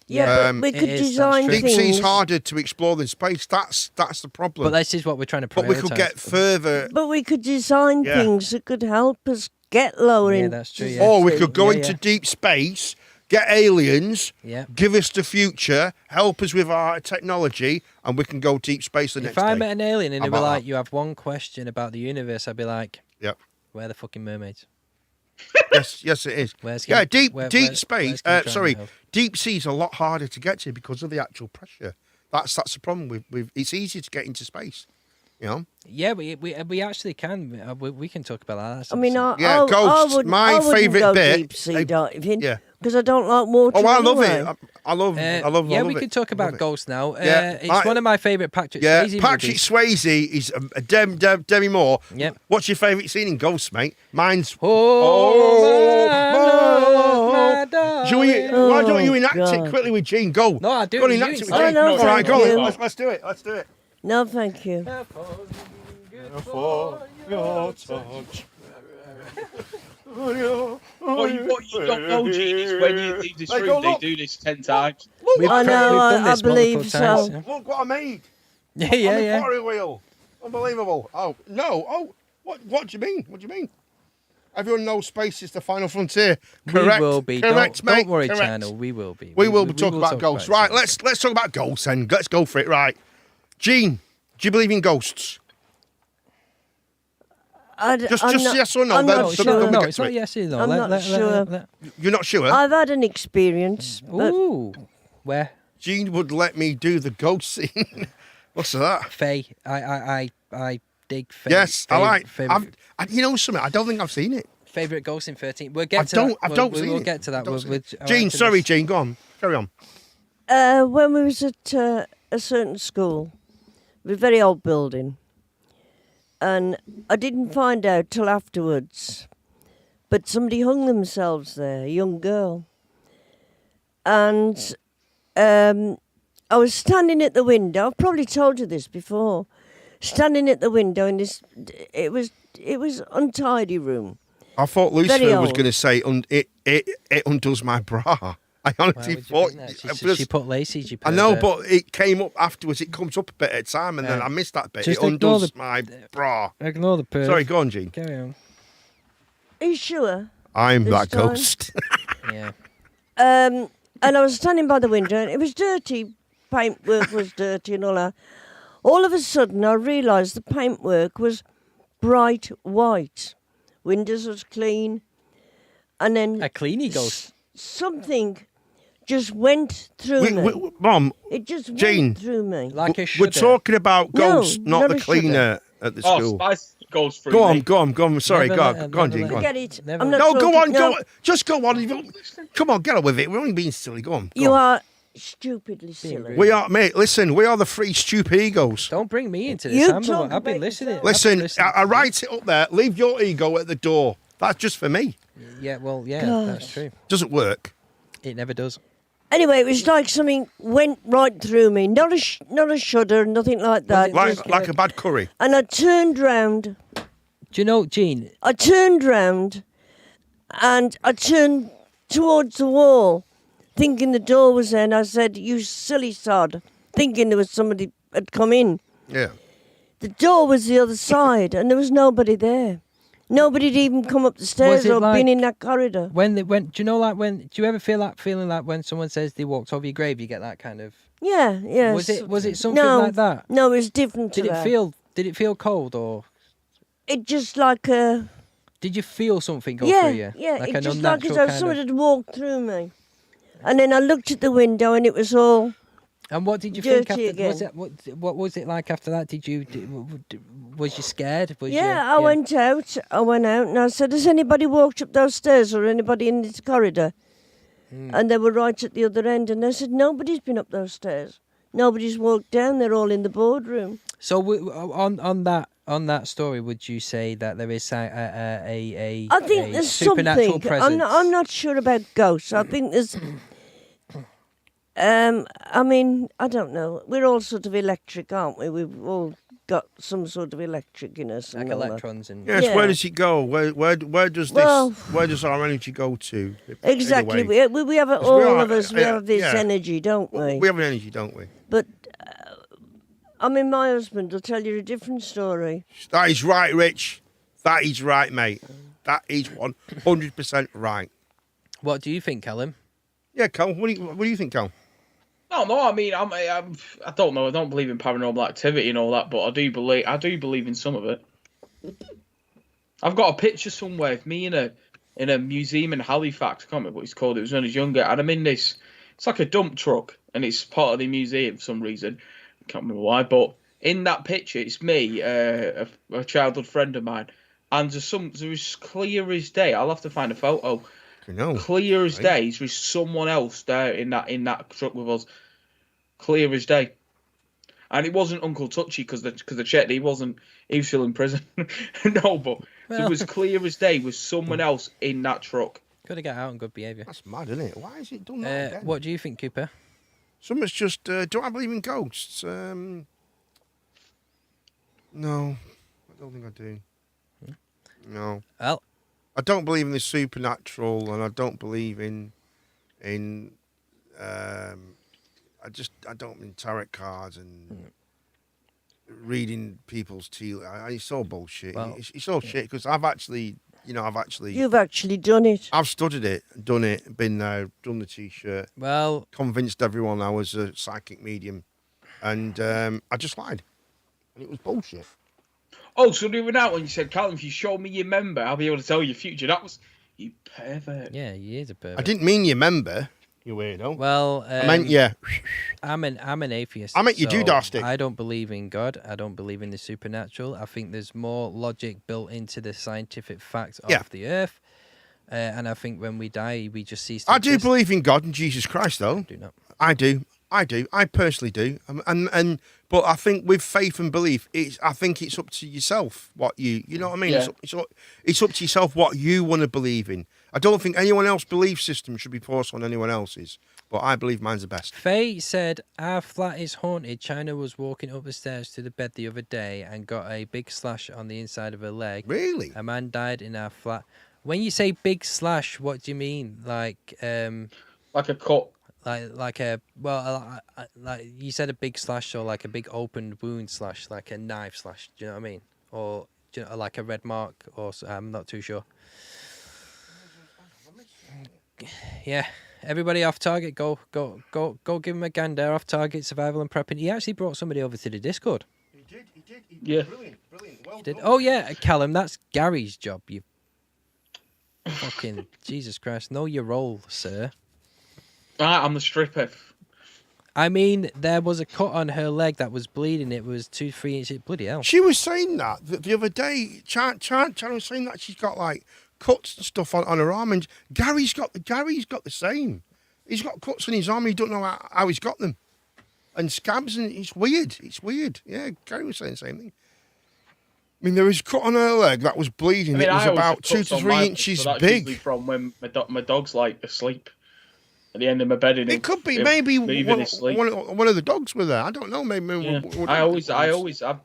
D: Yeah, but we could design things.
B: Deep sea's harder to explore than space. That's the problem.
C: But this is what we're trying to prioritize.
B: But we could get further.
D: But we could design things that could help us get lower in.
C: Yeah, that's true. Yeah.
B: Or we could go into deep space, get aliens, give us the future, help us with our technology, and we can go deep space the next day.
C: If I met an alien and they were like, you have one question about the universe, I'd be like, where are the fucking mermaids?
B: Yes, it is. Deep space. Deep sea's a lot harder to get to because of the actual pressure. That's the problem with it's easier to get into space. You know?
C: Yeah, we actually can. We can talk about that.
D: I mean,
B: ghosts. My favourite bit.
D: Deep sea diving. Because I don't like water.
B: Oh, I love
D: anyway.
B: it. I love it.
C: Yeah, we can talk about ghosts now. It's one of my favourite Patrick Swayze
B: Patrick
C: movies.
B: Swayze is a Demi Moore.
C: Yep.
B: What's your favourite scene in Ghosts, mate? Mine's...
C: my
B: why don't you enact it quickly with Gene? Go.
C: No, I do.
B: Go and enact it with Gene.
D: No,
B: all right, go on. Let's do it.
D: No, thank you.
B: For your touch.
A: What you don't know, Gene, is when you leave this room, they do this 10 times.
D: I know, I believe so.
B: Look what I made.
C: Yeah.
B: Pottery wheel. Unbelievable. Oh, no. Oh, what do you mean? What do you mean? Everyone knows space is the final frontier. Correct.
C: We will be.
B: Correct, mate.
C: Don't worry,
B: Correct.
C: channel. We will be.
B: We will talk about ghosts. Right, let's talk about ghosts then. Let's go for it. Right. Gene, do you believe in ghosts? Just yes or no.
D: I'm not sure.
C: No, it's not yes or no.
D: I'm not sure.
B: You're not sure?
D: I've had an experience.
C: Ooh. Where?
B: Gene would let me do the ghost scene. What's that?
C: Faye. I dig Faye.
B: Yes, I like. You know something? I don't think I've seen it.
C: Favourite ghost in 13. We'll get to that. We'll get to that.
B: Gene, sorry, Gene, go on. Carry on.
D: When we was at a certain school, a very old building, and I didn't find out till afterwards, but somebody hung themselves there, a young girl. And I was standing at the window. I've probably told you this before. Standing at the window in this, it was untidy room.
B: I thought Lucifer was going to say, it undoes my bra. I honestly thought.
C: She put laces. You
B: I know, but it came up afterwards. It comes up a bit at a time, and then I missed that bit. It undoes my bra.
C: Ignore the perv.
B: Sorry, go on, Gene.
C: Carry on.
D: Are you sure?
B: I'm that ghost.
C: Yeah.
D: And I was standing by the window, and it was dirty. Paintwork was dirty and all that. All of a sudden, I realised the paintwork was bright white. Windows was clean. And then...
C: A cleanie ghost.
D: Something just went through me.
B: Mom,
D: it just
B: Jane,
D: went through me.
C: Like a shudder.
B: We're talking about ghosts, not the
D: a
B: cleaner at the school.
A: Spice goes through
B: Go
A: me.
B: on. Sorry, go on, Gene. Go on.
D: Get it.
C: Never
D: I'm not
B: No, go
D: talking-
B: on. Just go on. Come on, get on with it. We're only being silly. Go on.
D: You are stupidly silly.
B: We are, mate. Listen, we are the three stupid egos.
C: Don't bring me into this.
D: You
C: I've
D: talk
C: been
D: about
C: listening.
D: yourself.
B: Listen, I write it up there. Leave your ego at the door. That's just for me.
C: Yeah, well, yeah,
D: God.
C: that's true.
B: Doesn't work.
C: It never does.
D: Anyway, it was like something went right through me. Not a shudder, nothing like that.
B: Like a bad curry.
D: And I turned round.
C: Do you know, Gene?
D: I turned round, and I turned towards the wall, thinking the door was there. And I said, "You silly sod," thinking there was somebody had come in.
B: Yeah.
D: The door was the other side, and there was nobody there. Nobody had even come up the stairs or been in that corridor.
C: When do you know, like, when do you ever feel like feeling like when someone says they walked over your grave, you get that kind of?
D: Yeah.
C: Was it something like that?
D: No, it was different.
C: Did it feel cold, or?
D: It just like a.
C: Did you feel something go through you?
D: Yeah,
C: Like
D: it
C: an
D: just like as
C: unnatural
D: though
C: kind
D: someone
C: of...
D: had walked through me. And then I looked at the window, and it was all.
C: And what did you think
D: dirty
C: after?
D: again.
C: What was it like after that? Was you scared?
D: I went out. I went out, and I said, "Has anybody walked up those stairs, or anybody in this corridor?" And they were right at the other end, and they said, "Nobody's been up those stairs. Nobody's walked down. They're all in the boardroom."
C: So on that story, would you say that there is a
D: I think there's
C: supernatural
D: something.
C: presence?
D: I'm not sure about ghosts. I think there's. I mean, I don't know. We're all sort of electric, aren't we? We've all got some sort of electric in us.
C: Like
D: and all that.
C: electrons and...
B: Yes,
D: Yeah.
B: where does it go? Where does this? Where does our energy go to?
D: Exactly.
B: Anyway?
D: We have it, all of us. We have this energy, don't we?
B: We have an energy, don't we?
D: But I mean, my husband will tell you a different story.
B: That is right, Rich. That is right, mate. That is 100% right.
C: What do you think, Callum?
B: Yeah, Cal. What do you think, Cal?
A: No. I mean, I don't know. I don't believe in paranormal activity and all that, but I do believe in some of it. I've got a picture somewhere of me in a museum in Halifax. I can't remember what it's called. It was when I was younger, and I'm in this. It's like a dump truck, and it's part of the museum for some reason. I can't remember why, but in that picture, it's me, a childhood friend of mine, and there's clear as day. I'll have to find a photo. Clear as day, there's someone else there in that truck with us. Clear as day, and it wasn't Uncle Touchy because I checked. He was still in prison. No, but it was clear as day. Was someone else in that truck?
C: Got to get out on good behaviour.
B: That's mad, isn't it? Why is it done that again?
C: What do you think, Cooper?
B: Someone's just, do I believe in ghosts? No, I don't think I do. No.
C: Well,
B: I don't believe in the supernatural, and I don't believe in I don't mean tarot cards and reading people's tea. It's all bullshit.
C: Well,
B: it's all shit because You've actually
D: done it.
B: I've studied it, done it, been there, done the T-shirt.
C: Well,
B: convinced everyone I was a psychic medium, and I just lied, and it was bullshit.
A: Oh, so the other night when you said, "Callum, if you show me your member, I'll be able to tell your future," that was you pervert.
C: yeah, he is a pervert.
B: I didn't mean your member, you weirdo.
C: Well,
B: I meant yeah.
C: I'm an atheist.
B: I meant you do, Darstick.
C: I don't believe in God. I don't believe in the supernatural. I think there's more logic built into the scientific fact of the Earth. And I think when we die, we just cease to
B: I do
C: exist.
B: believe in God and Jesus Christ, though.
C: I do not.
B: I do. I personally do. But I think with faith and belief, I think it's up to yourself what you know what I mean.
A: Yeah.
B: It's up to yourself what you want to believe in. I don't think anyone else's belief system should be forced on anyone else's. But I believe mine's the best.
C: Faye said, "Our flat is haunted. China was walking up the stairs to the bed the other day and got a big slash on the inside of her leg.
B: Really?
C: A man died in our flat." When you say big slash, what do you mean? Like,
A: Like a cut.
C: Like you said, a big slash, or like a big open wound slash, like a knife slash. Do you know what I mean? Or like a red mark, or I'm not too sure. Yeah, everybody off target. Go! Give him a gander. Off target survival and prepping. He actually brought somebody over to the Discord.
B: He did.
A: Yeah.
B: Brilliant. Well
C: He did.
B: done.
C: Oh yeah, Callum, that's Gary's job. You fucking Jesus Christ! Know your role, sir.
A: I'm the stripper.
C: I mean, there was a cut on her leg that was bleeding. It was 2-3 inches. Bloody hell.
B: She was saying that the other day. Chan was saying that she's got like cuts and stuff on her arm, and Gary's got the same. He's got cuts on his arm. He don't know how he's got them, and scabs, and it's weird. Yeah, Gary was saying the same thing. I mean, there was a cut on her leg that was bleeding. It was about 2 to 3 inches
A: so that's
B: big.
A: usually from when my dog's like asleep at the end of my bed.
B: It could be maybe one of the dogs were there. I don't know. Maybe.
A: Yeah. I always have.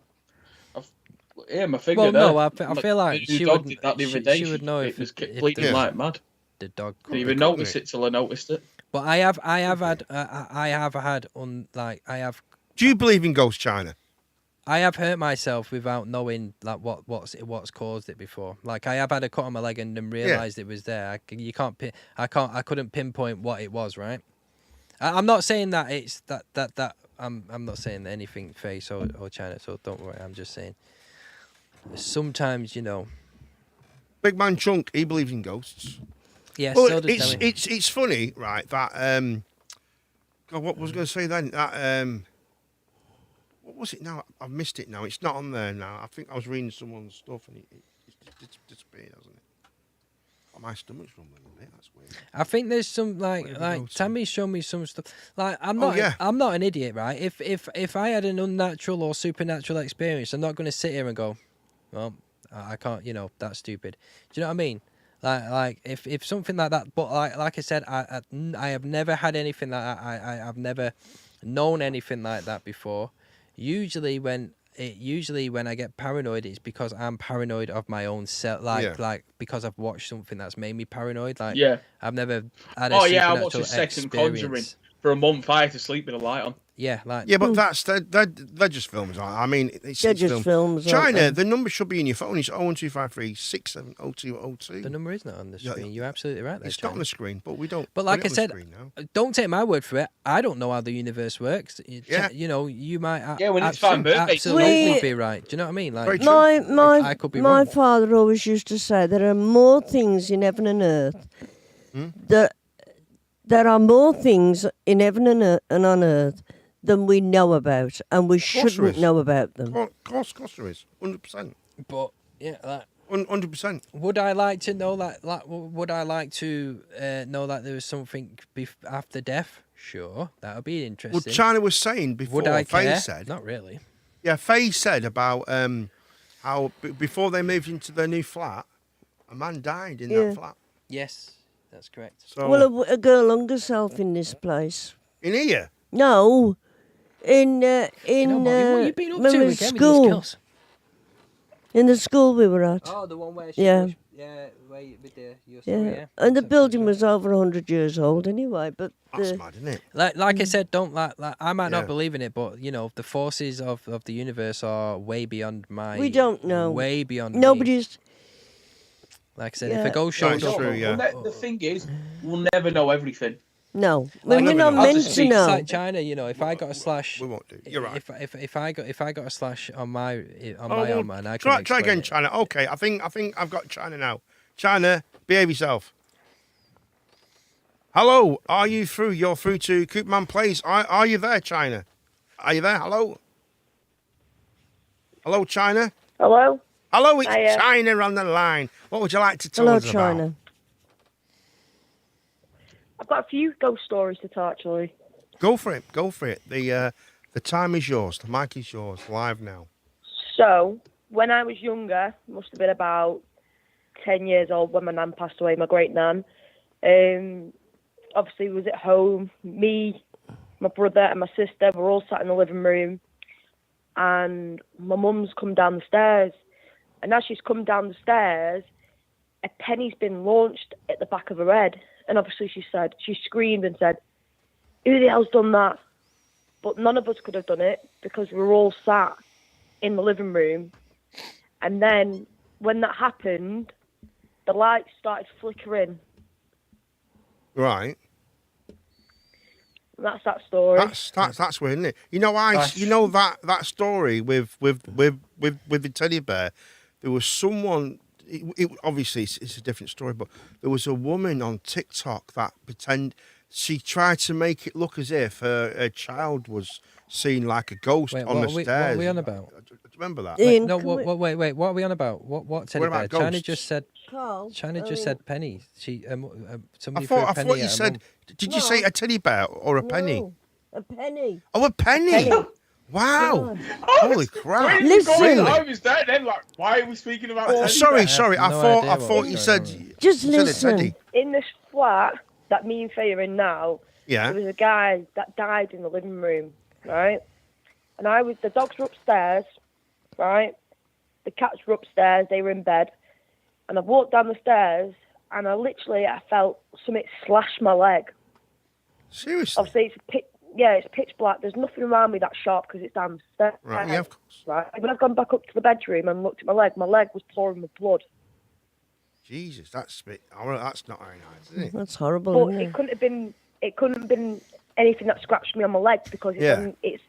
A: My finger.
C: Well,
A: there.
C: no, I feel like she would.
A: Did that the other day.
C: She would know
A: it
C: if
A: was bleeding like mad.
C: The dog.
A: Didn't even notice it till I noticed it.
C: But I have had.
B: Do you believe in ghost China?
C: I have hurt myself without knowing like what's caused it before. Like I have had a cut on my leg and then realised it was there. I couldn't pinpoint what it was. Right. I'm not saying that it's that. I'm not saying anything face or China. So don't worry. I'm just saying. Sometimes
B: Big Man Chunk, he believes in ghosts.
C: Yes.
B: Well,
C: so does Demi.
B: it's funny, right? That God, what was I going to say then? That what was it now? I've missed it now. It's not on there now. I think I was reading someone's stuff and it's disappeared, hasn't it? Oh, my stomach's rumbling a bit. That's weird.
C: I think there's some like Tammy's shown me some stuff. Like I'm not an idiot, right? If I had an unnatural or supernatural experience, I'm not going to sit here and go, well, I can't. That's stupid. Do you know what I mean? Like if something like that. But like I said, I have never had anything like that. I've never known anything like that before. Usually when I get paranoid, it's because I'm paranoid of my own self. Like because I've watched something that's made me paranoid. Like I've never had a
A: I watched the second Conjuring for a month. I had to sleep with a light on.
C: Yeah,
B: but they're just films. I mean,
D: they're just films.
B: China, the number should be in your phone. It's 01253 670202.
C: The number is not on the screen. You're absolutely right.
B: It's not on the screen, but we don't.
C: But like I said, don't take my word for it. I don't know how the universe works. You might.
A: When it's fine,
C: absolutely be right. Do you know what I mean? Like
D: I
C: could be
D: my
C: wrong.
D: father always used to say there are more things in heaven and earth. There are more things in heaven and on earth than we know about, and we shouldn't know about them.
B: Of course there is, 100%.
C: But yeah,
B: 100%.
C: Would I like to know that? Would I like to know that there was something after death? Sure, that would be interesting.
B: Well, China was saying before.
C: Would I care?
B: Faye said,
C: not really.
B: Yeah, Faye said about how before they moved into their new flat, a man died in that flat.
C: Yes, that's correct.
B: So,
D: well, a girl hung herself in this place.
B: In here?
D: No. In
C: what you been up to again with
D: school.
C: your skills?
D: In the school we were at.
C: Oh, the one where
D: Yeah.
C: Where with your
D: Yeah. And the building was over 100 years old anyway, but
B: that's mad, isn't it?
C: Like I said, don't I might not believe in it, but the forces of the universe are way beyond my.
D: We don't know.
C: Way beyond.
D: Nobody's.
C: Like I said, if a ghost shows up,
A: the thing is, we'll never know everything.
D: No, we're not meant to know.
C: It's like China, if I got a slash,
B: we won't do. You're right.
C: If I got a slash on my arm, and I
B: try again, China. Okay, I think I've got China now. China, behave yourself. Hello, are you through? You're through to Coopman Plays. Are you there, China? Are you there? Hello. Hello, China.
F: Hello.
B: Hello, it's China on the line. What would you like to tell us about?
D: Hello, China.
F: I've got a few ghost stories to tell, actually.
B: Go for it. The time is yours. The mic is yours. Live now.
F: So, when I was younger, must have been about 10 years old when my nan passed away, my great nan. Obviously, was at home. Me, my brother, and my sister were all sat in the living room, and my mum's come down the stairs. And as she's come down the stairs, a penny's been launched at the back of her head. And obviously she screamed and said, "Who the hell's done that?" But none of us could have done it because we were all sat in the living room. And then when that happened, the lights started flickering.
B: Right.
F: And that's that story.
B: That's weird, isn't it? You know, that story with the teddy bear. There was someone. Obviously, it's a different story, but there was a woman on TikTok that she tried to make it look as if her child was seen like a ghost on the stairs.
C: What are we on about?
B: Do you remember that?
C: Wait, what are we on about? What teddy bear? China just said.
D: Carl,
C: said penny. She somebody
B: I thought you said. Did you say a teddy bear or a penny?
D: No, a penny.
B: Oh, a penny. Wow! Holy crap!
D: Listen.
A: I was there then, like, why are we speaking about?
B: Oh, sorry. I thought you said.
D: Just
B: you said
D: listen.
B: a teddy.
F: In this flat that me and Faye are in now,
B: Yeah.
F: there was a guy that died in the living room, right? And the dogs were upstairs, right? The cats were upstairs, they were in bed. And I walked down the stairs and I felt something slash my leg.
B: Seriously?
F: Obviously, it's pitch black. There's nothing around me that's sharp because it's downstairs.
B: Right, yeah, of course.
F: Right. When I've gone back up to the bedroom and looked at my leg was pouring with blood.
B: Jesus, that's not very nice, is it?
D: That's horrible.
F: But
D: Isn't
F: it couldn't have been anything that scratched me on my leg because it's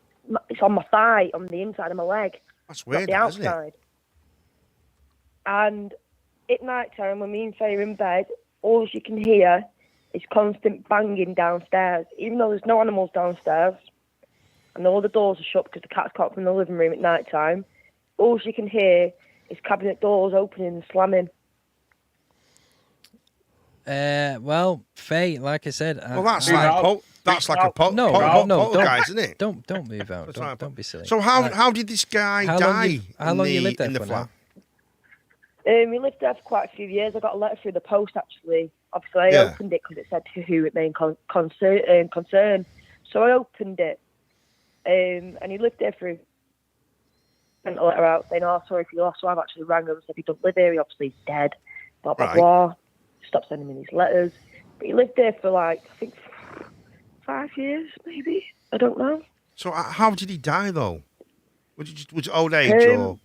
F: on my thigh, on the inside of my leg.
B: That's weird,
F: not the
B: isn't
F: outside. And at night time, when me and Faye are in bed, all you can hear is constant banging downstairs, even though there's no animals downstairs, and all the doors are shut because the cats can't come in the living room at night time. All you can hear is cabinet doors opening and slamming.
C: Well, Faye, like I said,
B: that's like a poltergeist, isn't it?
C: Don't move out. Don't be silly.
B: So how did this guy die?
C: How long you lived there
B: in the
C: for
B: flat?
F: We lived there for quite a few years. I got a letter through the post, actually. Obviously, I opened it because it said to who it may concern. So I opened it. And he lived there through. Sent a letter out saying, "Oh, sorry for your loss." So I've actually rang him and said, "He don't live here. He obviously is dead." Blah, blah, blah. Stopped sending me these letters. But he lived there for I think 5 years, maybe. I don't know.
B: So how did he die, though? Was it old age or...?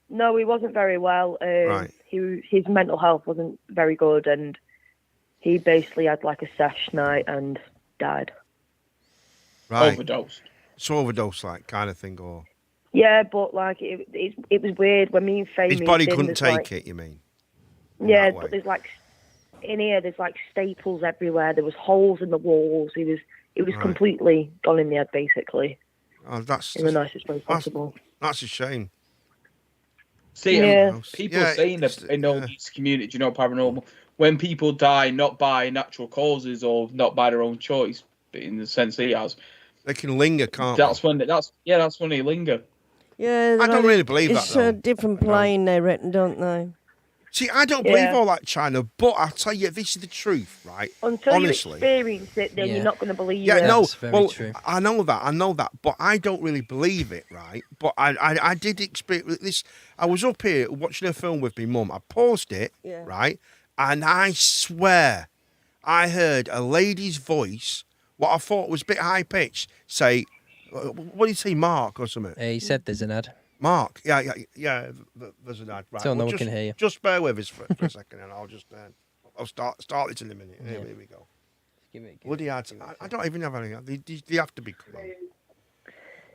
F: No, he wasn't very well.
B: Right.
F: His mental health wasn't very good, and he basically had a sesh night and died.
B: Right.
A: Overdosed.
B: So overdose, kind of thing, or...
F: Yeah, but it was weird when me and Faye
B: his body couldn't take it, you mean?
F: Yeah, but there's in here, there's staples everywhere. There was holes in the walls. He was completely gone in the head, basically.
B: Oh, that's
F: in the nicest way possible.
B: That's a shame.
A: See, people saying that in all these communities, paranormal, when people die not by natural causes or not by their own choice, but in the sense he has,
B: they can linger, can't
A: that's they? That's when they linger.
D: Yeah,
B: I don't really believe that.
D: It's a different plane, they reckon, don't they?
B: See, I don't believe all that, China, but I'll tell you, this is the truth, right?
F: Until
B: honestly,
F: you experience it, then you're not going to believe it.
B: Yeah, no,
C: true.
B: I know that, but I don't really believe it, right? But I did experience this. I was up here watching a film with my mum. I paused it, right? And I swear I heard a lady's voice, what I thought was a bit high-pitched, say, what did he say, Mark or something?
C: He said there's an ad.
B: Mark, yeah, there's an ad. Right.
C: So no one can hear you.
B: Just bear with us for a second, and I'll just I'll start it in a minute. Here we go. Bloody ads. I don't even have any. They have to be cool.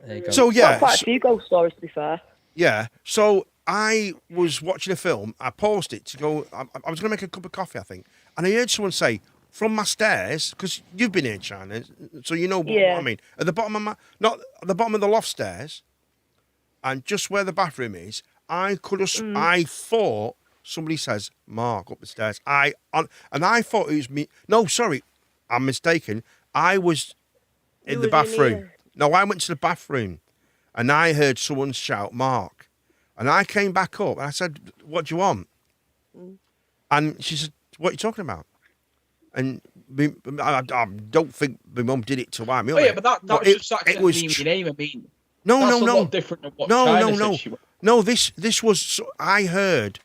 C: There you go.
B: So yeah,
F: quite a few ghost stories, to be fair.
B: Yeah. So I was watching a film. I paused it to go. I was going to make a cup of coffee, I think, and I heard someone say from my stairs, because you've been here, China, so you know what I mean. At the bottom of not at the bottom of the loft stairs. And just where the bathroom is, I thought somebody says Mark up the stairs. And I thought it was me. No, sorry, I'm mistaken. I was in the bathroom. No, I went to the bathroom, and I heard someone shout Mark, and I came back up and I said, "What do you want?" And she said, "What are you talking about?" And I don't think my mum did it to wind me up.
A: Oh yeah, but that was just accidentally your name. I mean.
B: No.
A: Different than what China said she was.
B: No, this was. I heard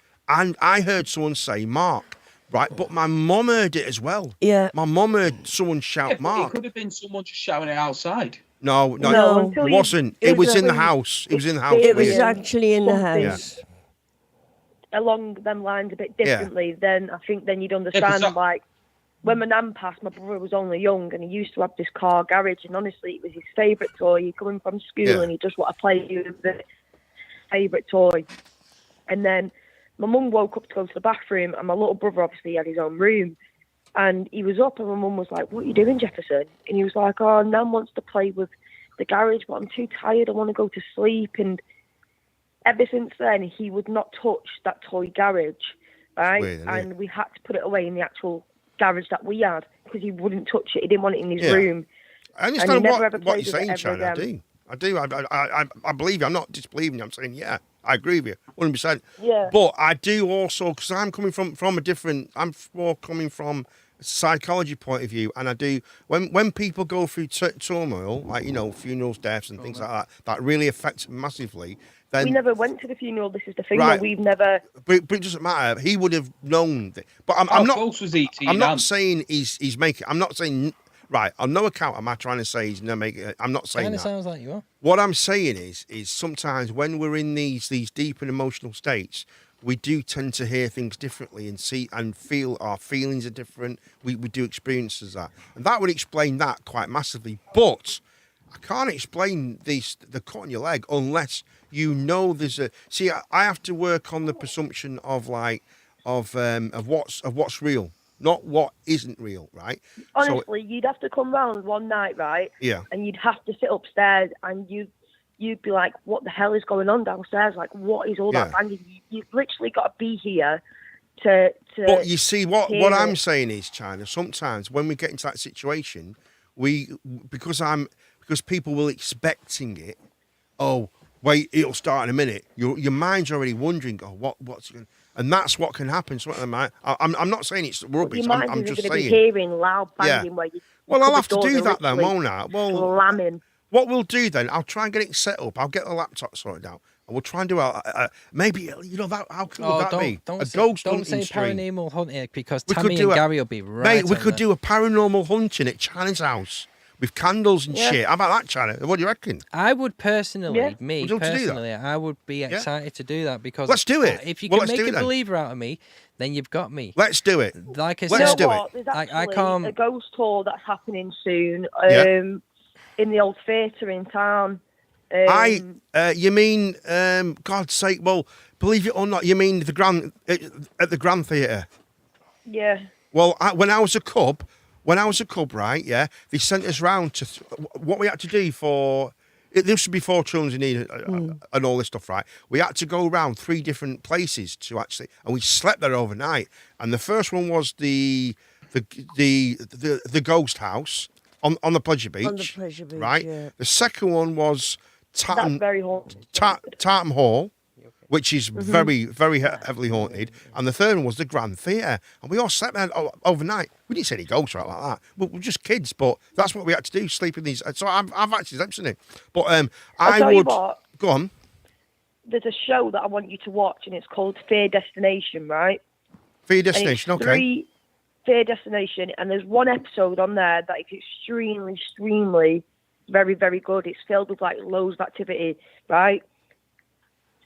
B: someone say Mark, right? But my mum heard it as well.
D: Yeah.
B: My mum heard someone shout Mark.
A: It could have been someone just shouting it outside.
B: No,
D: No.
B: it wasn't. It was in the house. It was in the house.
D: It was actually in the house.
F: Along them lines a bit differently, then I think then you'd understand, like, when my nan passed, my brother was only young and he used to have this car garage, and honestly, it was his favourite toy. He'd coming from school and he just want to play with the favourite toy. And then my mum woke up to go to the bathroom, and my little brother obviously had his own room. And he was up, and my mum was like, "What are you doing, Jefferson?" And he was like, "Oh, Nan wants to play with the garage, but I'm too tired. I want to go to sleep." And ever since then, he would not touch that toy garage, right?
B: Weird,
F: and we had to put it away in the actual garage that we had because he wouldn't touch it. He didn't want it in his room.
B: I understand what you're saying, China. I do. I believe you. I'm not disbelieving you. I'm saying, yeah, I agree with you, 100%.
F: Yeah.
B: But I do also, because I'm coming from a different, I'm more coming from a psychology point of view, and I do, when people go through turmoil, like, you know, funerals, deaths and things like that, that really affects massively. Then,
F: we never went to the funeral. This is the thing.
B: Right.
F: We've never.
B: But it doesn't matter. He would have known. But I'm not.
A: Close was E.T.
B: I'm not saying he's making. I'm not saying. Right. On no account am I trying to say he's not making. I'm not saying that.
C: Sounds like you are.
B: What I'm saying is sometimes when we're in these deep and emotional states, we do tend to hear things differently and see and feel our feelings are different. We do experiences that, and that would explain that quite massively. But I can't explain the cut on your leg unless you know there's a. See, I have to work on the presumption of what's real, not what isn't real, right?
F: Honestly, you'd have to come round one night, right?
B: Yeah.
F: And you'd have to sit upstairs, and you'd be like, "What the hell is going on downstairs? Like, what is all that banging?" You've literally got to be here to.
B: But you see, what I'm saying is, China. Sometimes when we get into that situation, because people will expecting it. Oh, wait, it'll start in a minute. Your mind's already wondering. Oh, what's going? And that's what can happen. So I'm not saying it's rubbish. I'm just saying.
F: Be hearing loud banging where you.
B: Well, I'll have to do that then, won't I? Well,
F: slamming.
B: What we'll do then, I'll try and get it set up. I'll get the laptop sorted out. And we'll try and do maybe, you know, how cool would that be?
C: Don't say
B: stream.
C: paranormal hunting, because Tammy and Garry will be right.
B: Mate, we could do a paranormal hunting at China's house with candles and shit. How about that, China? What do you reckon?
C: I would personally, I would be excited to do that, because
B: let's do it.
C: If you can make a believer out of me, then you've got me.
B: Let's do it.
C: Like I
B: let's
C: said,
B: do it.
F: There's actually a ghost tour that's happening soon in the old theatre in town.
B: You mean, God's sake, well, believe it or not, you mean at the Grand Theatre?
F: Yeah.
B: Well, when I was a cub, right, yeah, they sent us round to what we had to do for. This was before Children's in Need and all this stuff, right? We had to go around 3 different places to actually, and we slept there overnight. And the first one was the ghost house on the Pleasure Beach.
D: On the Pleasure Beach,
B: right?
D: Yeah.
B: The second one was
F: That's very haunted.
B: Tartan Hall, which is very, very heavily haunted. And the third one was the Grand Theatre. And we all slept there overnight. We didn't see any ghosts or like that. We're just kids, but that's what we had to do, sleep in these. So I've actually slept in it. But I would... Go on.
F: There's a show that I want you to watch, and it's called Fear Destination, right?
B: Fear Destination, okay.
F: Fear Destination, and there's one episode on there that is extremely very, very good. It's filled with like loads of activity, right?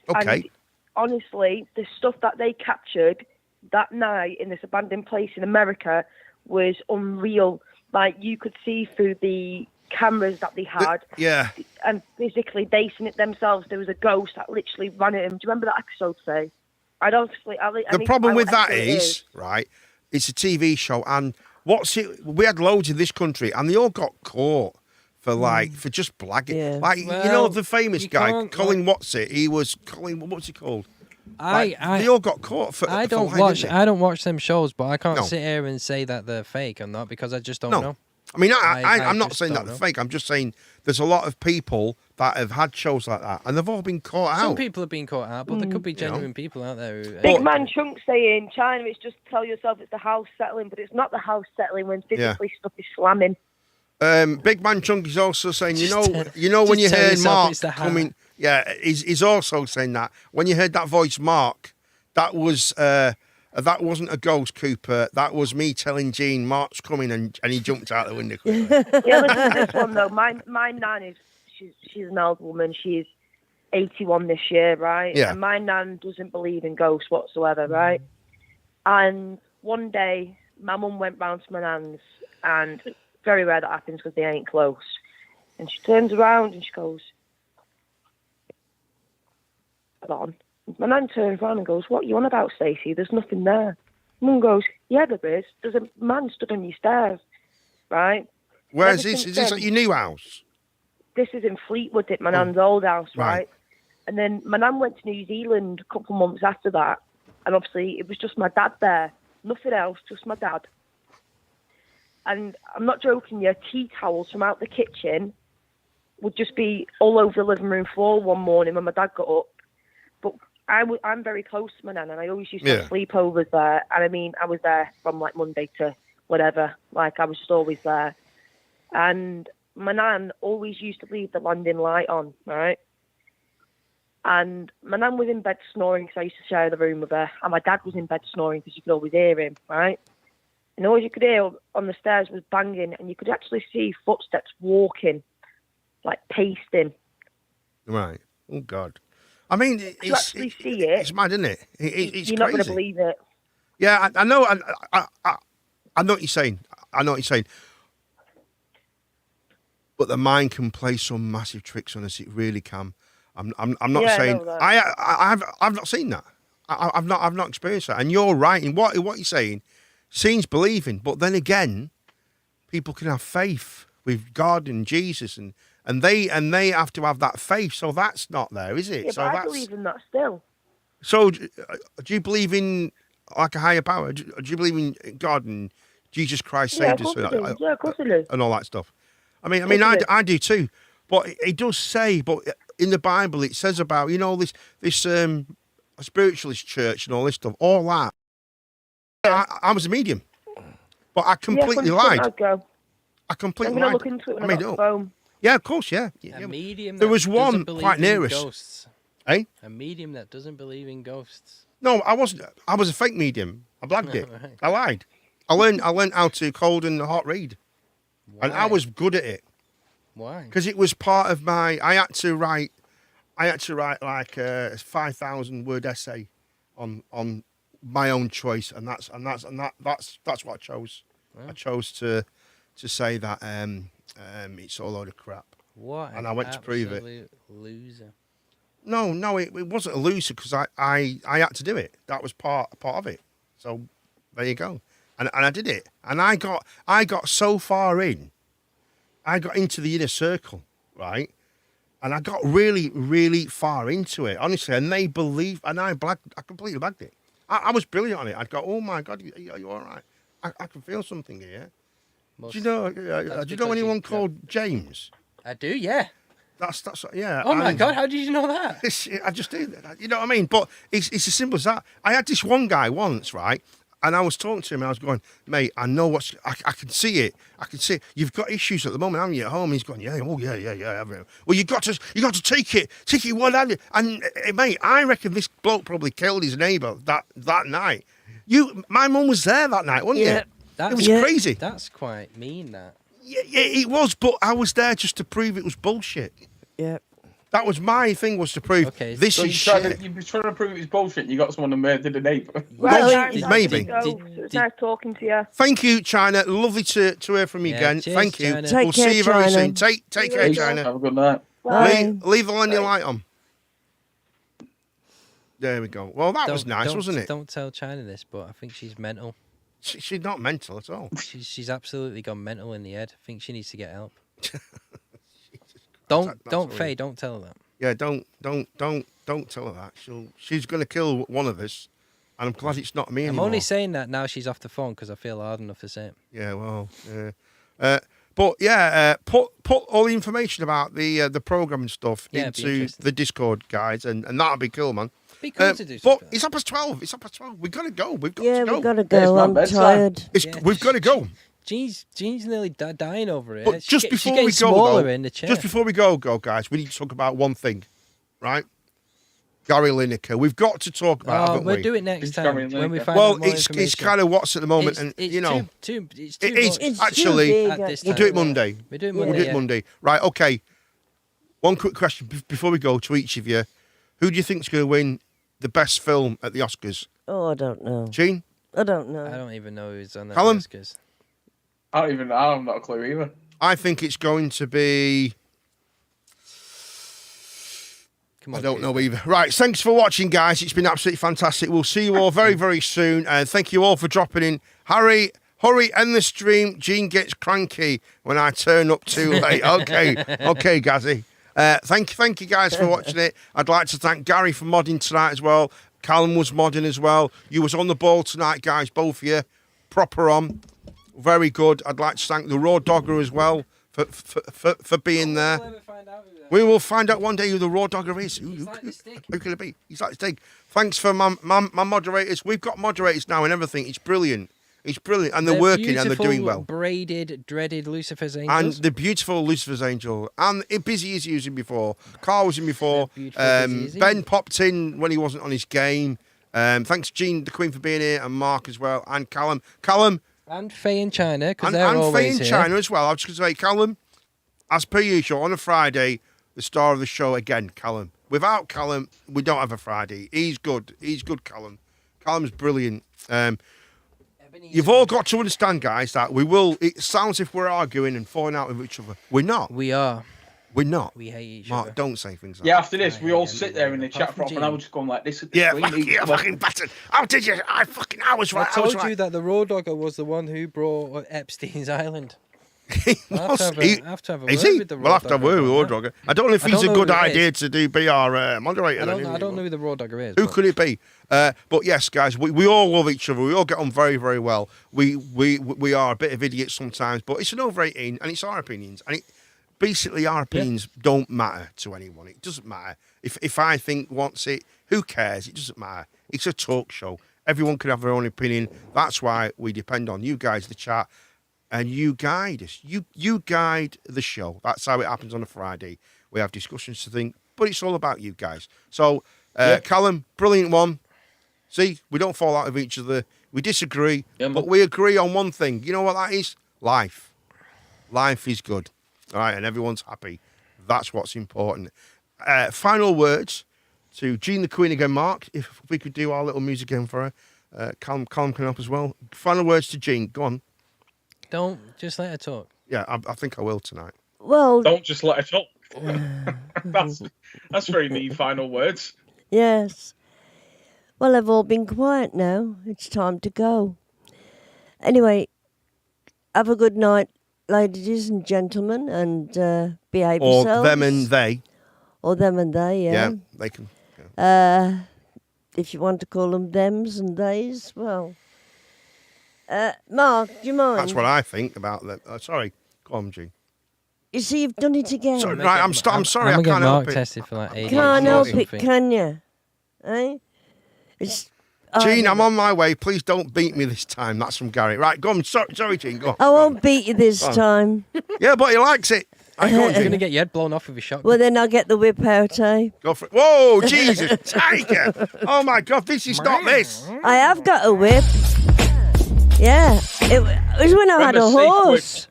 B: Okay.
F: And honestly, the stuff that they captured that night in this abandoned place in America was unreal. Like, you could see through the cameras that they had, and physically basing it themselves. There was a ghost that literally ran at him. Do you remember that episode? Say, the
B: problem with that is, right? It's a TV show, and we had loads in this country, and they all got caught for just blagging. Yeah. Like, you know, the famous guy, Colin he was Colin, what's he called? They all got caught for
C: I don't watch them shows, but I can't sit here and say that they're fake or not, because I just don't know.
B: I mean, I'm not saying that they're fake. I'm just saying there's a lot of people that have had shows like that, and they've all been caught out.
C: Some people have been caught out, but there could be genuine people out there.
F: Big Man Chunk saying, China, it's just tell yourself it's the house settling, but it's not the house settling when physically stuff is slamming.
B: Big Man Chunk is also saying, you know when you heard Mark coming, he's also saying that when you heard that voice, Mark, that was That wasn't a ghost, Cooper. That was me telling Gene Mark's coming, and he jumped out the window quickly.
F: Yeah, listen to this one though. My nan is she's an old woman. She's 81 this year, right?
B: Yeah.
F: And my nan doesn't believe in ghosts whatsoever, right? And one day, my mum went round to my nan's, and it's very rare that happens because they ain't close. And she turns around and she goes, on. My nan turns around and goes, what are you on about, Stacey? There's nothing there. Mum goes, yeah, there is. There's a man stood on your stairs, right?
B: Where is this? Is this at your new house?
F: This is in Fleetwood at my nan's old house, right? And then my nan went to New Zealand a couple of months after that. And obviously it was just my dad there. Nothing else, just my dad. And I'm not joking you, tea towels from out the kitchen would just be all over the living room floor one morning when my dad got up. But I'm very close to my nan, and I always used to have sleepovers there. And I mean, I was there from like Monday to whatever. Like, I was just always there. And my nan always used to leave the landing light on, right? And my nan was in bed snoring because I used to share the room with her. And my dad was in bed snoring because you could always hear him, right? And all you could hear on the stairs was banging, and you could actually see footsteps walking, like pasting.
B: Right. Oh, God. I mean,
F: you actually see it.
B: It's mad, isn't it? It's
F: You're
B: crazy.
F: not going to believe it.
B: Yeah, I know. I know what you're saying. I know what you're saying. But the mind can play some massive tricks on us. It really can. I'm not saying I've not seen that. I've not experienced that. And you're right in what you're saying. Seeing's believing, but then again, people can have faith with God and Jesus, and they have to have that faith. So that's not there, is it?
F: Yeah,
B: so
F: but I believe in that still.
B: So do you believe in like a higher power? Do you believe in God and Jesus Christ saved us?
F: Yeah, of course I do.
B: And all that stuff. I mean, I do too. But it does say, but in the Bible it says about this spiritualist church and all this stuff, all that. I was a medium, but I completely lied. I completely lied.
F: I'm going to look into it when I got home.
B: Yeah, of course, yeah.
C: A medium.
B: There was one quite near us.
C: Ghosts.
B: Eh?
C: A medium that doesn't believe in ghosts.
B: No, I wasn't. I was a fake medium. I blagged it.
C: Right.
B: I lied. I learned how to cold and hot read, and I was good at it.
C: Why?
B: Because it was part of my. I had to write like a 5,000 word essay on my own choice, and that's what I chose. Oh. I chose to say that it's all a load of crap.
C: What?
B: And I went to prove it.
C: Loser.
B: No, it wasn't a loser because I had to do it. That was part of it. So there you go. And I did it. And I got so far in. I got into the inner circle, right? And I got really, really far into it, honestly. And they believed, and I completely blagged it. I was brilliant on it. I'd go, oh my God, are you all right? I can feel something here. Do you know anyone called James?
C: I do, yeah.
B: That's yeah.
C: Oh my God, how did you know that?
B: I just do that. You know what I mean? But it's as simple as that. I had this one guy once, right? And I was talking to him and I was going, mate, I know I can see it. I can see it. You've got issues at the moment, haven't you, at home? He's going, yeah. Well, you got to take it one hand. And mate, I reckon this bloke probably killed his neighbour that night. My mum was there that night, wasn't you? It was crazy.
C: That's quite mean, that.
B: Yeah, it was, but I was there just to prove it was bullshit.
D: Yeah.
B: That was my thing, was to prove this is shit.
A: You were trying to prove it was bullshit and you got someone to murder the neighbour.
B: Well, maybe.
F: It's nice talking to you.
B: Thank you, China. Lovely to hear from you again.
C: Cheers,
B: thank you.
C: China.
B: We'll see you very soon. Take care, China.
A: Have a good night.
B: Leave the landing light on. There we go. Well, that was nice, wasn't it?
C: Don't tell China this, but I think she's mental.
B: She's not mental at all.
C: She's absolutely gone mental in the head. I think she needs to get help. Don't Faye, don't tell her that.
B: Yeah, don't tell her that. She's going to kill one of us, and I'm glad it's not me anymore.
C: I'm only saying that now she's off the phone because I feel hard enough to say it.
B: Yeah, well, but yeah, put all the information about the program and stuff into the Discord, guys, and that'll be cool, man.
C: Be cool to do something.
B: But it's 12:30. We've got to go. We've got
D: to go. I'm tired.
B: We've got to go.
C: Jean's nearly dying over it.
B: But just before we go, guys, we need to talk about one thing, right? Gary Lineker. We've got to talk about it, haven't
C: we'll
B: we?
C: do it next time when we find
B: well,
C: out more
B: it's kind of what's at the moment, and
C: it's
B: you know,
C: it's
B: it is
C: much
B: actually.
D: too big,
C: at this
B: We'll
C: time.
B: do it Monday.
C: We do it
B: We'll
C: Monday.
B: do it Monday. Right? Okay. One quick question before we go to each of you: who do you think's going to win the best film at the Oscars?
D: Oh, I don't know.
B: Gene?
D: I don't know.
C: I don't even know who's on that
B: Callum?
C: Oscars.
A: I don't even know. I've not a clue either.
B: I think it's going to be.
C: Come on,
B: I don't
C: Peter.
B: know either. Right, thanks for watching, guys. It's been absolutely fantastic. We'll see you all very, very soon. And thank you all for dropping in. Harry, hurry, end the stream. Gene gets cranky when I turn up too late. Okay, Gazzy. Thank you guys for watching it. I'd like to thank Gary for modding tonight as well. Callum was modding as well. You was on the ball tonight, guys, both of you. Proper on. Very good. I'd like to thank the Raw Dogger as well for being there. We will find out one day who the Raw Dogger is. Who could it be? He's like the stick. Thanks for my moderators. We've got moderators now and everything. It's brilliant. It's brilliant. And they're working and they're doing well.
C: Braided, dreaded Lucifer's
B: And
C: Angels.
B: the beautiful Lucifer's Angel. And Busy is using before. Carl was in before. Ben popped in when he wasn't on his game. Thanks, Gene, the Queen, for being here. And Mark as well. And Callum.
C: And Faye in China, because
B: And
C: they're
B: Faye
C: always
B: in
C: here.
B: China as well. I was just going to say, Callum, as per usual, on a Friday, the star of the show again, Callum. Without Callum, we don't have a Friday. He's good. Callum. Callum's brilliant. You've all got to understand, guys, that we will. It sounds if we're arguing and falling out with each other. We're not.
C: We are.
B: We're not.
C: We hate each
B: Mark,
C: other.
B: don't say things like
A: Yeah,
B: that.
A: after this, we all sit there in the chat for half an hour just going like this.
B: Yeah, fucking bastard. How did you? I was right.
C: I told you that the Raw Dogger was the one who brought Epstein's Island. I'll have to have a
B: Is
C: word
B: he?
C: with the Raw
B: We'll have to have a word with Raw
C: Dogger.
B: Dogger. I don't know if
C: I
B: he's
C: don't
B: a
C: know
B: good
C: who it
B: idea to be our moderator.
C: I don't know who the Raw Dogger is.
B: Who
C: but-
B: could it be? But yes, guys, we all love each other. We all get on very, very well. We are a bit of idiots sometimes, but it's an over 18 and it's our opinions. And basically our opinions don't matter to anyone. It doesn't matter. If I think wants it, who cares? It doesn't matter. It's a talk show. Everyone can have their own opinion. That's why we depend on you guys, the chat, and you guide us. You guide the show. That's how it happens on a Friday. We have discussions to think, but it's all about you guys. So, Callum, brilliant one. See, we don't fall out of each other. We disagree, but we agree on one thing. You know what that is? Life. Life is good. All right, and everyone's happy. That's what's important. Final words to Gene the Queen again, Mark. If we could do our little music again for her. Callum can help as well. Final words to Gene. Go on.
C: Don't just let her talk.
B: Yeah, I think I will tonight.
D: Well,
A: don't just let it talk. That's very neat final words.
D: Yes. Well, they've all been quiet now. It's time to go. Anyway, have a good night, ladies and gentlemen, and behave yourselves.
B: Or them and they.
D: Or them and they, yeah.
B: Yeah, they can. Yeah.
D: If you want to call them thems and theys, well. Mark, do you mind?
B: That's what I think about them. Sorry. Go on, Gene.
D: You see, you've done it again.
B: Sorry, right, I'm sorry, I
C: I'm
B: can't
C: Mark
B: help it.
C: tested for like 80
D: Can't help it, can you? Eh? It's...
B: Gene, I'm on my way. Please don't beat me this time. That's from Garry. Right, go on. Sorry, Gene, go on.
D: I won't beat you this time.
B: Yeah, but he likes it. Right, go on,
C: You're going to
B: Gene.
C: get your head blown off with a shotgun.
D: Well, then I'll get the whip out, eh?
B: Go for it. Whoa, Jesus, tiger. Oh, my God, this is not this.
D: I have got a whip. Yeah. It was when I had a horse.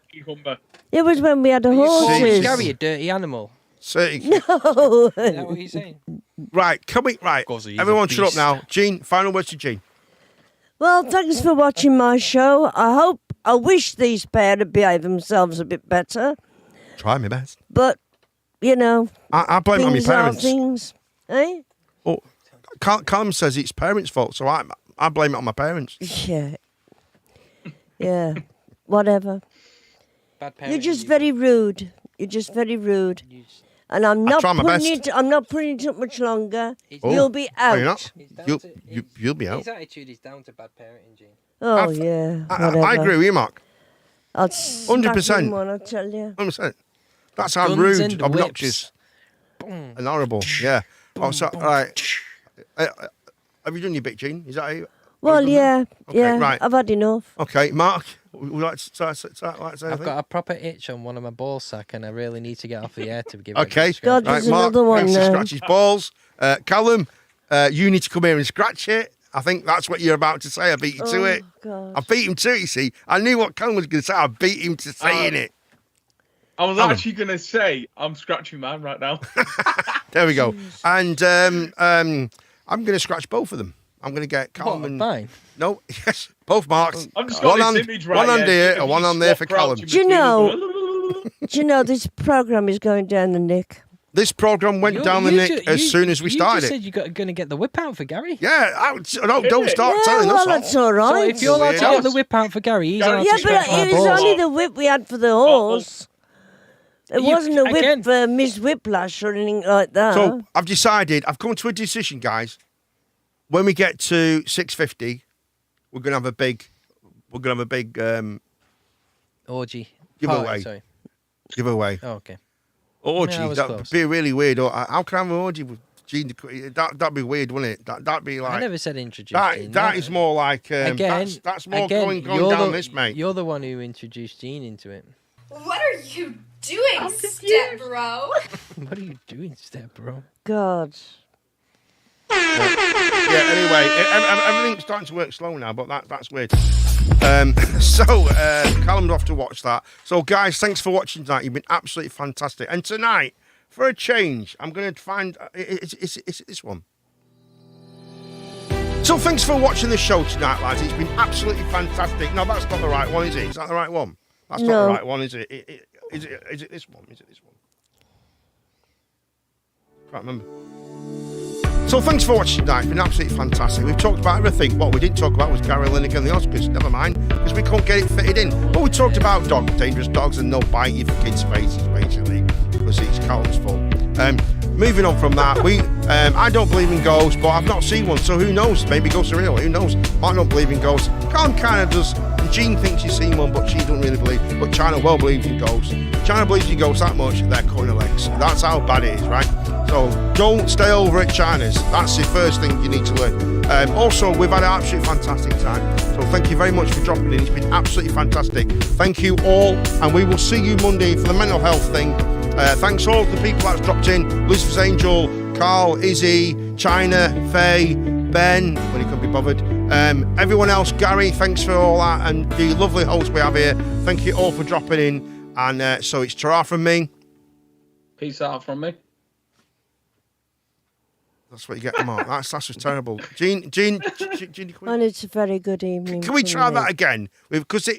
D: It was when we had a horse.
C: Garry, a dirty animal.
B: No.
C: Is that what he's saying?
B: Right, right. Everyone shut up now. Gene, final words to Gene.
D: Well, thanks for watching my show. I wish these pair to behave themselves a bit better.
B: Try my best.
D: But, you know,
B: I blame it on my
D: things are
B: parents.
D: things. Eh?
B: Oh, Callum says it's parents' fault, so I blame it on my parents.
D: Yeah. Yeah. Whatever.
C: Bad
D: You're just very rude. You're just very rude. And I'm not putting it up much longer. You'll be out.
B: No, you're not. You'll be out.
C: His attitude is down to bad parenting, Gene.
D: Oh, yeah.
B: I agree with you, Mark.
D: I'll
B: 100%.
D: one, I tell you.
B: 100%. That's how
C: Guns
B: rude,
C: and
B: obnoxious, and horrible. Yeah. Oh, so, right. Have you done your bit, Gene? Is that you?
D: Well, yeah.
B: Okay,
D: yeah.
B: right.
D: I've had enough.
B: Okay, Mark, would you like to say
C: I've
B: anything?
C: got a proper itch on one of my ball sack, and I really need to get off the air to give it
B: Okay.
C: a scratch.
D: God, there's
B: Mark,
D: another one
B: thanks to
D: now.
B: scratch his balls. Callum, you need to come here and scratch it. I think that's what you're about to say. I beat you to it.
D: God.
B: I beat him to it, you see. I knew what Callum was going to say. I beat him to saying it.
A: I was actually going to say, I'm scratching mine right now.
B: There we go. And I'm going to scratch both of them. I'm going to get Callum and...
C: Mine?
B: No, yes, both marks.
A: I've just got
B: one
A: this image right
B: on here and one on there for Callum.
D: Do you know this programme is going down the nick?
B: This programme went down the nick as soon as we started it.
C: You said you're going to get the whip out for Gary.
B: Yeah, don't start telling us.
D: Well, that's all right.
C: So if you're allowed to get the whip out for Gary, he's allowed to scratch my
D: but it was
C: balls.
D: only the whip we had for the horse. It wasn't a whip for Miss Whiplash or anything like that.
B: So I've decided, I've come to a decision, guys. When we get to 650, we're gonna have a big
C: orgy
B: giveaway.
C: Sorry.
B: Giveaway.
C: Oh, okay.
B: Orgy.
C: Yeah,
B: That'd be really weird. How can I have an orgy with Gene? That'd be weird, wouldn't it? That'd be like.
C: I never said introduce Gene.
B: That is more like.
C: Again,
B: that's more going down this, mate.
C: You're the one who introduced Gene into it.
G: What are you doing, step bro?
C: What are you doing, step bro?
D: God.
B: Yeah. Anyway, everything's starting to work slow now, but that's weird. Callum's off to watch that. So, guys, thanks for watching tonight. You've been absolutely fantastic. And tonight, for a change, I'm going to find it's this one. So, thanks for watching the show tonight, lads. It's been absolutely fantastic. No, that's not the right one, is it? Is that the right one? That's not the right one, is it? Is it this one? Is it this one? Can't remember. So thanks for watching tonight. It's been absolutely fantastic. We've talked about everything. What we didn't talk about was Garry, Linekar and the Oscars. Never mind, because we couldn't get it fitted in. But we talked about dangerous dogs and no bite you for kids' faces, basically, because it's Callum's fault. Moving on from that, I don't believe in ghosts, but I've not seen one, so who knows? Maybe ghosts are real. Who knows? I don't believe in ghosts. Callum kind of does. And Jean thinks she's seen one, but she doesn't really believe. But China well believes in ghosts. China believes in ghosts that much, they're cutting her legs. That's how bad it is, right? So don't stay over at China's. That's the first thing you need to learn. Also, we've had an absolutely fantastic time. So thank you very much for dropping in. It's been absolutely fantastic. Thank you all, and we will see you Monday for the mental health thing. Thanks all to the people that's dropped in. Lucifer's Angel, Carl, Izzy, China, Faye, Ben, when he couldn't be bothered. Everyone else, Gary, thanks for all that. And the lovely hosts we have here. Thank you all for dropping in. And so it's ta-ra from me.
A: Peace out from me.
B: That's what you get, Mark. That's just terrible. Jean,
D: And it's a very good evening.
B: Can we try that again? Because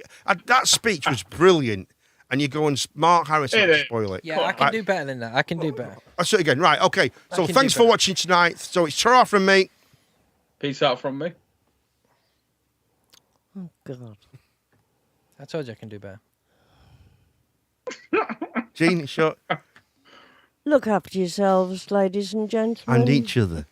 B: that speech was brilliant. And you go and Mark Harrison to spoil it.
C: Yeah, I can do better than that. I can do better.
B: I'll say it again. Right, okay. So thanks for watching tonight. So it's ta-ra from me.
A: Peace out from me.
D: Oh, God.
C: I told you I can do better.
B: Jean, shut.
D: Look after yourselves, ladies and gentlemen.
B: And each other.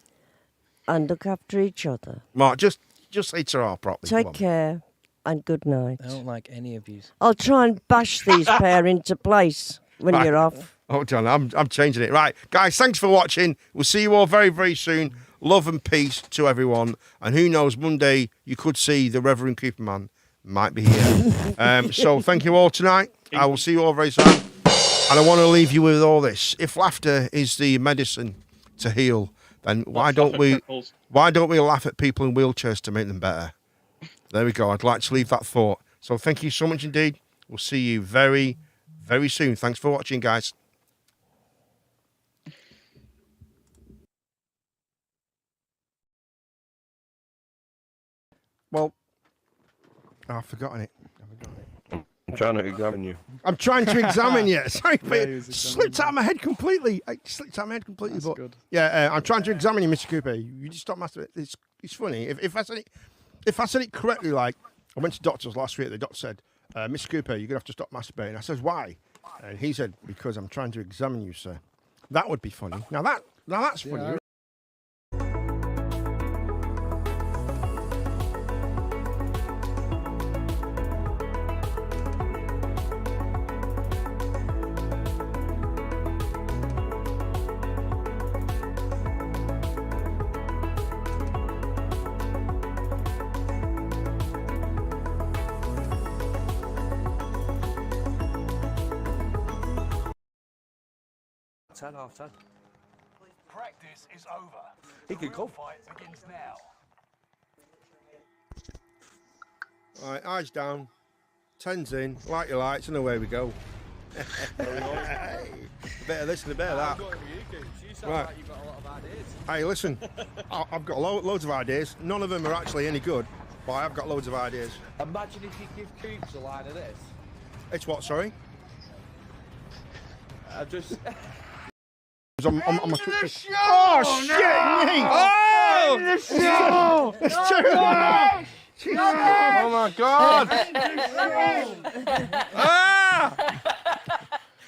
D: And look after each other.
B: Mark, just say ta-ra properly.
D: Take care and good night.
C: I don't like any of you.
D: I'll try and bash these pair into place when you're off.
B: Hold on, I'm changing it. Right, guys, thanks for watching. We'll see you all very, very soon. Love and peace to everyone. And who knows, Monday you could see the Reverend Cooper Man might be here. So thank you all tonight. I will see you all very soon. And I want to leave you with all this. If laughter is the medicine to heal, then why don't we laugh at people in wheelchairs to make them better? There we go. I'd like to leave that thought. So thank you so much indeed. We'll see you very, very soon. Thanks for watching, guys. Well, I've forgotten it.
H: I'm trying to examine you.
B: I'm trying to examine you. Sorry, but it slipped out of my head completely. It slipped out of my head completely.
I: That's
B: but
I: good.
B: Yeah, I'm trying to examine you, Mr. Cooper. You just stop masturbating. It's funny. If I said it correctly, like I went to doctors last week, the doctor said, Mr. Cooper, you're gonna have to stop masturbating. I said, why? And he said, because I'm trying to examine you, sir. That would be funny. Now that's funny.
I: Yeah,
H: Half 10.
I: Practice is over.
J: He could go.
I: Fight begins now.
B: All right, eyes down, 10's in, light your lights, and away we go. Better listen, better that. Right.
J: Like you've got a lot of ideas.
B: Hey, listen, I've got loads of ideas. None of them are actually any good, but I've got loads of ideas.
J: Imagine if you give Coops a line of this.
B: It's what, sorry?
J: I just...
B: I'm a...
I: Oh,
B: shit, me!
I: Oh!
B: It's terrible!
H: Oh my God!
B: Ah!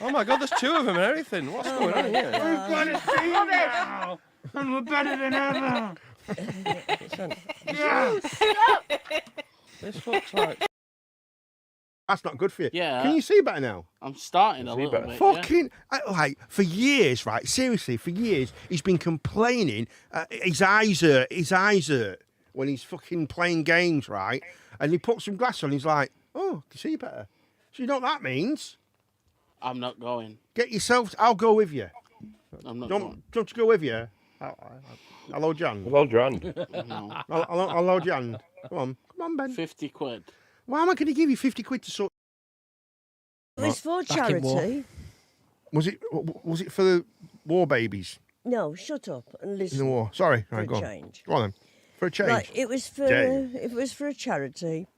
H: Oh my God, there's two of them and everything. What's going on here?
I: We've got a team now, and we're better than ever.
H: This looks like...
B: That's not good for you.
K: Yeah.
B: Can you see better now?
K: I'm starting a little bit.
B: Fucking... Like, for years, right, seriously, for years, he's been complaining. His eyes hurt when he's fucking playing games, right? And he puts some glass on, he's like, oh, I can see better. So you know what that means?
K: I'm not going.
B: Get yourself... I'll go with you.
K: I'm not
B: Don't
K: going.
B: you go with you? I'll hold your hand.
H: Well done.
K: No.
B: I'll hold your hand. Come on, Ben.
K: 50 quid.
B: Why am I going to give you 50 quid to sort...
D: It was for
B: Back in war.
D: charity.
B: Was it for the war babies
D: No, shut up and
B: in
D: listen.
B: the war? Sorry.
D: For
B: Right,
D: a
B: go on.
D: change.
B: Go on then. For a change.
D: Right, it was for a charity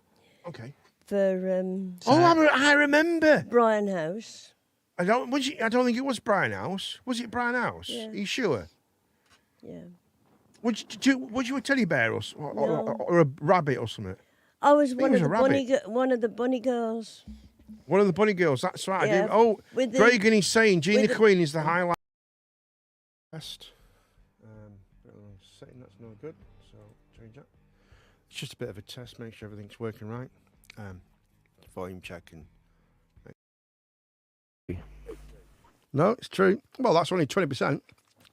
B: Okay.
D: for
B: I remember.
D: Brian House.
B: I don't think it was Brian House. Was it Brian House?
D: Yeah.
B: Are you sure?
D: Yeah.
B: Was you a teddy bear or
D: No.
B: a rabbit or something?
D: I was one
B: was
D: of
B: a
D: the bunny
B: rabbit.
D: one of the bunny girls.
B: One of the bunny girls. That's right.
D: Yeah,
B: Oh,
D: with the-
B: Reagan is saying Gina
D: with the-
B: Queen is the highlight. Best. Setting that's not good. So change that. It's just a bit of a test. Make sure everything's working right. Volume checking. No, it's true. Well, that's only 20%.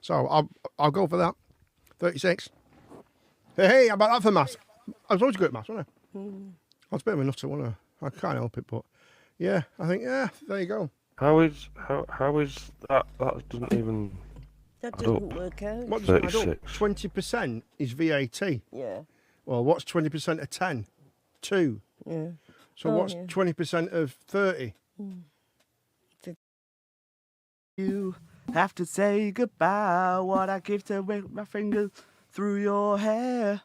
B: So I'll go for that. 36. Hey, how about that for maths? I was always good at maths, wasn't I? I was a bit of a nutter, wasn't I? I can't help it, but yeah, I think there you go.
H: How is that? That doesn't even.
D: That doesn't work out.
B: What
H: 36.
B: 20% is VAT.
D: Yeah.
B: Well, what's 20% of 10? 2.
D: Yeah.
B: So what's 20% of 30?
L: You have to say goodbye. What I give to with my fingers through your hair,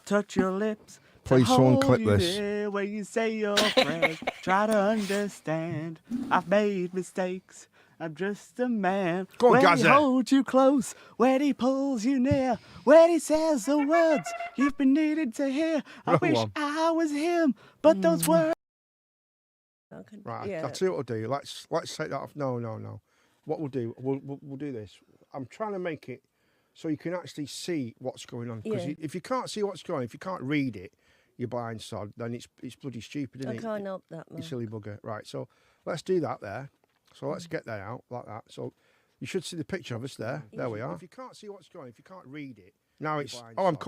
L: touch your lips.
B: Please, someone clip
L: you
B: this.
L: there when you say your prayers. Try to understand. I've made mistakes. I'm just a man.
B: Go on,
L: when
B: Gaza.
L: he holds you close, when he pulls you near, when he says the words you've been needing to hear. I
B: Go
L: wish
B: on.
L: I was him, but those words.
B: Right,
D: Yeah.
B: I'll tell you what we'll do. Let's take that off. No. What we'll do, we'll do this. I'm trying to make it so you can actually see what's going on. Because
D: Yeah.
B: if you can't see what's going on, if you can't read it, you're blind sod, then it's bloody stupid, isn't
D: I
B: it?
D: can't help that,
B: You
D: man.
B: silly bugger. Right, so let's do that there. So let's get that out like that. So you should see the picture of us there. There we are. If you can't see what's going on, if you can't read it, now it's... Oh, I'm